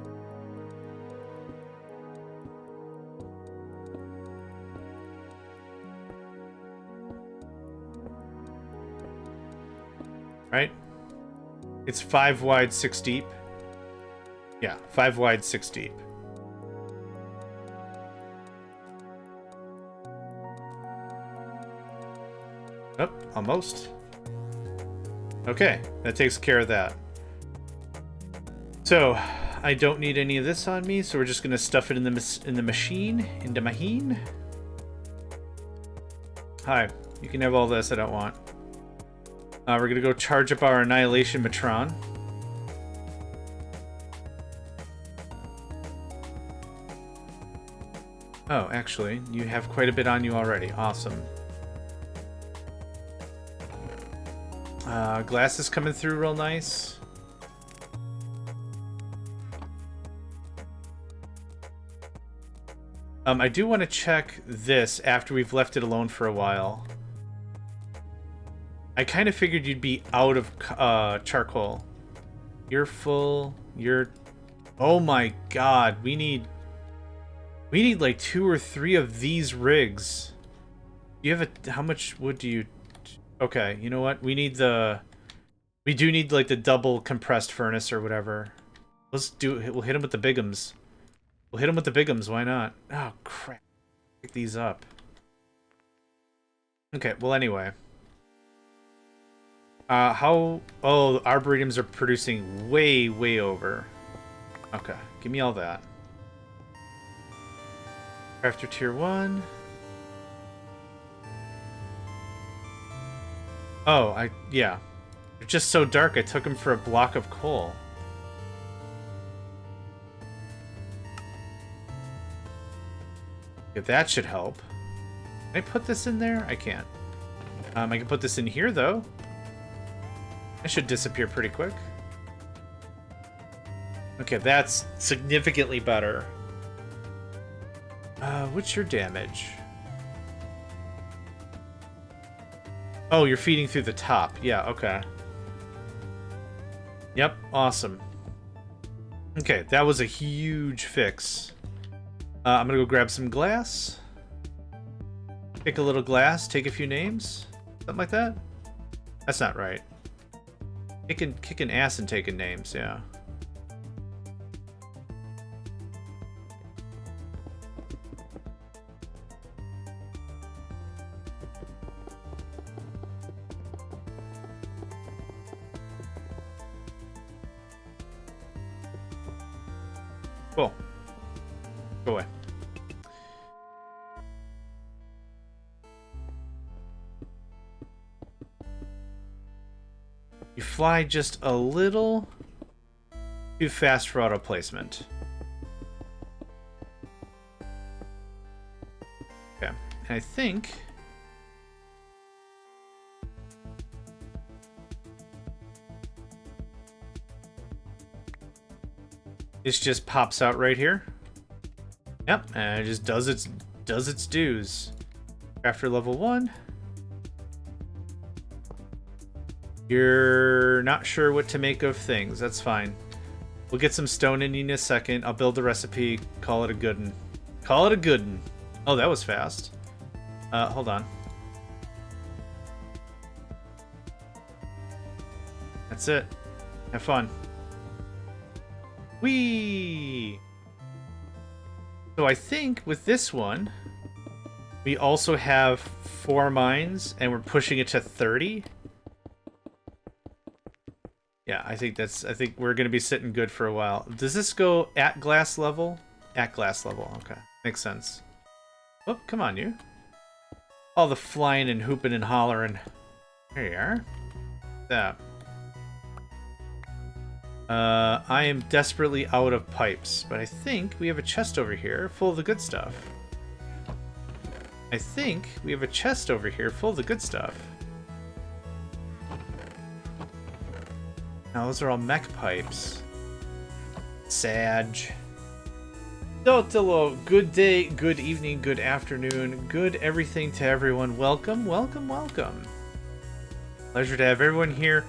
Right? It's 5 wide, 6 deep. Yeah, 5 wide, 6 deep. Oh, almost. Okay, that takes care of that. So, I don't need any of this on me, so we're just gonna stuff it in the machine, in the machine. Hi, you can have all this. I don't want. We're gonna go charge up our Annihilation Matron. Oh, actually, you have quite a bit on you already. Awesome. Glass is coming through real nice. I do want to check this after we've left it alone for a while. I kind of figured you'd be out of charcoal. You're full. You're... Oh my god, we need like 2 or 3 of these rigs. You have a... How much wood do you... Okay, you know what? We do need like the double compressed furnace or whatever. Let's do it. We'll hit them with the bigums. We'll hit them with the bigums. Why not? Oh, crap. Pick these up. Okay, well, anyway. How... Oh, arboretums are producing way, way over. Okay, give me all that. After tier 1. Oh, yeah. They're just so dark, I took them for a block of coal. Yeah, that should help. Can I put this in there? I can't. I can put this in here, though. It should disappear pretty quick. Okay, that's significantly better. What's your damage? Oh, you're feeding through the top. Yeah, okay. Yep, awesome. Okay, that was a huge fix. I'm gonna go grab some glass. Pick a little glass, take a few names. Something like that? That's not right. Kicking ass and taking names, yeah. Cool. Go away. You fly just a little too fast for auto placement. Okay, and I think this just pops out right here. Yep, and it just does its dues. After level 1. You're not sure what to make of things. That's fine. We'll get some stone in a second. I'll build the recipe. Call it a good one. Call it a good one. Oh, that was fast. Hold on. That's it. Have fun. Whee! So I think with this one, we also have 4 mines, and we're pushing it to 30. Yeah, I think we're gonna be sitting good for a while. Does this go at glass level? At glass level, okay. Makes sense. Oh, come on, you. All the flying and hooping and hollering. There you are. That. I am desperately out of pipes, but I think we have a chest over here full of the good stuff. I think we have a chest over here full of the good stuff. Now, those are all mech pipes. Sag. Dotilo, good day, good evening, good afternoon, good everything to everyone. Welcome, welcome, welcome. Pleasure to have everyone here.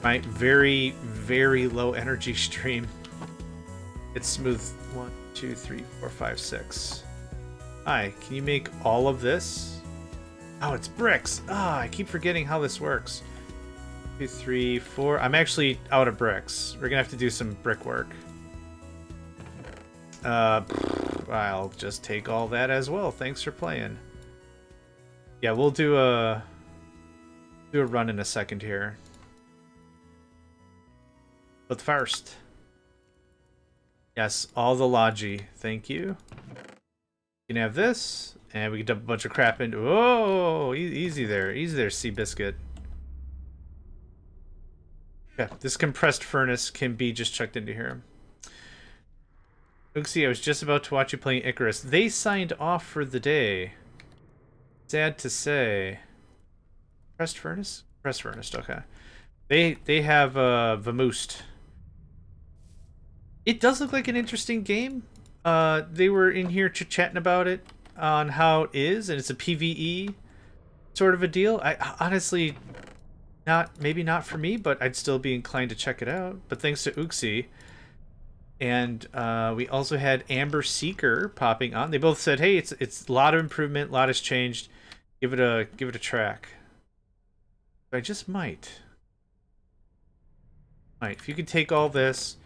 My very, very low energy stream. It's smooth. 1, 2, 3, 4, 5, 6. Hi, can you make all of this? Oh, it's bricks. Ah, I keep forgetting how this works. 2, 3, 4. I'm actually out of bricks. We're gonna have to do some brickwork. I'll just take all that as well. Thanks for playing. Yeah, we'll do a run in a second here. But first, yes, all the logi. Thank you. You can have this, and we can dump a bunch of crap into. Oh, easy there, Seabiscuit. Yeah, this compressed furnace can be just chucked into here. Oopsie, I was just about to watch you playing Icarus. They signed off for the day. Sad to say. Compressed furnace? Compressed furnace, okay. They have Vamoosed. It does look like an interesting game. They were in here chit-chatting about it on how it is, and it's a PvE sort of a deal. I honestly, maybe not for me, but I'd still be inclined to check it out. But thanks to Uxie. And we also had Amber Seeker popping on. They both said, "Hey, it's a lot of improvement, a lot has changed. Give it a track." But I just might. If you could take all this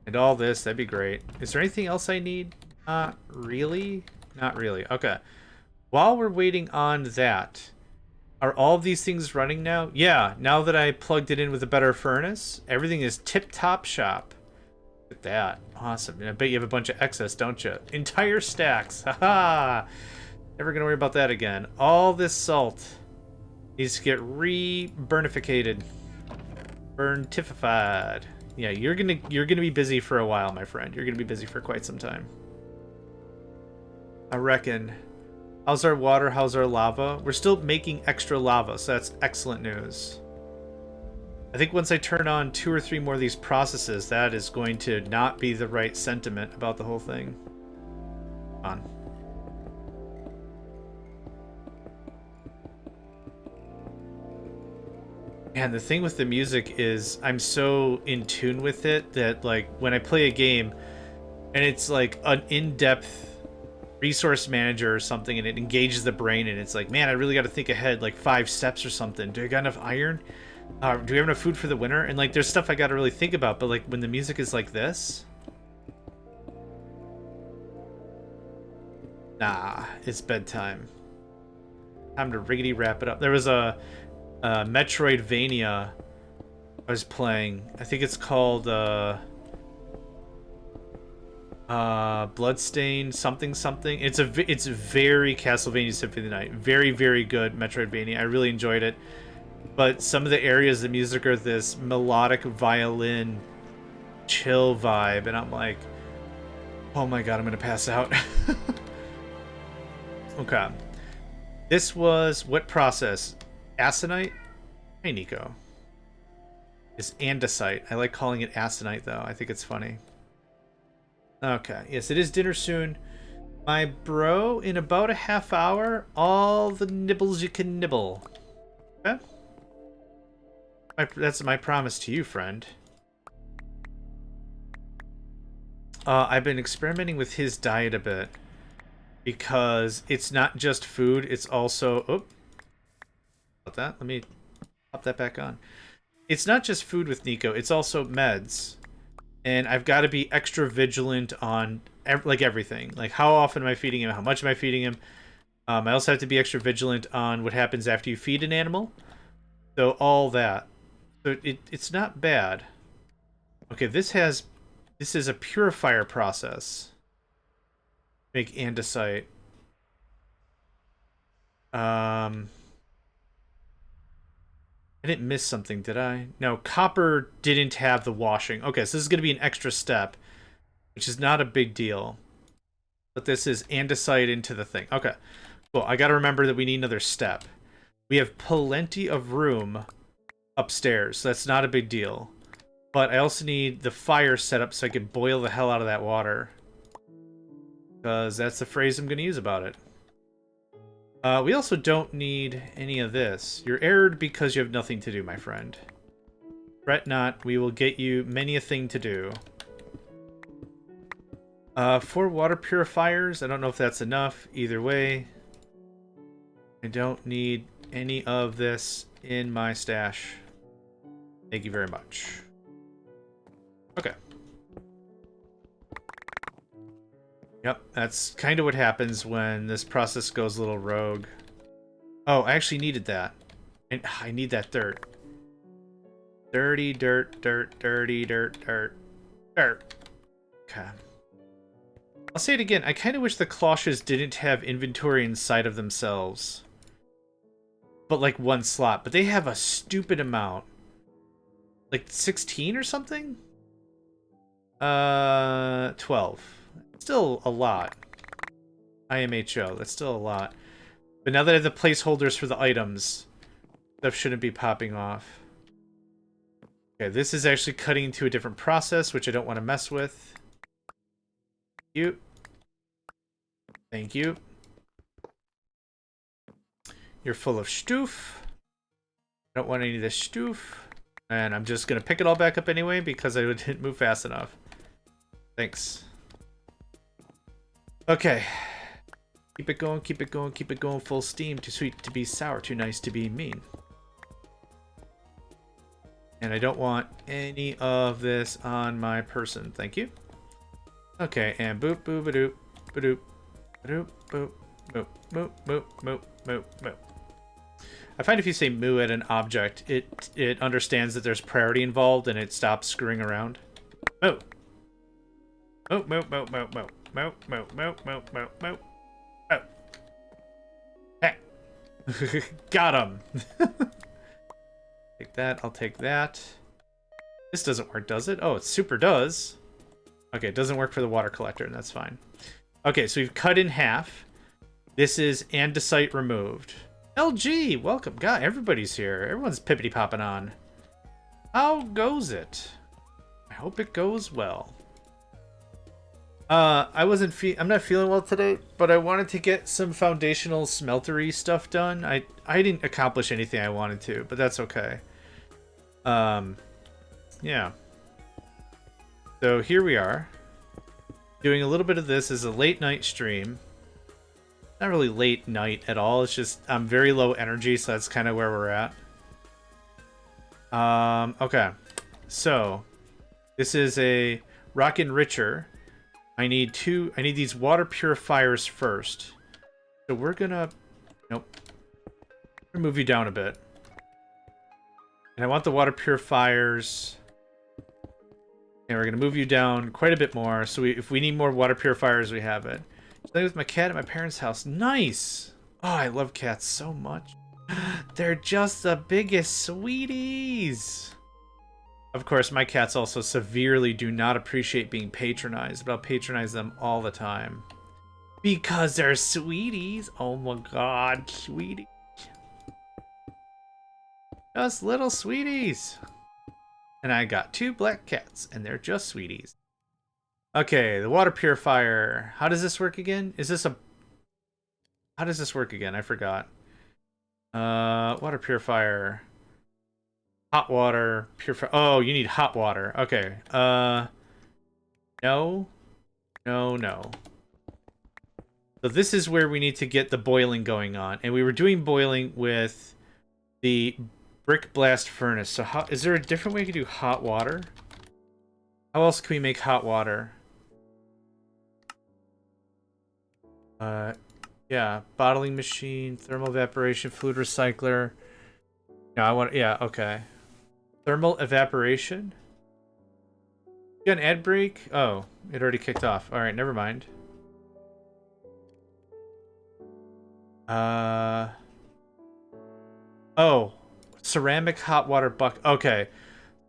and all this, that'd be great. Is there anything else I need? Not really. Not really. Okay. While we're waiting on that, are all of these things running now? Yeah. Now that I plugged it in with a better furnace, everything is tip-top shop. Look at that. Awesome. And I bet you have a bunch of excess, don't you? Entire stacks. Haha. Never gonna worry about that again. All this salt needs to get re-burnificated. Burntified. Yeah, you're gonna be busy for a while, my friend. You're gonna be busy for quite some time. I reckon. How's our water? How's our lava? We're still making extra lava, so that's excellent news. I think once I turn on 2 or 3 more of these processes, that is going to not be the right sentiment about the whole thing. Come on. And the thing with the music is I'm so in tune with it that, like, when I play a game and it's like an in-depth resource manager or something and it engages the brain and it's like, man, I really got to think ahead like 5 steps or something. Do I got enough iron? Do we have enough food for the winter? And like there's stuff I got to really think about, but like when the music is like this, nah, it's bedtime. Time to riggedy wrap it up. There was a Metroidvania I was playing. I think it's called Bloodstained something something. It's very Castlevania Symphony of the Night. Very, very good Metroidvania. I really enjoyed it. But some of the areas of the music are this melodic violin chill vibe, and I'm like, oh my god, I'm gonna pass out. Okay. This was what process? Aconite? Hey, Nico. It's andesite. I like calling it aconite, though. I think it's funny. Okay. Yes, it is dinner soon. My bro, in about a half hour, all the nibbles you can nibble. Okay? That's my promise to you, friend. I've been experimenting with his diet a bit. Because it's not just food, it's also... Oh. About that. Let me pop that back on. It's not just food with Nico, it's also meds. And I've got to be extra vigilant on like everything. Like how often am I feeding him? How much am I feeding him? I also have to be extra vigilant on what happens after you feed an animal. So all that. So it's not bad. Okay, this is a purifier process. Make andesite. I didn't miss something, did I? No, copper didn't have the washing. Okay, so this is going to be an extra step, which is not a big deal. But this is andesite into the thing. Okay, cool. I got to remember that we need another step. We have plenty of room upstairs, so that's not a big deal. But I also need the fire set up so I can boil the hell out of that water. Because that's the phrase I'm going to use about it. We also don't need any of this. You're erred because you have nothing to do, my friend. Fret not, we will get you many a thing to do. 4 water purifiers. I don't know if that's enough. Either way, I don't need any of this in my stash. Thank you very much. Okay. Yep, that's kind of what happens when this process goes a little rogue. Oh, I actually needed that. And I need that dirt. Dirty dirt, dirt, dirty dirt, dirt, dirt. Okay. I'll say it again. I kind of wish the cloches didn't have inventory inside of themselves. But like one slot. But they have a stupid amount. Like 16 or something? 12. Still a lot. IMHO, that's still a lot. But now that I have the placeholders for the items, stuff shouldn't be popping off. Okay, this is actually cutting into a different process, which I don't want to mess with. Thank you. Thank you. You're full of stoof. I don't want any of this stoof. And I'm just going to pick it all back up anyway because I didn't move fast enough. Thanks. Okay. Keep it going, keep it going, keep it going full steam. Too sweet to be sour, too nice to be mean. And I don't want any of this on my person. Thank you. Okay, and boop, boop, ba-doop, ba-doop, ba-doop, boop, boop, boop, boop, boop, boop, boop. I find if you say moo at an object, it understands that there's priority involved and it stops screwing around. Moo. Moo, moo, moo, moo, moo. Moo, moo, moo, moo, moo, moo. Oh. Hey. Got him. Take that, I'll take that. This doesn't work, does it? Oh, it super does. Okay, it doesn't work for the water collector, and that's fine. Okay, so we've cut in half. This is andesite removed. LG, welcome. God, everybody's here. Everyone's pippity-popping on. How goes it? I hope it goes well. I'm not feeling well today, but I wanted to get some foundational smeltery stuff done. I didn't accomplish anything I wanted to, but that's okay. Yeah. So here we are, doing a little bit of this as a late night stream. Not really late night at all. It's just I'm very low energy, so that's kind of where we're at. Okay. So this is a rock enricher. I need these water purifiers first. So we're gonna... Nope. I'm gonna move you down a bit. And I want the water purifiers... And we're gonna move you down quite a bit more. So if we need more water purifiers, we have it. Play with my cat at my parents' house. Nice! Oh, I love cats so much. They're just the biggest sweeties! Of course, my cats also severely do not appreciate being patronized, but I'll patronize them all the time. Because they're sweeties! Oh my god, sweeties. Just little sweeties! And I got 2 black cats, and they're just sweeties. Okay, the water purifier. How does this work again? Is this a... How does this work again? I forgot. Water purifier... Hot water, purifier. Oh, you need hot water. Okay. No. No. So this is where we need to get the boiling going on. And we were doing boiling with the brick blast furnace. So how, is there a different way to do hot water? How else can we make hot water? Yeah. Bottling machine, thermal evaporation, fluid recycler. No, I want... Yeah, okay. Thermal evaporation? You got an ad break? Oh, it already kicked off. Alright, never mind. Oh, ceramic hot water bucket. Okay.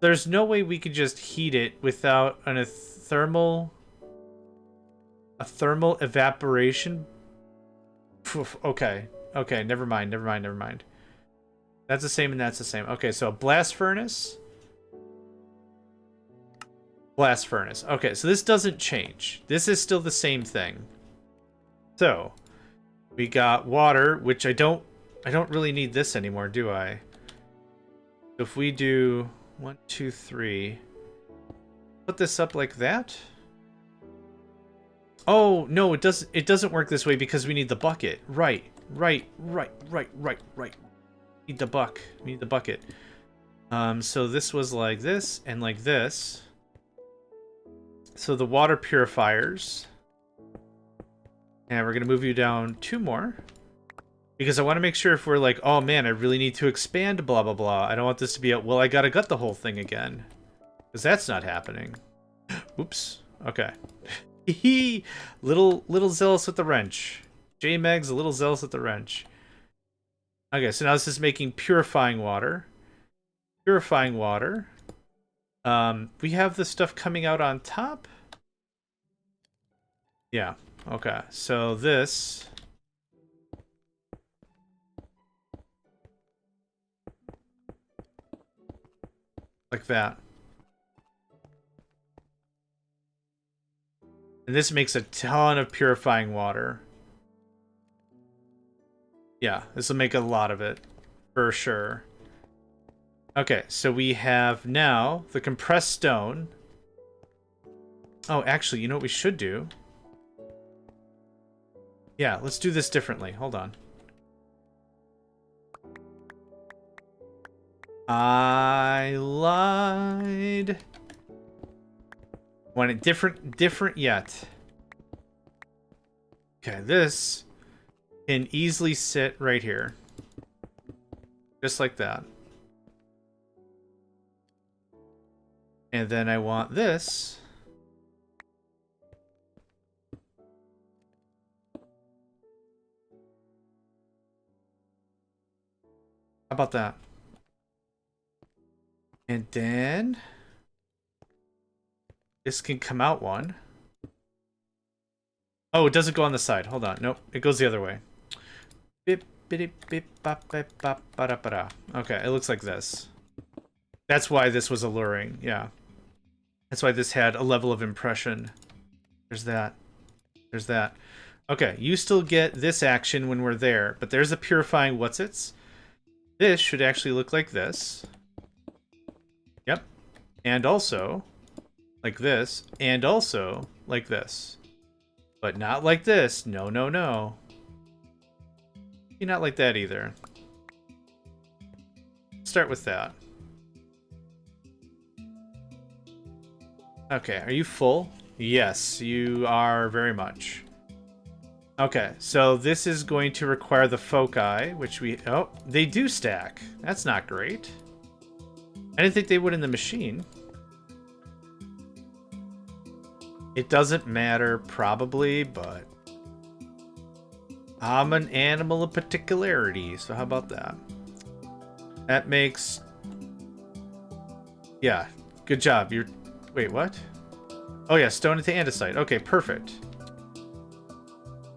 There's no way we could just heat it without a thermal evaporation. Okay. Okay, never mind. That's the same and that's the same. Okay, so blast furnace. Blast furnace. Okay, so this doesn't change. This is still the same thing. So, we got water, which I don't really need this anymore, do I? If we do 1, 2, 3, put this up like that. Oh, no, it doesn't work this way because we need the bucket. Right. Need the bucket. So this was like this and like this. So the water purifiers. And we're gonna move you down 2 more. Because I want to make sure if we're like, oh man, I really need to expand blah blah blah. I don't want this to be a, well, I gotta gut the whole thing again. Because that's not happening. Oops. Okay. little zealous with the wrench. JMeg's a little zealous with the wrench. Okay, so now this is making purifying water. Purifying water. We have the stuff coming out on top. Yeah, okay. So this... Like that. And this makes a ton of purifying water. Yeah, this will make a lot of it, for sure. Okay, so we have now the compressed stone. Oh, actually, you know what we should do? Yeah, let's do this differently. Hold on. I lied. Want it different yet. Okay, this can easily sit right here. Just like that. And then I want this. How about that? And then this can come out one. Oh, it doesn't go on the side. Hold on. Nope. It goes the other way. Bip, bip, bip, bop, bip, bop, ba, da, ba, da. Okay, it looks like this. That's why this was alluring, yeah. That's why this had a level of impression. There's that. There's that. Okay, you still get this action when we're there, but there's a purifying what's-its. This should actually look like this. Yep. And also, like this, and also like this. But not like this. No, no, no. Not like that either. Start with that. Okay, are you full? Yes, you are very much. Okay, so this is going to require the foci, which we... Oh, they do stack. That's not great. I didn't think they would in the machine. It doesn't matter, probably, but... I'm an animal of particularity, so how about that? That makes... Yeah, good job. You're... Wait, what? Oh yeah, stone into andesite. Okay, perfect.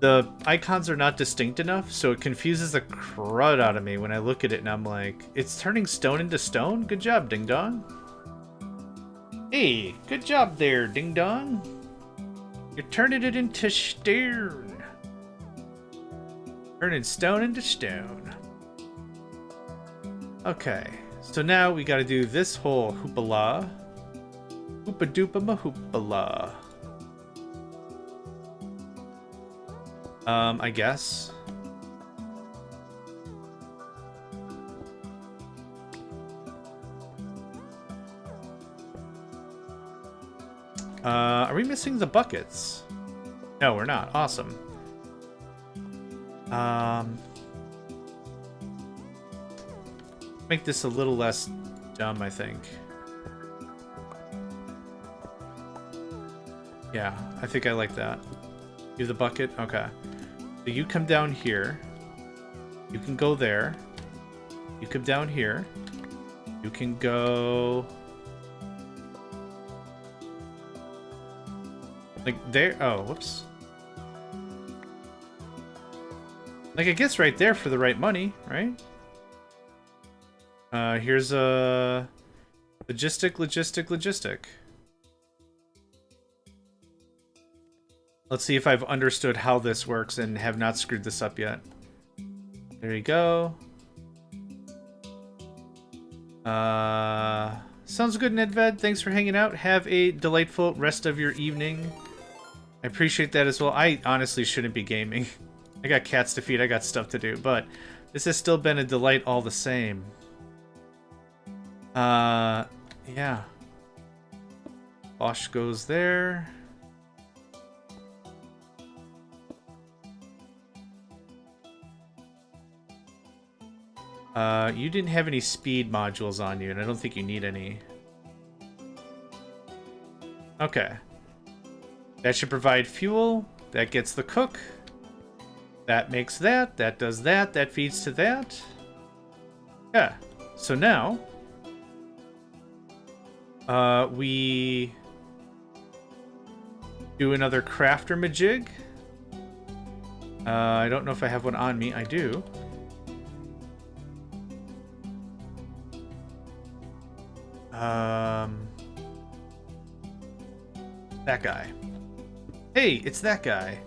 The icons are not distinct enough, so it confuses the crud out of me when I look at it and I'm like, it's turning stone into stone? Good job, Ding Dong. Hey, good job there, Ding Dong. You're turning it into stone. Turning stone into stone. Okay, so now we gotta do this whole hoopala. Hoopa-doopa-ma-hoopala. I guess. Are we missing the buckets? No, we're not. Awesome. Make this a little less dumb, I think. Yeah, I think I like that. You the bucket? Okay. So you come down here. You can go there. You come down here. You can go... like there. Oh, whoops. Like, I guess right there for the right money, right? Here's a... logistic. Let's see if I've understood how this works and have not screwed this up yet. There you go. Sounds good, Nedved. Thanks for hanging out. Have a delightful rest of your evening. I appreciate that as well. I honestly shouldn't be gaming. I got cats to feed, I got stuff to do, but this has still been a delight all the same. Yeah. Bosch goes there. You didn't have any speed modules on you, and I don't think you need any. Okay. That should provide fuel. That gets the cook. That makes that. That does that. That feeds to that. Yeah. So now... we... do another crafter majig. I don't know if I have one on me. I do. That guy. Hey, it's that guy.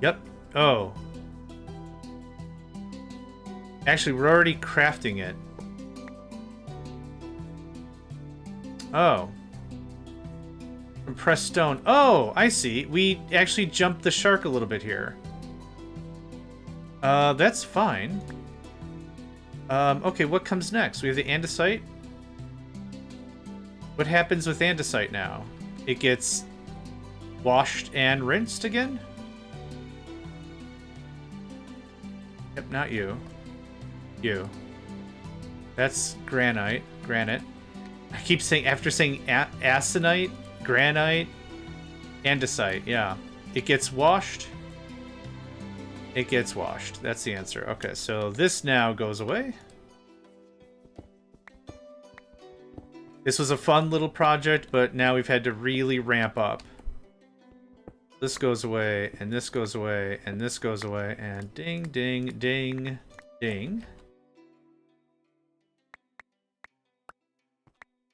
Yep. Oh. Actually, we're already crafting it. Oh. Compressed stone. Oh, I see. We actually jumped the shark a little bit here. That's fine. Okay, what comes next? We have the andesite. What happens with andesite now? It gets washed and rinsed again? Yep, not you. You. That's granite. Granite. I keep saying, after saying aconite, granite, andesite, yeah. It gets washed. It gets washed. That's the answer. Okay, so this now goes away. This was a fun little project, but now we've had to really ramp up. This goes away, and this goes away, and this goes away, and ding, ding, ding. Ding.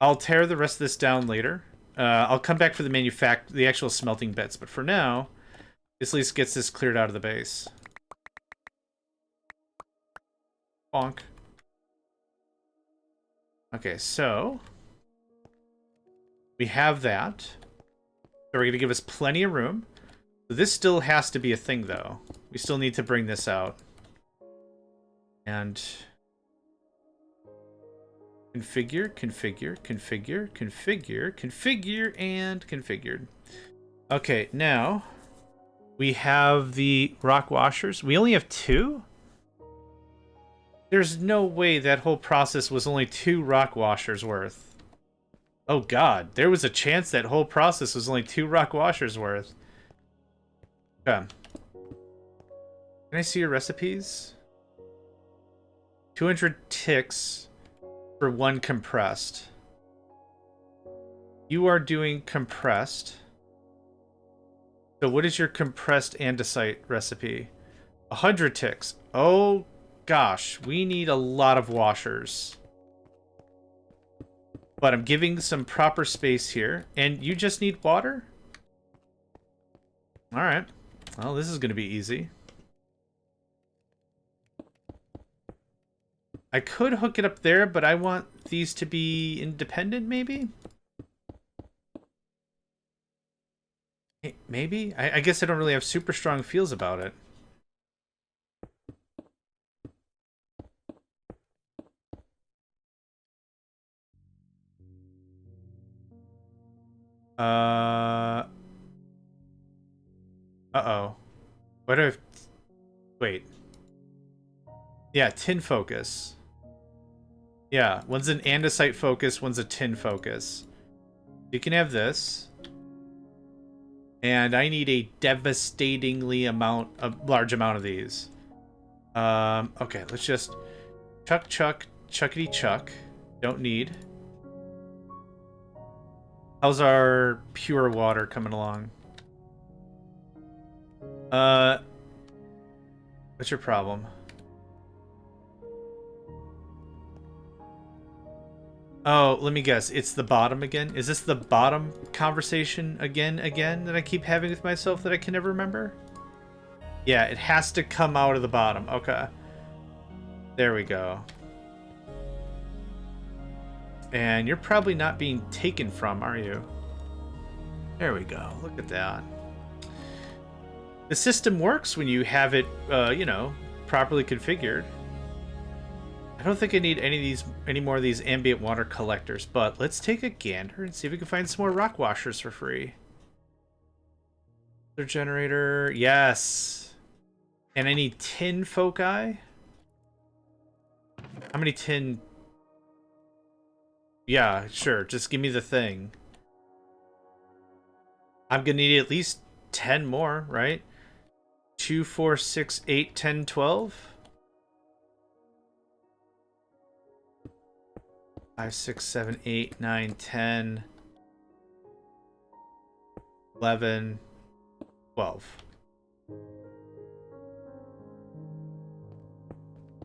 I'll tear the rest of this down later. I'll come back for the actual smelting bits, but for now, this at least gets this cleared out of the base. Bonk. Okay, so we have that. So we're going to give us plenty of room. So this still has to be a thing, though. We still need to bring this out. And configure, configure, configure, configure, configure, and configured. Okay, now we have the rock washers. We only have 2? There's no way that whole process was only 2 rock washers worth. Oh god, there was a chance that whole process was only 2 rock washers worth. Okay. Can I see your recipes? 200 ticks for 1 compressed. You are doing compressed. So what is your compressed andesite recipe? 100 ticks. Oh gosh, we need a lot of washers. But I'm giving some proper space here. And you just need water? Alright. Well, this is going to be easy. I could hook it up there, but I want these to be independent, maybe? Maybe? I guess I don't really have super strong feels about it. Uh-oh. What if... Wait. Yeah, tin focus. Yeah, one's an andesite focus, one's a tin focus. You can have this. And I need a devastatingly large amount of these. Okay, let's just chuck, chuckity chuck. Don't need. How's our pure water coming along? What's your problem? Oh, let me guess. It's the bottom again? Is this the bottom conversation again that I keep having with myself that I can never remember? Yeah, it has to come out of the bottom. Okay. There we go. And you're probably not being taken from, are you? There we go. Look at that. The system works when you have it, you know, properly configured. I don't think I need any more of these ambient water collectors, but let's take a gander and see if we can find some more rock washers for free. Their generator, yes. And I need tin foci. How many tin? Yeah, sure. Just give me the thing. I'm gonna need at least 10 more, right? 2, 4, 6, 8, 10, 12. 5, 6, 7, 8, 9, 10, 11, 12.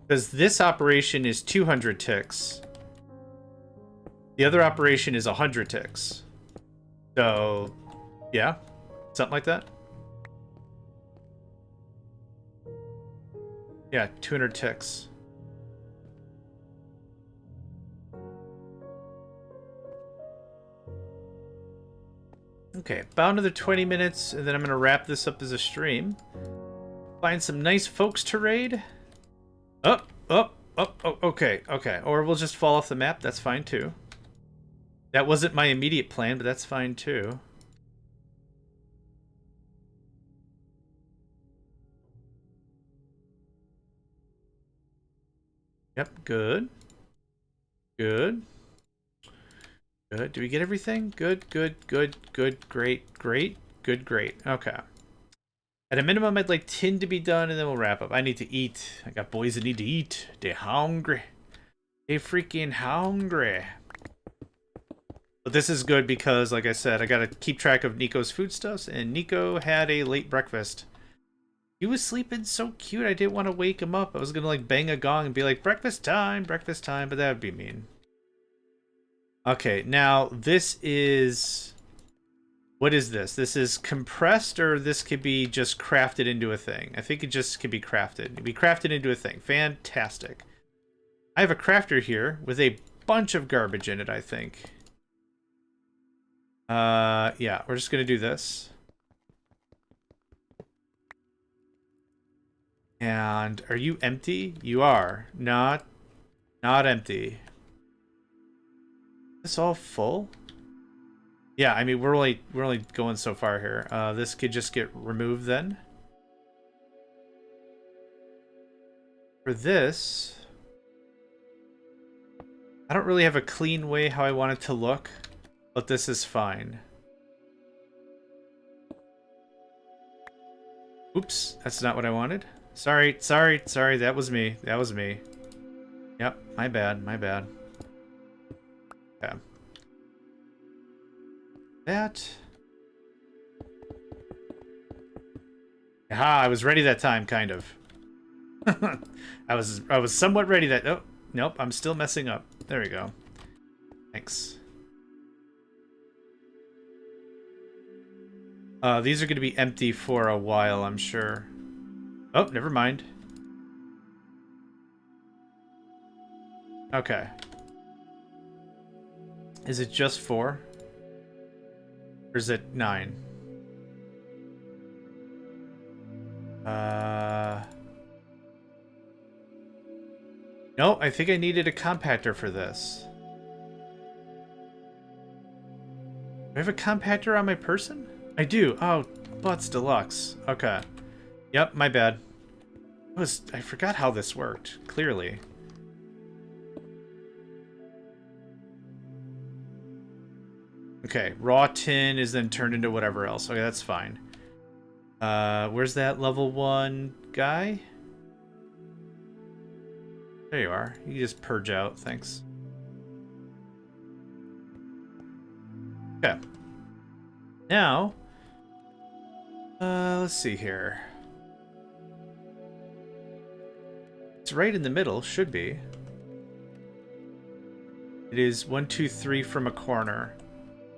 Because this operation is 200 ticks. The other operation is 100 ticks. So, yeah, something like that. Yeah, 200 ticks. Okay, about another 20 minutes, and then I'm going to wrap this up as a stream. Find some nice folks to raid. Oh, okay. Or we'll just fall off the map, that's fine too. That wasn't my immediate plan, but that's fine too. Yep, good. Good. Good. Do we get everything? Good, great. Okay. At a minimum, I'd like tin to be done, and then we'll wrap up. I need to eat. I got boys that need to eat. They're hungry. They freaking hungry. But this is good because, like I said, I gotta keep track of Nico's foodstuffs, and Nico had a late breakfast. He was sleeping so cute, I didn't want to wake him up. I was gonna like bang a gong and be like, breakfast time, but that would be mean. Okay, now this is... What is this? This is compressed, or this could be just crafted into a thing? I think it just could be crafted. It'd be crafted into a thing. Fantastic. I have a crafter here with a bunch of garbage in it, I think. Yeah, we're just gonna do this. And are you empty? You are. Not empty. Is this all full? Yeah, I mean we're only going so far here. This could just get removed then. For this, I don't really have a clean way how I want it to look, but this is fine. Oops, that's not what I wanted. Sorry, that was me. Yep, my bad. Okay. That. Aha, I was ready that time, kind of. I was somewhat ready that... Oh, nope, I'm still messing up. There we go. Thanks. These are going to be empty for a while, I'm sure. Oh, never mind. Okay. Is it just 4? Or is it 9? No, I think I needed a compactor for this. Do I have a compactor on my person? I do. Oh, Butts Deluxe. Okay. Yep, my bad. I forgot how this worked, clearly. Okay, raw tin is then turned into whatever else. Okay, that's fine. Where's that level 1 guy? There you are. You can just purge out, thanks. Okay. Now, let's see here. It's right in the middle, should be. It is 1, 2, 3 from a corner.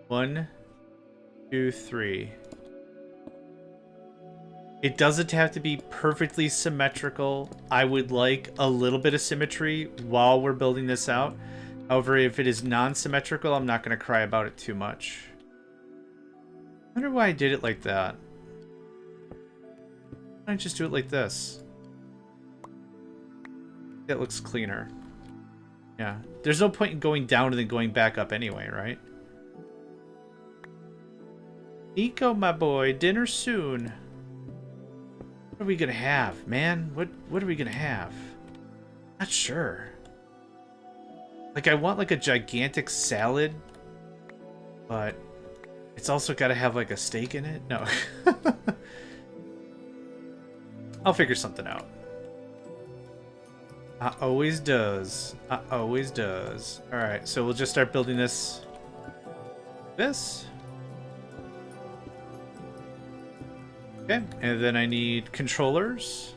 1, 2, 3. It doesn't have to be perfectly symmetrical. I would like a little bit of symmetry while we're building this out. However, if it is non-symmetrical, I'm not going to cry about it too much. I wonder why I did it like that. Why don't I just do it like this? That looks cleaner. Yeah. There's no point in going down and then going back up anyway, right? Nico, my boy, dinner soon. What are we gonna have, man? What are we gonna have? Not sure. Like, I want like a gigantic salad, but it's also gotta have like a steak in it. No. I'll figure something out. I always does. Alright, so we'll just start building this. Okay, and then I need controllers.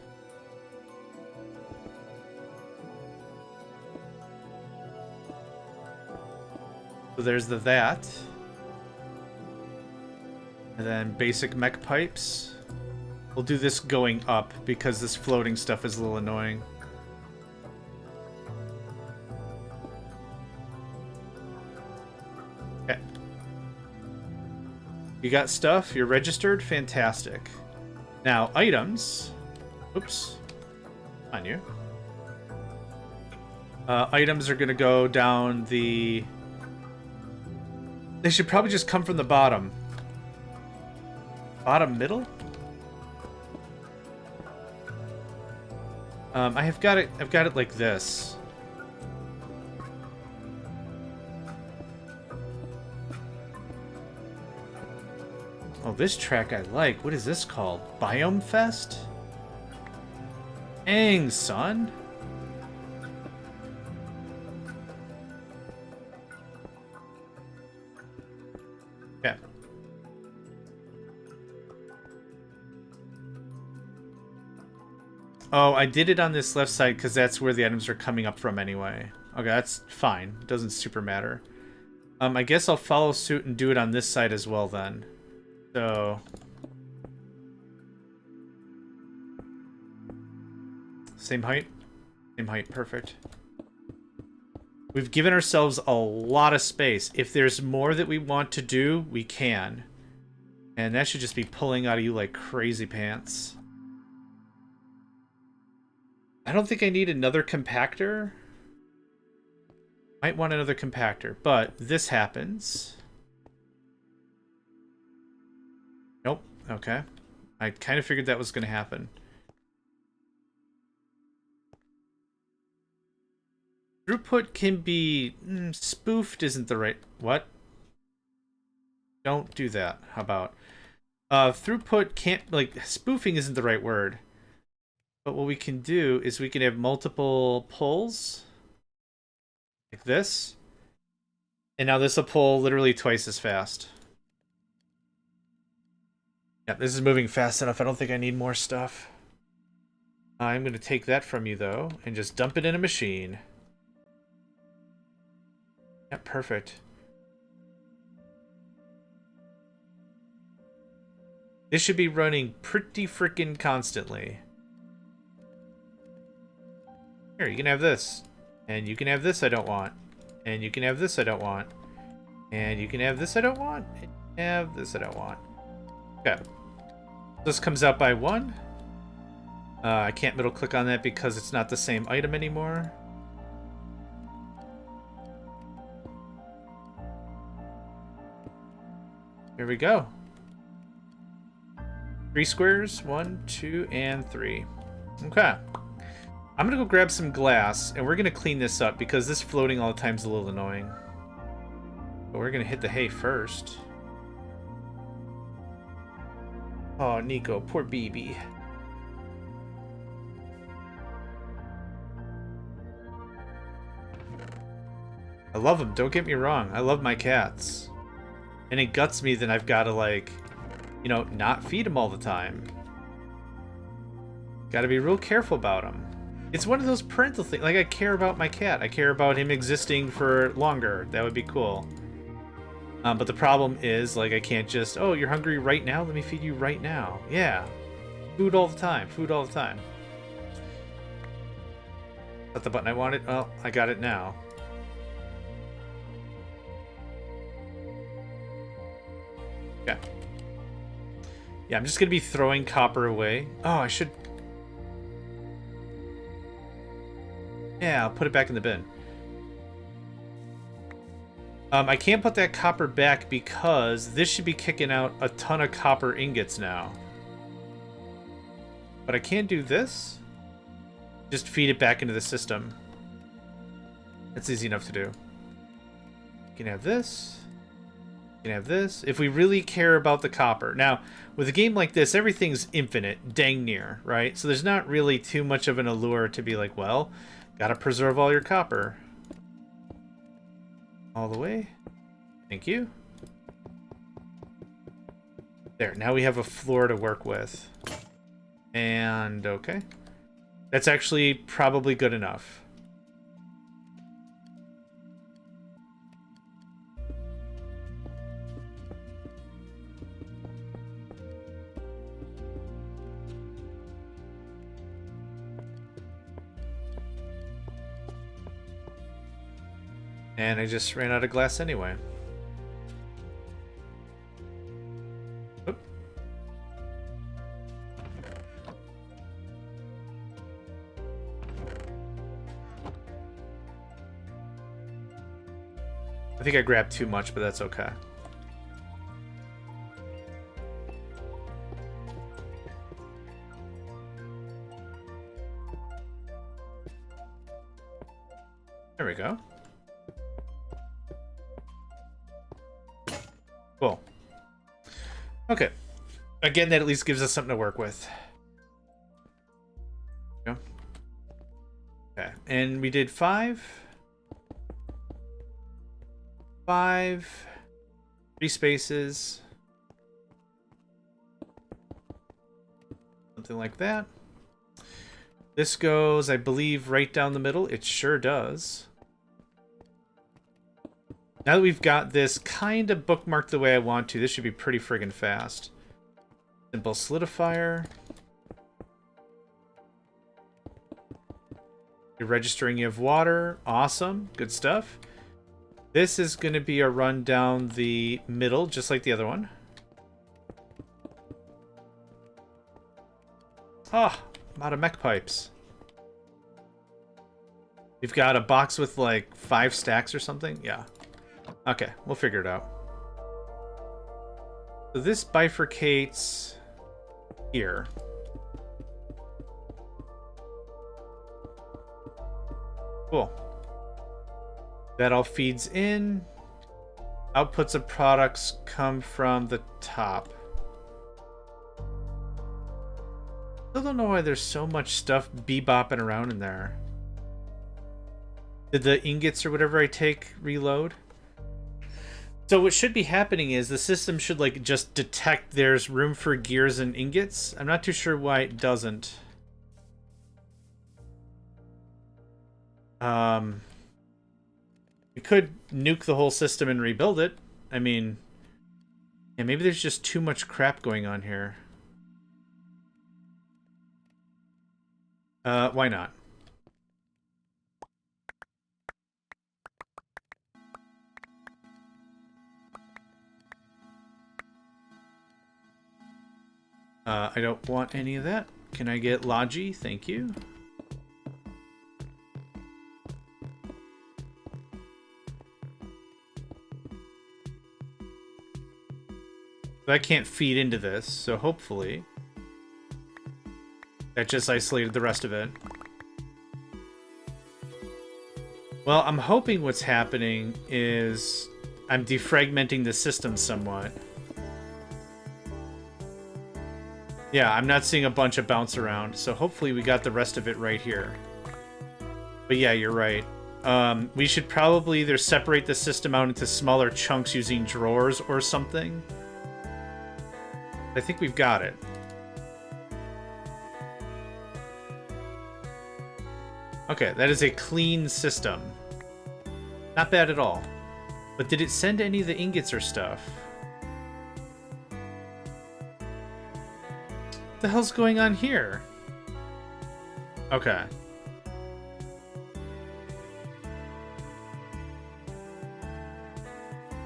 So there's that. And then basic mech pipes. We'll do this going up because this floating stuff is a little annoying. Okay. You got stuff? You're registered? Fantastic. Now, items. Oops. On you. Items are going to go down the... They should probably just come from the bottom. Bottom middle? I've got it like this. Oh, this track I like. What is this called? Biome Fest? Dang, son. Okay. Oh, I did it on this left side because that's where the items are coming up from anyway. Okay, that's fine. It doesn't super matter. I guess I'll follow suit and do it on this side as well then. So... Same height? Same height, perfect. We've given ourselves a lot of space. If there's more that we want to do, we can. And that should just be pulling out of you like crazy pants. I don't think I need another compactor. Might want another compactor, but this happens. Nope. Okay. I kind of figured that was going to happen. Throughput can be... spoofed isn't the right... What? Don't do that. How about... throughput can't... Like, spoofing isn't the right word. But what we can do is we can have multiple pulls. Like this. And now this will pull literally twice as fast. Yeah, this is moving fast enough. I don't think I need more stuff. I'm going to take that from you, though, and just dump it in a machine. Yeah, perfect. This should be running pretty freaking constantly. Here, you can have this. And you can have this I don't want. And you can have this I don't want. And you can have this I don't want. And you can have this I don't want. Okay. This comes out by 1. I can't middle click on that because it's not the same item anymore. Here we go. 3 squares. 1, 2, and 3. Okay. I'm gonna go grab some glass, and we're gonna clean this up because this floating all the time is a little annoying. But we're gonna hit the hay first. Oh, Nico, poor BB. I love them, don't get me wrong. I love my cats. And it guts me that I've got to, like, you know, not feed them all the time. Got to be real careful about them. It's one of those parental things. Like, I care about my cat. I care about him existing for longer. That would be cool. But the problem is, like, I can't just, oh, you're hungry right now? Let me feed you right now. Yeah. Food all the time. Food all the time. Is that the button I wanted? Well, I got it now. Okay. Yeah, I'm just going to be throwing copper away. Oh, I should... Yeah, I'll put it back in the bin. I can't put that copper back because this should be kicking out a ton of copper ingots now. But I can do this. Just feed it back into the system. That's easy enough to do. You can have this. You can have this. If we really care about the copper. Now, with a game like this, everything's infinite, dang near, right? So there's not really too much of an allure to be like, well, gotta preserve all your copper. All the way. Thank you. There, now we have a floor to work with. And, okay. That's actually probably good enough. And I just ran out of glass anyway. Oop. I think I grabbed too much, but that's okay. There we go. Cool. Okay. Again, that at least gives us something to work with. Yeah. Okay. And we did 5. 5. 3 spaces. Something like that. This goes, I believe, right down the middle. It sure does. Now that we've got this kind of bookmarked the way I want to, this should be pretty friggin' fast. Simple solidifier. You're registering you have water. Awesome. Good stuff. This is going to be a run down the middle, just like the other one. Ah, I'm out of mech pipes. We've got a box with like 5 stacks or something. Yeah. Okay, we'll figure it out. So this bifurcates here. Cool. That all feeds in. Outputs of products come from the top. Still don't know why there's so much stuff bebopping around in there. Did the ingots or whatever I take reload? So what should be happening is the system should like just detect there's room for gears and ingots. I'm not too sure why it doesn't. We could nuke the whole system and rebuild it. I mean, yeah, maybe there's just too much crap going on here. Why not? I don't want any of that. Can I get Logi? Thank you. That can't feed into this, so hopefully that just isolated the rest of it. Well, I'm hoping what's happening is I'm defragmenting the system somewhat. Yeah, I'm not seeing a bunch of bounce around, so hopefully we got the rest of it right here. But yeah, you're right. We should probably either separate the system out into smaller chunks using drawers or something. I think we've got it. Okay, that is a clean system. Not bad at all. But did it send any of the ingots or stuff? What the hell's going on here? Okay.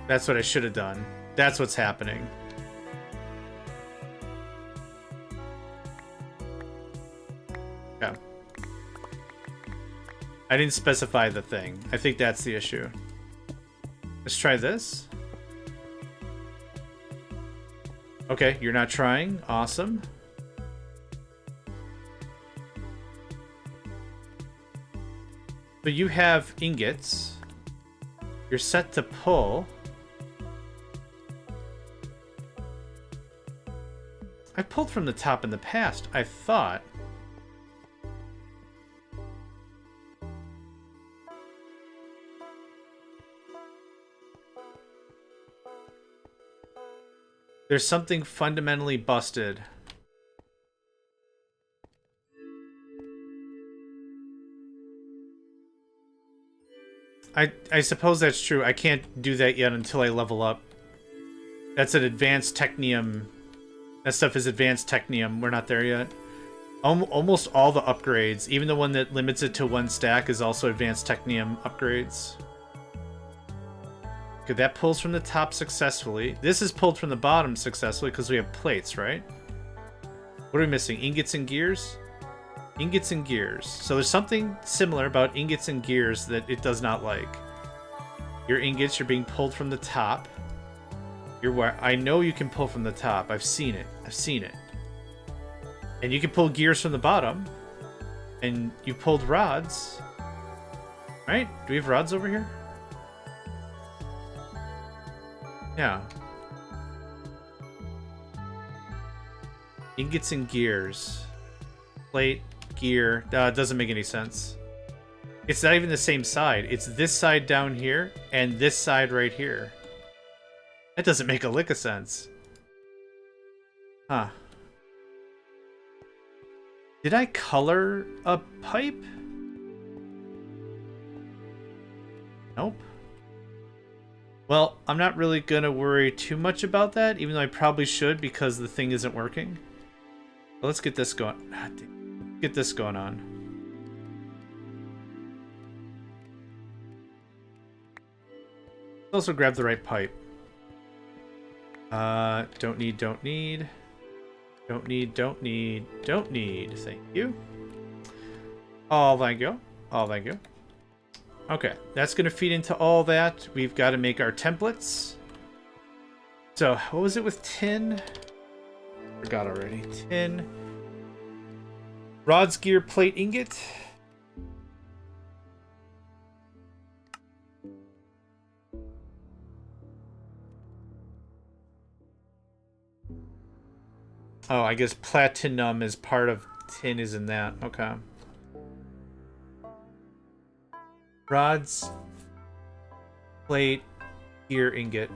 That's what I should have done. That's what's happening. Yeah. I didn't specify the thing. I think that's the issue. Let's try this. Okay, you're not trying. Awesome. So you have ingots. You're set to pull. I pulled from the top in the past, I thought. There's something fundamentally busted. I suppose that's true. I can't do that yet until I level up. That's an advanced technium. That stuff is advanced technium. We're not there yet. Almost all the upgrades, even the one that limits it to 1 stack, is also advanced technium upgrades. Okay, that pulls from the top successfully. This is pulled from the bottom successfully because we have plates, right? What are we missing? Ingots and gears? Ingots and gears. So there's something similar about ingots and gears that it does not like. Your ingots, you're being pulled from the top. I know you can pull from the top. I've seen it. I've seen it. And you can pull gears from the bottom. And you pulled rods. Right? Do we have rods over here? Yeah. Ingots and gears. Plate, gear. It doesn't make any sense. It's not even the same side. It's this side down here and this side right here. That doesn't make a lick of sense. Huh. Did I color a pipe? Nope. Well, I'm not really gonna worry too much about that, even though I probably should because the thing isn't working. But let's get this going. Get this going on. Also grab the right pipe. Don't need. Don't need. Thank you. Oh, thank you. Oh, thank you. Okay, that's going to feed into all that. We've got to make our templates. So, what was it with tin? Forgot already. Tin. Rods, gear, plate, ingot. Oh, I guess platinum is part of tin, is in that. Okay. Rods, plate, gear, ingot.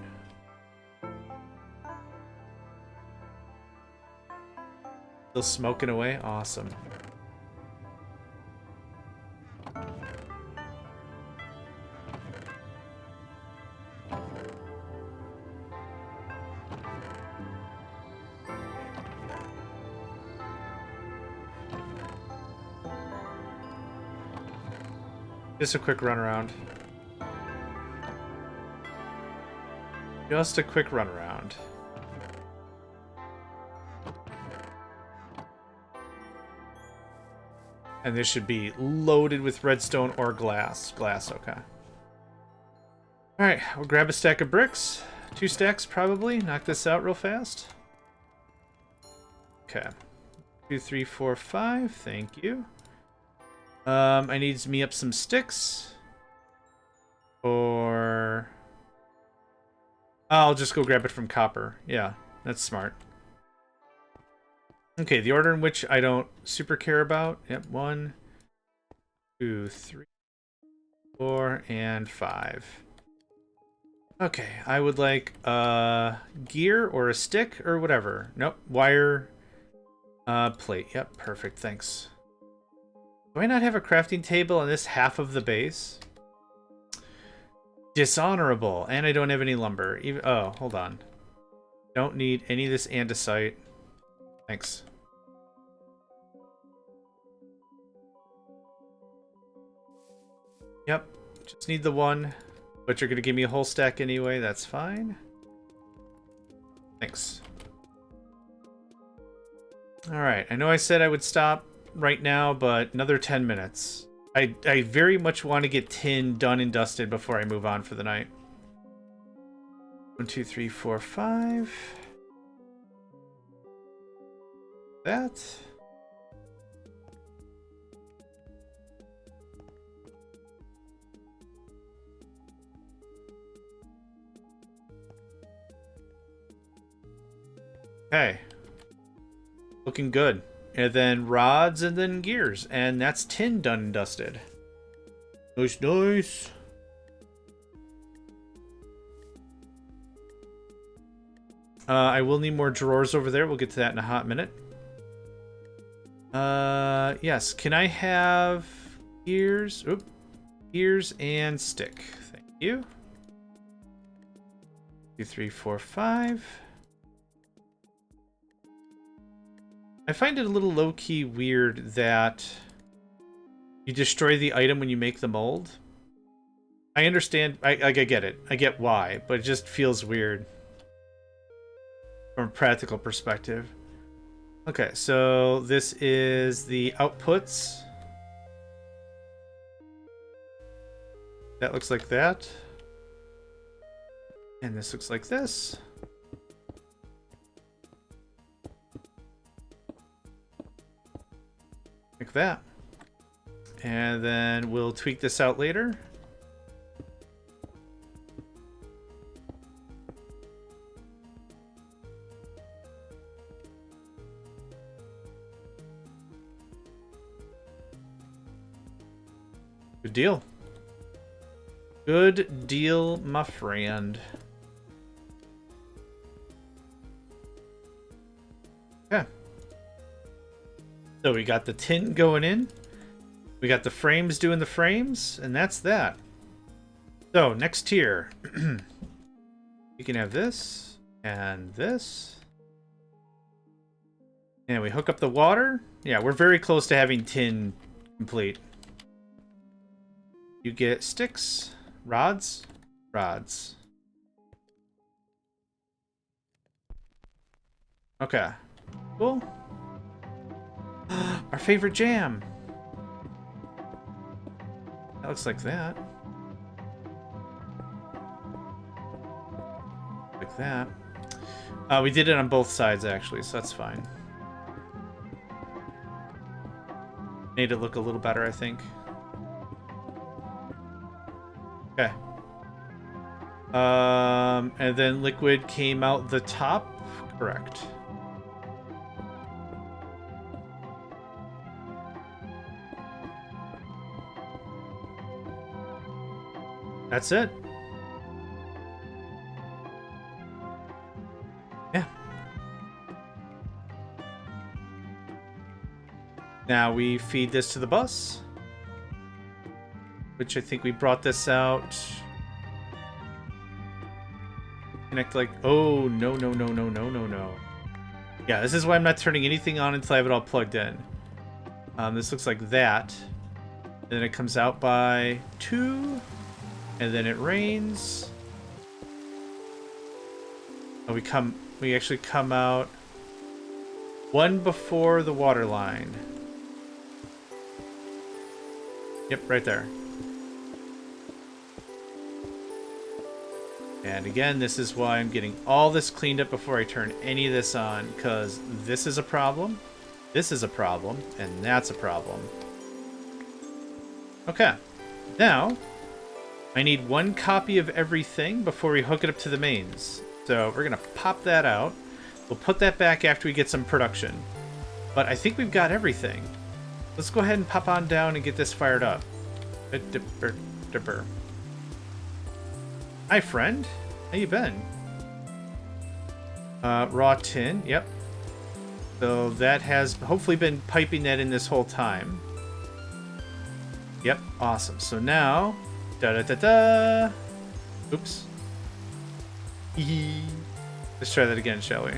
Still smoking away? Awesome. Just a quick run around. Just a quick run around. And this should be loaded with redstone or glass. Glass, okay. Alright, we'll grab a stack of bricks. 2 stacks, probably. Knock this out real fast. Okay. 2, 3, 4, 5. Thank you. I need me up some sticks. Or... I'll just go grab it from copper. Yeah, that's smart. Okay, the order in which I don't super care about. Yep, 1, 2, 3, 4, and 5. Okay, I would like a gear or a stick or whatever. Nope, wire, plate. Yep, perfect, thanks. Do I not have a crafting table on this half of the base? Dishonorable, and I don't have any lumber. Even, oh, hold on. Don't need any of this andesite. Thanks. Yep, just need the one, but you're gonna give me a whole stack anyway, that's fine. Thanks. Alright, I know I said I would stop right now, but another 10 minutes. I very much want to get tin done and dusted before I move on for the night. 1, 2, 3, 4, 5. That. Okay. Looking good. And then rods and then gears. And that's tin done and dusted. Nice, nice. I will need more drawers over there. We'll get to that in a hot minute. Yes. Can I have gears? Oop. Gears and stick. Thank you. 2, 3, 4, 5. I find it a little low-key weird that you destroy the item when you make the mold. I understand. I get it. I get why, but it just feels weird from a practical perspective. Okay, so this is the outputs. That looks like that. And this looks like this. Like that. And then we'll tweak this out later. Good deal. Good deal, my friend. Okay. So we got the tin going in. We got the frames doing the frames, and that's that. So, next tier. You can have this, and this. And we hook up the water. Yeah, we're very close to having tin complete. You get sticks, rods, rods. Okay, cool. Our favorite jam. That looks like that. Like that. We did it on both sides, actually, so that's fine. Made it look a little better, I think. Okay. And then liquid came out the top. Correct. That's it. Yeah. Now we feed this to the bus, which I think we brought this out. Connect like, oh, no, no, no, no, no, no, no. Yeah, this is why I'm not turning anything on until I have it all plugged in. This looks like that. And then it comes out by 2. And then it rains. Oh, we actually come out 1 before the water line. Yep, right there. And again, this is why I'm getting all this cleaned up before I turn any of this on, because this is a problem, this is a problem, and that's a problem. Okay, now I need 1 copy of everything before we hook it up to the mains. So we're gonna pop that out. We'll put that back after we get some production. But I think we've got everything. Let's go ahead and pop on down and get this fired up. Hi, friend. How you been? Raw tin. Yep. So that has hopefully been piping that in this whole time. Yep. Awesome. So now, da-da-da-da. Oops. Let's try that again, shall we?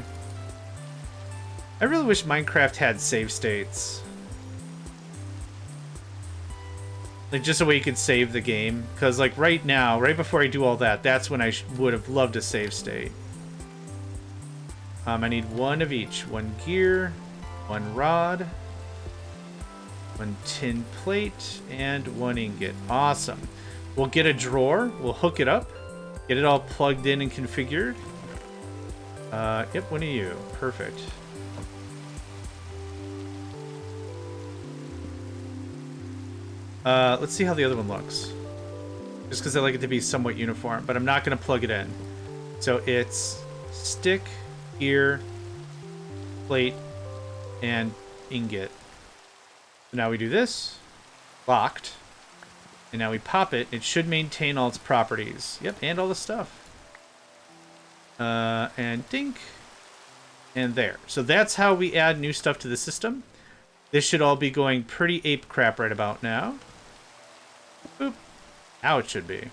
I really wish Minecraft had save states. Like, just a way you could save the game. Because, like, right now, right before I do all that, that's when I would have loved a save state. I need 1 of each. 1 gear, 1 rod, 1 tin plate, and 1 ingot. Awesome. We'll get a drawer. We'll hook it up. Get it all plugged in and configured. Yep, 1 of you. Perfect. Let's see how the other one looks. Just because I like it to be somewhat uniform, but I'm not going to plug it in. So it's stick, gear, plate, and ingot. So now we do this. Locked. And now we pop it. It should maintain all its properties. Yep, and all the stuff. And dink. And there. So that's how we add new stuff to the system. This should all be going pretty ape crap right about now. Boop. Now it should be.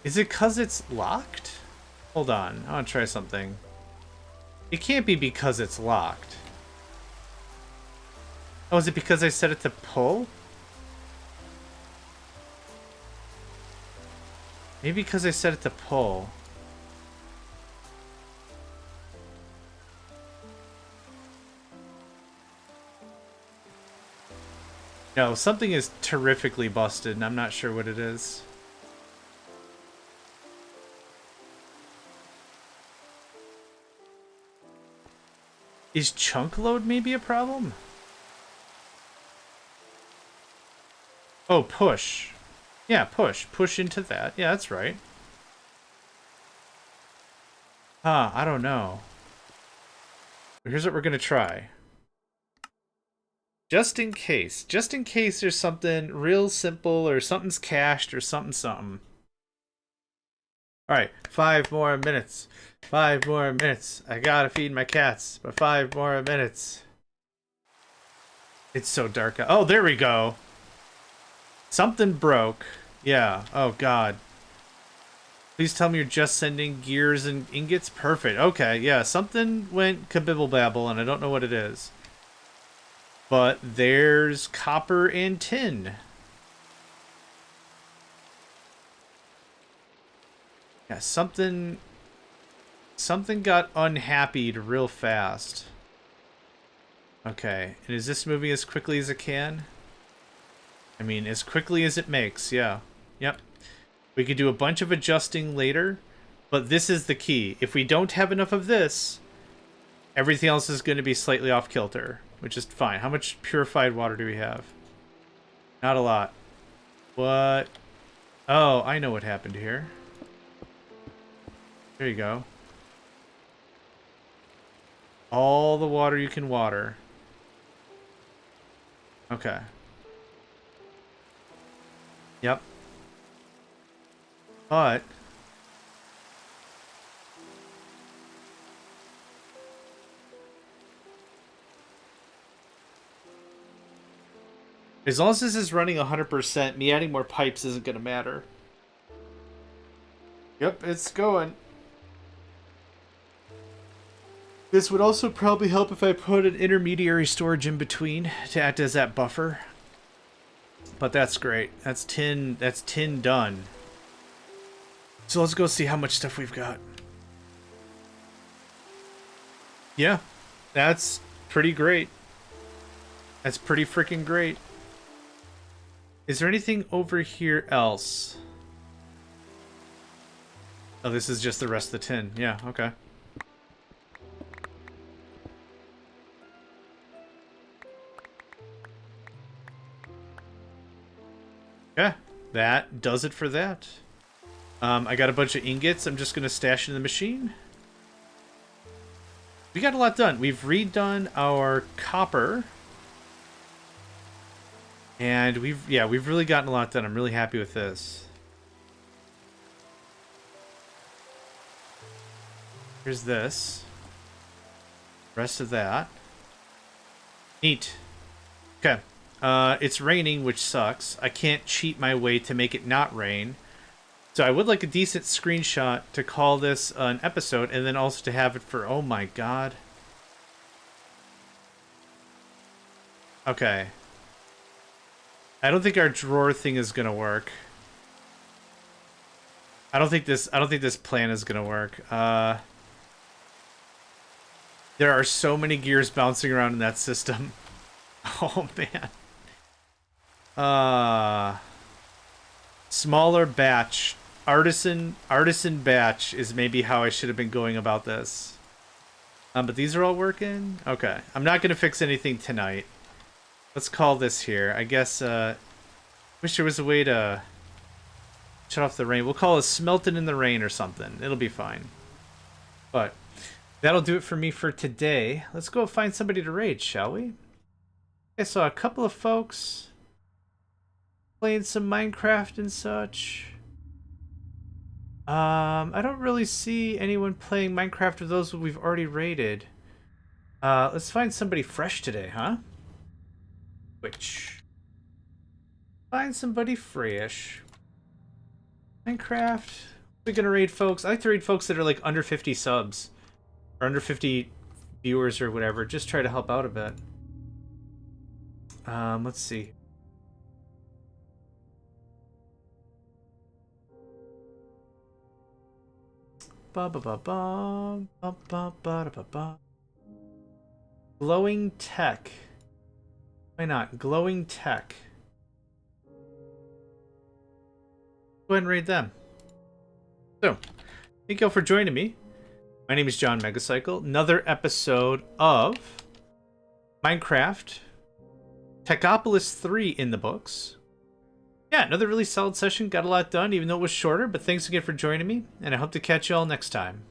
Is it 'cause it's locked? Hold on. I want to try something. It can't be because it's locked. Oh, is it because I set it to pull? Maybe because I set it to pull. No, something is terrifically busted, and I'm not sure what it is. Is chunk load maybe a problem? Oh, push. Yeah, push. Push into that. Yeah, that's right. Huh, I don't know. Here's what we're going to try. Just in case. Just in case there's something real simple or something's cached or something. Alright, 5 more minutes. 5 more minutes. I gotta feed my cats, but 5 more minutes. It's so dark out. Oh, there we go. Something broke. Yeah. Oh, God. Please tell me you're just sending gears and ingots? Perfect. Okay, yeah. Something went kabibble-babble, and I don't know what it is. But there's copper and tin. Yeah, something got unhappy real fast. Okay, and is this moving as quickly as it can? I mean, as quickly as it makes, yeah. Yep. We could do a bunch of adjusting later, but this is the key. If we don't have enough of this, everything else is going to be slightly off kilter, which is fine. How much purified water do we have? Not a lot. What? Oh, I know what happened here. There you go. All the water you can water. Okay. Yep. But as long as this is running 100%, me adding more pipes isn't going to matter. Yep, it's going. This would also probably help if I put an intermediary storage in between to act as that buffer. But that's great. That's tin done. So let's go see how much stuff we've got. Yeah, that's pretty great. That's pretty freaking great. Is there anything over here else? Oh, this is just the rest of the tin. Yeah, okay. Yeah, that does it for that. I got a bunch of ingots. I'm just going to stash in the machine. We got a lot done. We've redone our copper. And we've really gotten a lot done. I'm really happy with this. Here's this. Rest of that. Neat. Okay. It's raining, which sucks. I can't cheat my way to make it not rain. So I would like a decent screenshot to call this an episode, and then also to have it for... Oh my god. Okay. I don't think our drawer thing is gonna work. I don't think this plan is gonna work. There are so many gears bouncing around in that system. Oh man. Smaller batch. Artisan batch is maybe how I should have been going about this. But these are all working? Okay. I'm not going to fix anything tonight. Let's call this here. I guess, wish there was a way to shut off the rain. We'll call it Smelting in the Rain or something. It'll be fine. But that'll do it for me for today. Let's go find somebody to raid, shall we? Okay, so a couple of folks playing some Minecraft and such. I don't really see anyone playing Minecraft of those we've already raided. Let's find somebody fresh today, huh? Find somebody fresh. Minecraft. We're gonna raid folks. I like to raid folks that are like under 50 subs. Or under 50 viewers or whatever. Just try to help out a bit. Let's see. Glowing tech. Why not? Glowing tech. Go ahead and raid them. So, thank you all for joining me. My name is JohnMegacycle. Another episode of Minecraft Techopolis 3 in the books. Yeah, another really solid session. Got a lot done, even though it was shorter. But thanks again for joining me, and I hope to catch you all next time.